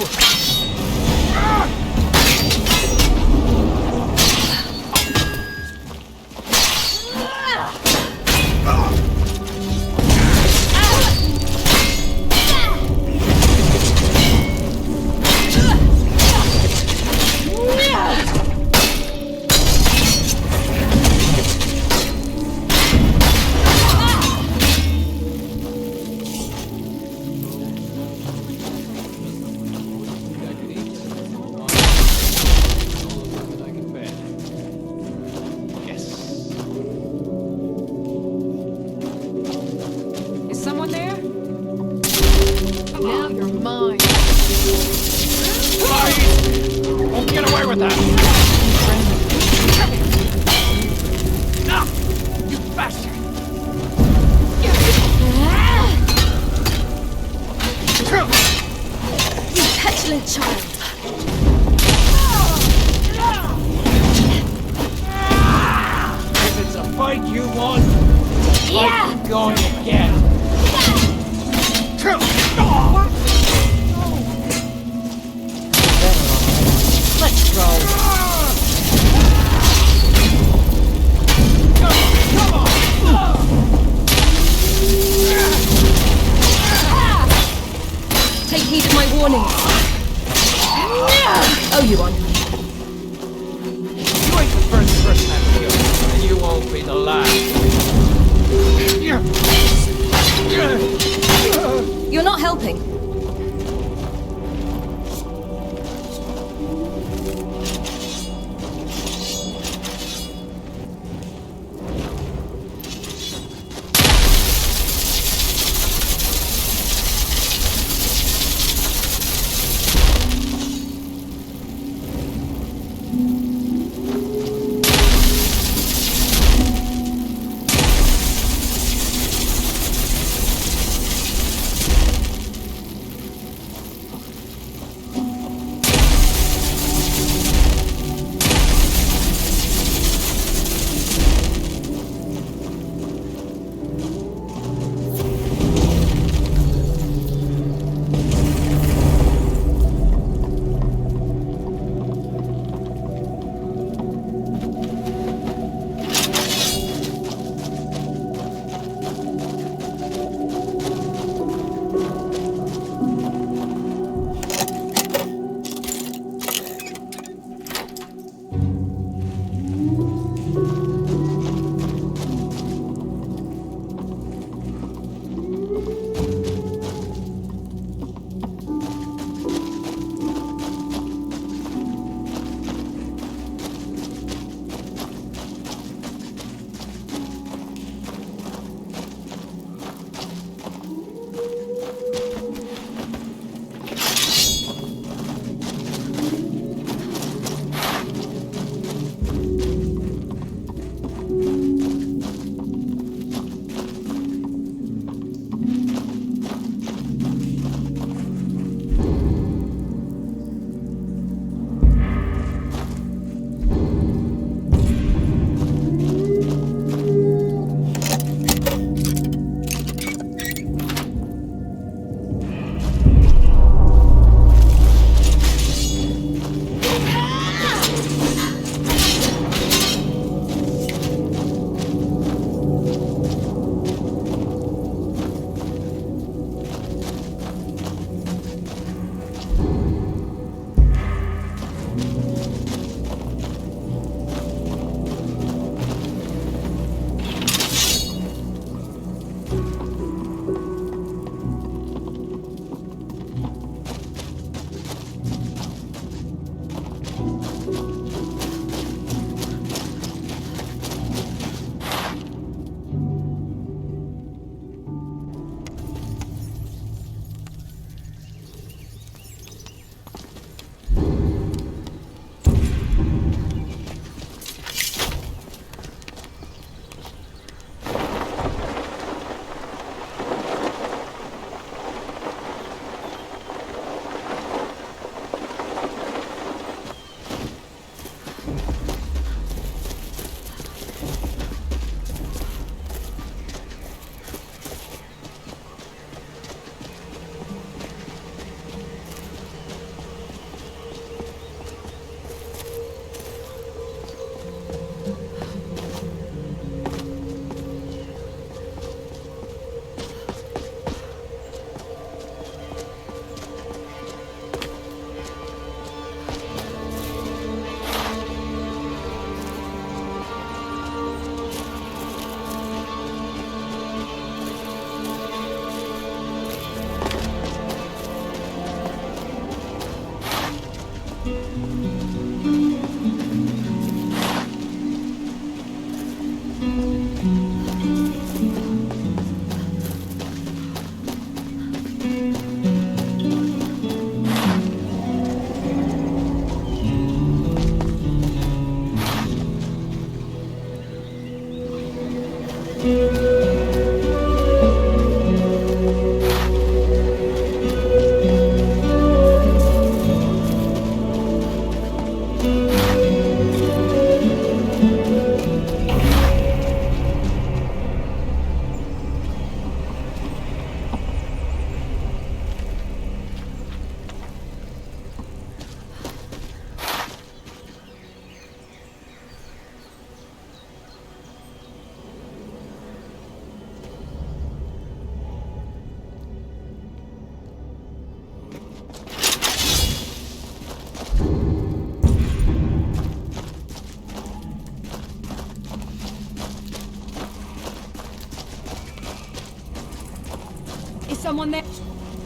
Is someone there?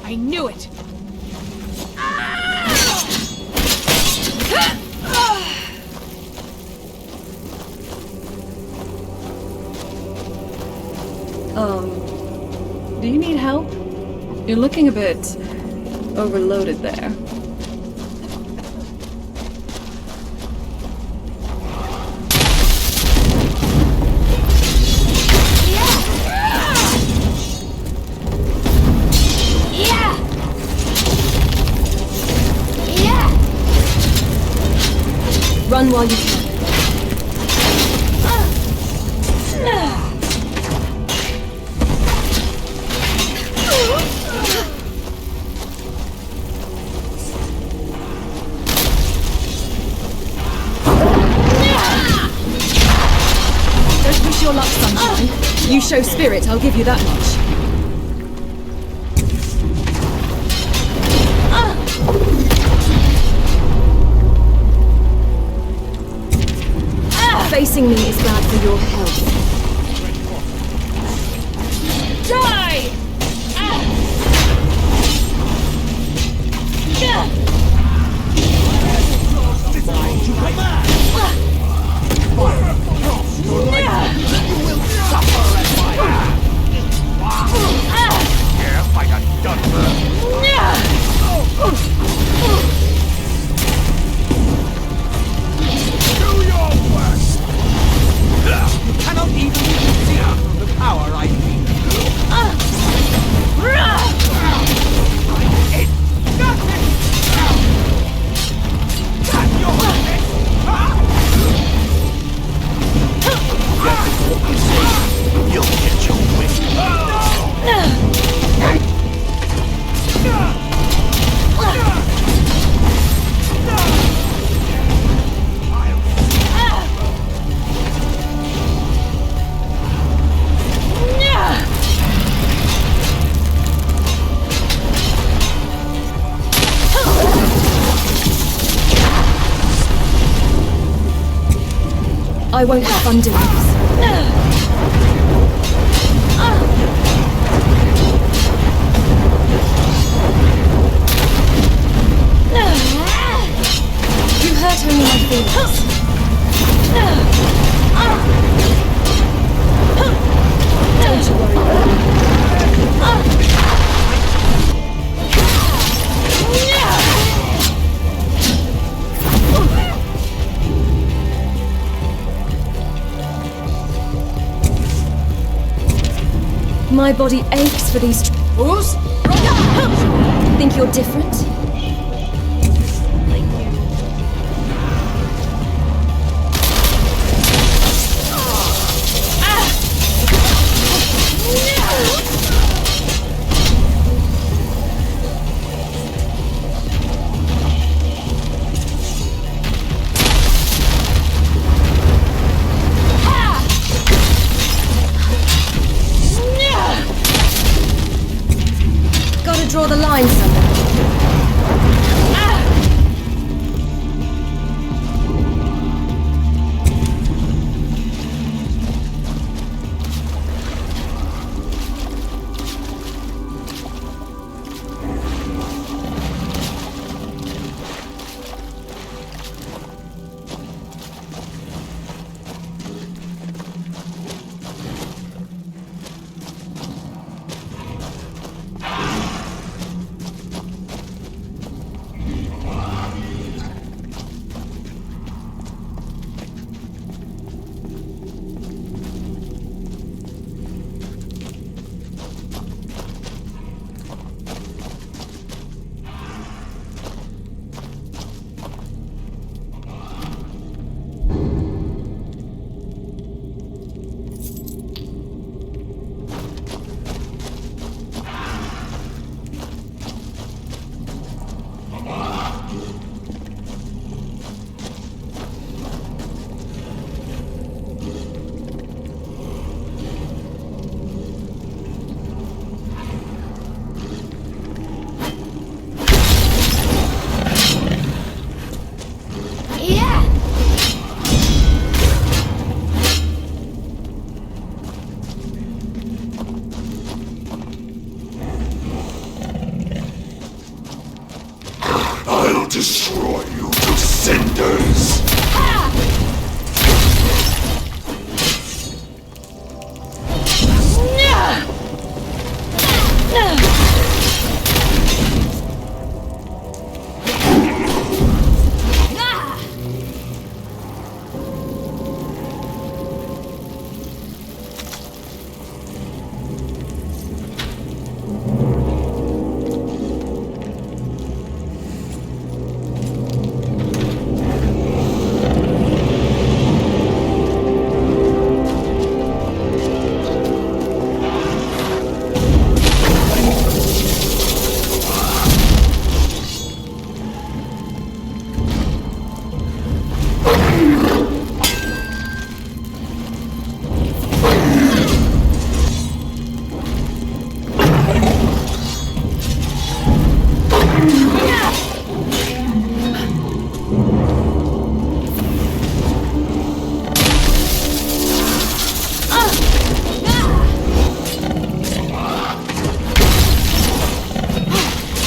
I knew it! Do you need help? You're looking a bit overloaded there. Run while you can. Don't push your luck, sunshine. You show spirit, I'll give you that much. Facing me is bad for your health. Die! I won't have fun doing this. You hurt only my feelings. Don't you worry about me. My body aches for these troubles. Think you're different? Draw the line somewhere.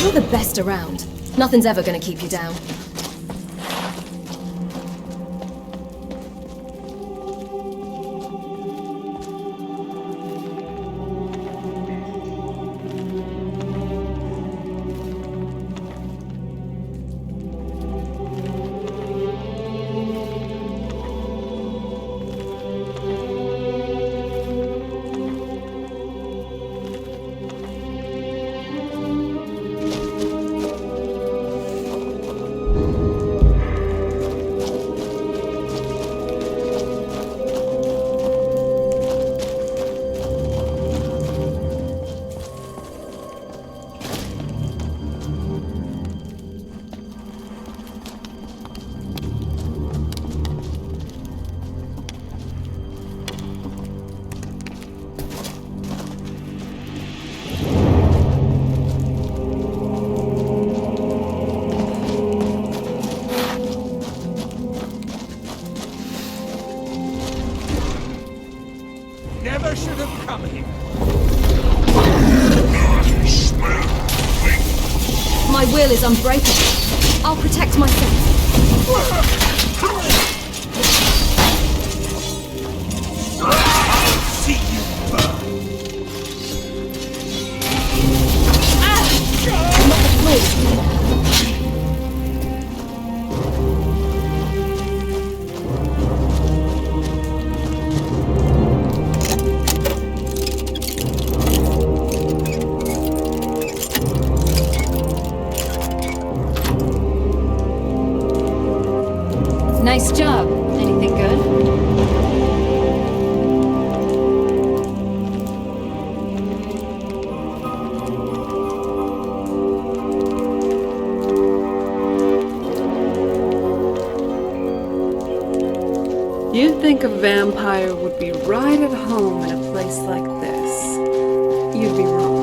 You're the best around. Nothing's ever gonna keep you down. Never should have come here. My will is unbreakable. I'll protect myself. See you burn. Not the floor. Nice job. Anything good? You'd think a vampire would be right at home in a place like this. You'd be wrong.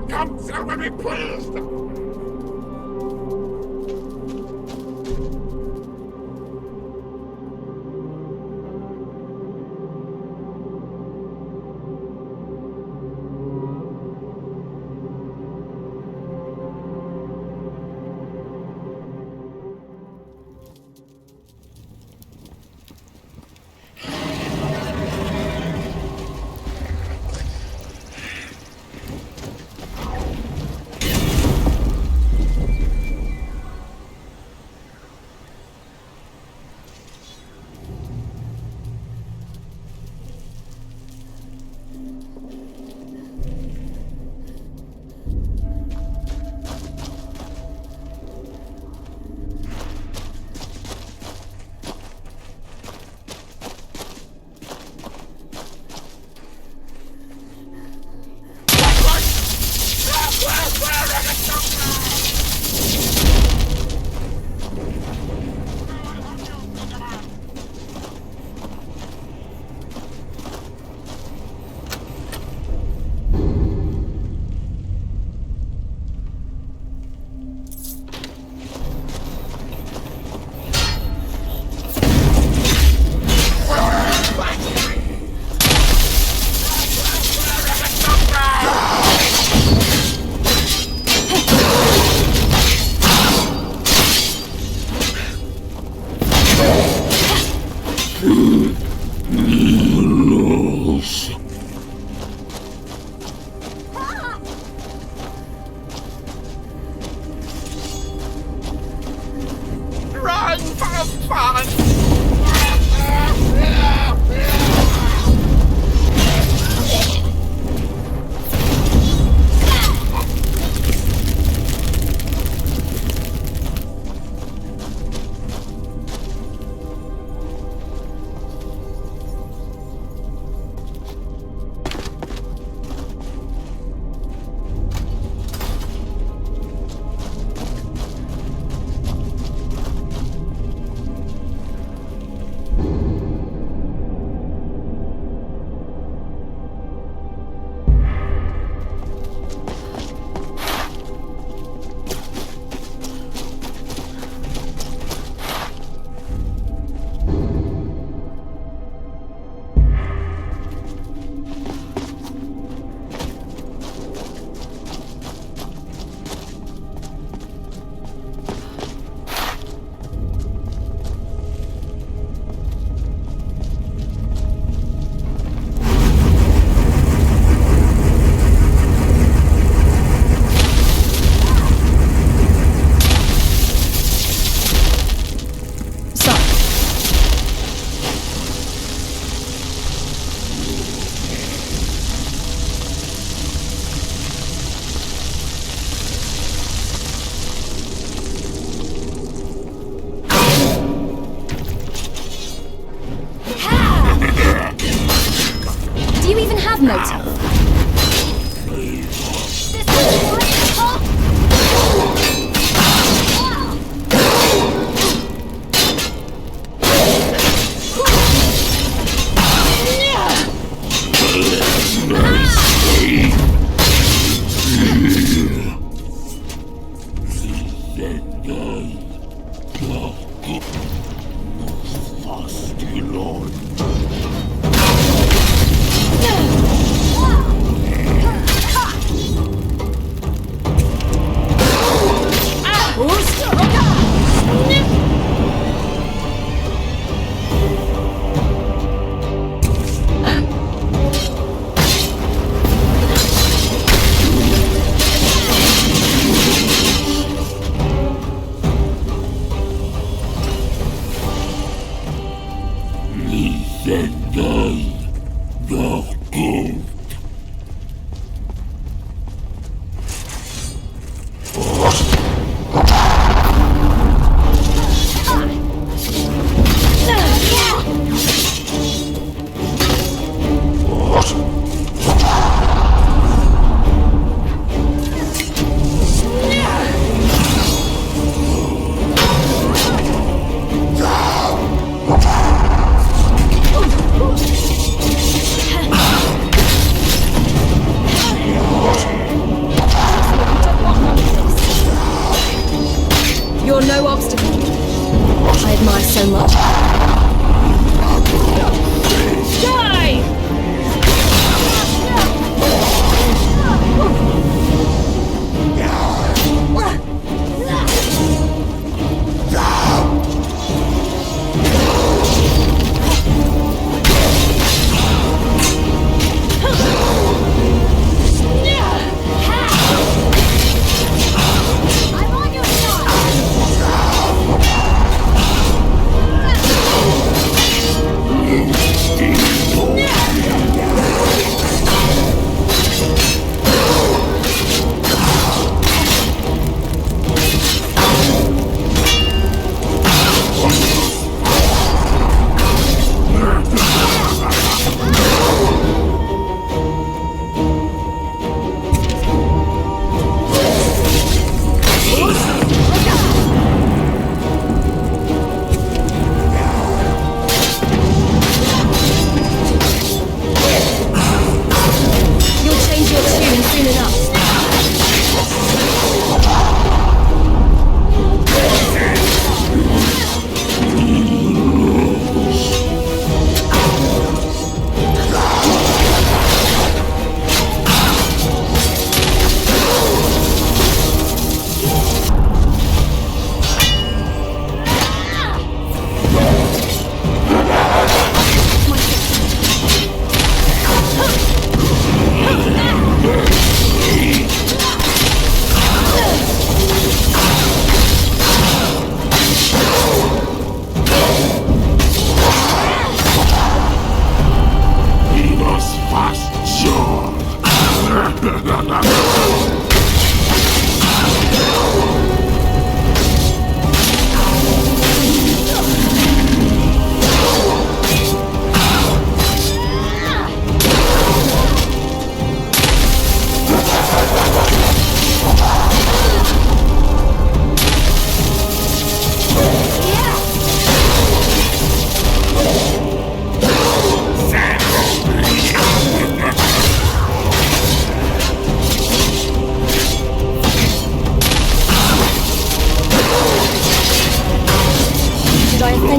Come, sir, will be pleased. so much. Die!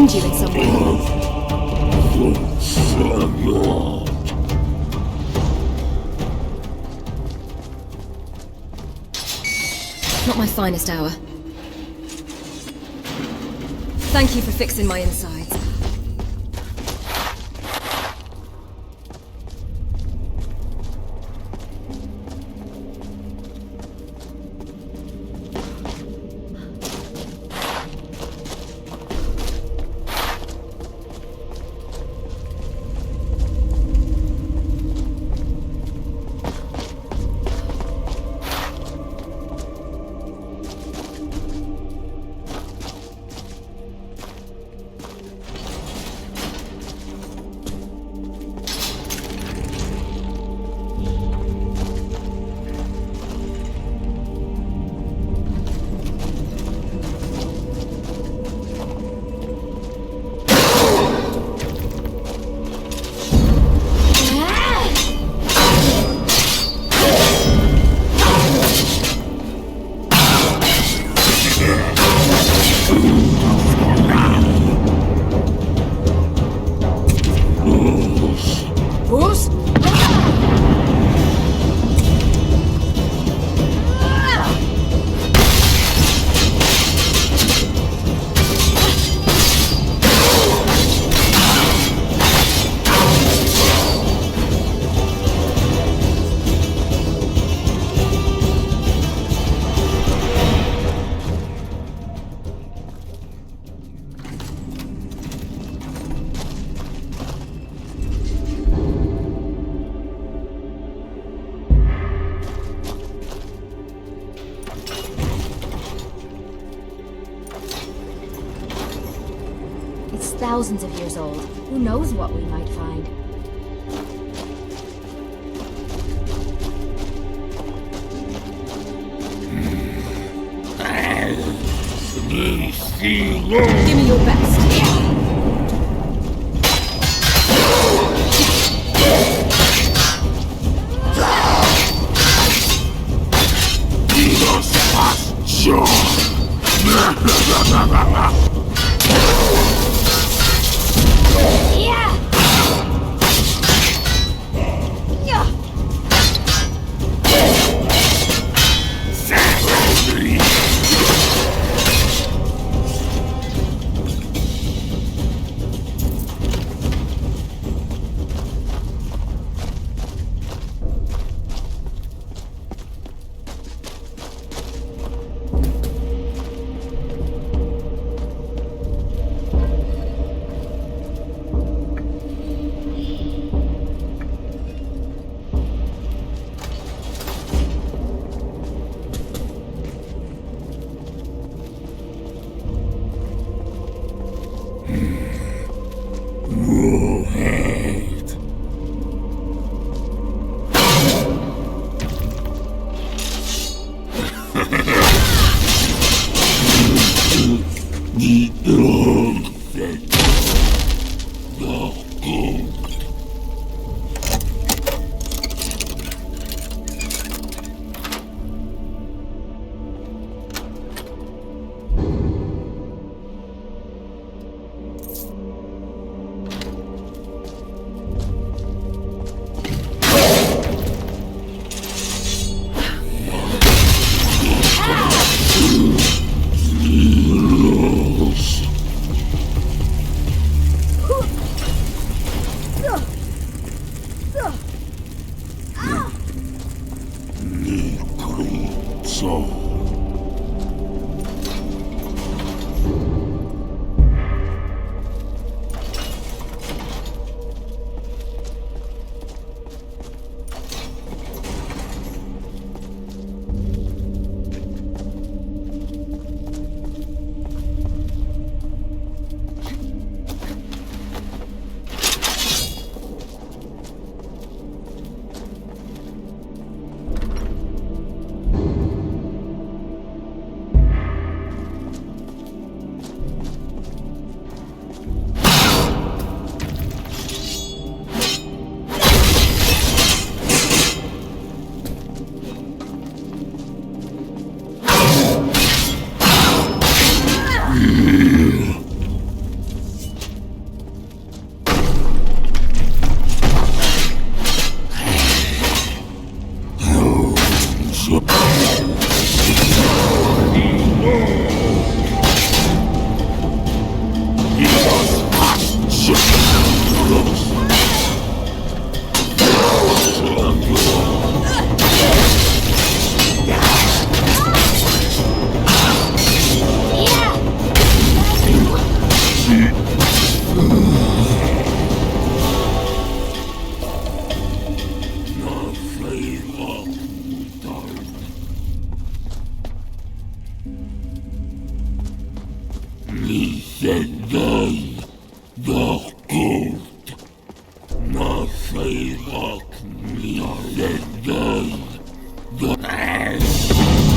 You in some way. Not my finest hour. Thank you for fixing my insides. It's thousands of years old. Who knows what we might find? Give me your best.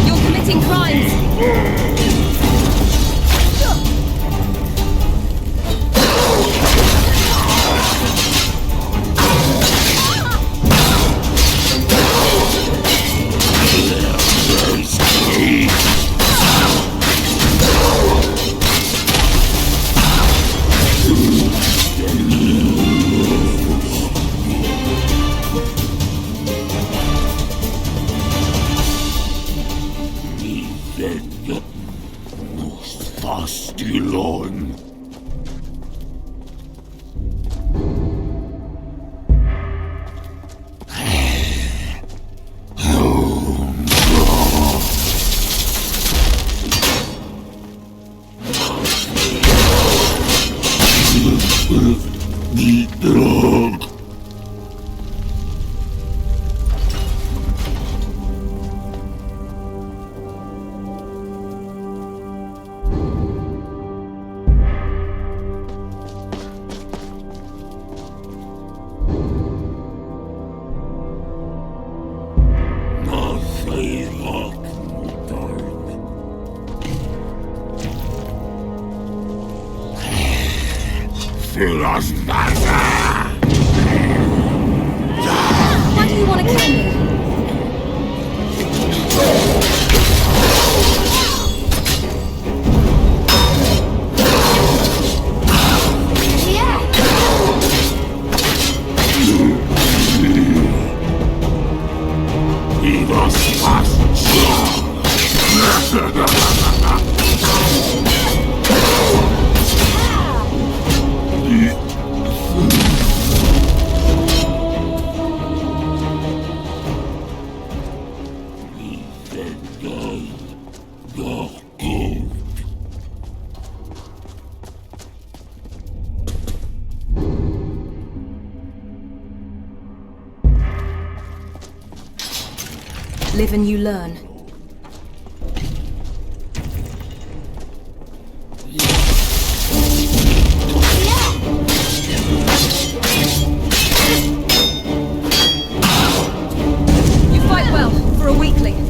You're committing crimes! Why do you want to kill me? Live and you learn. You fight well, for a weakling.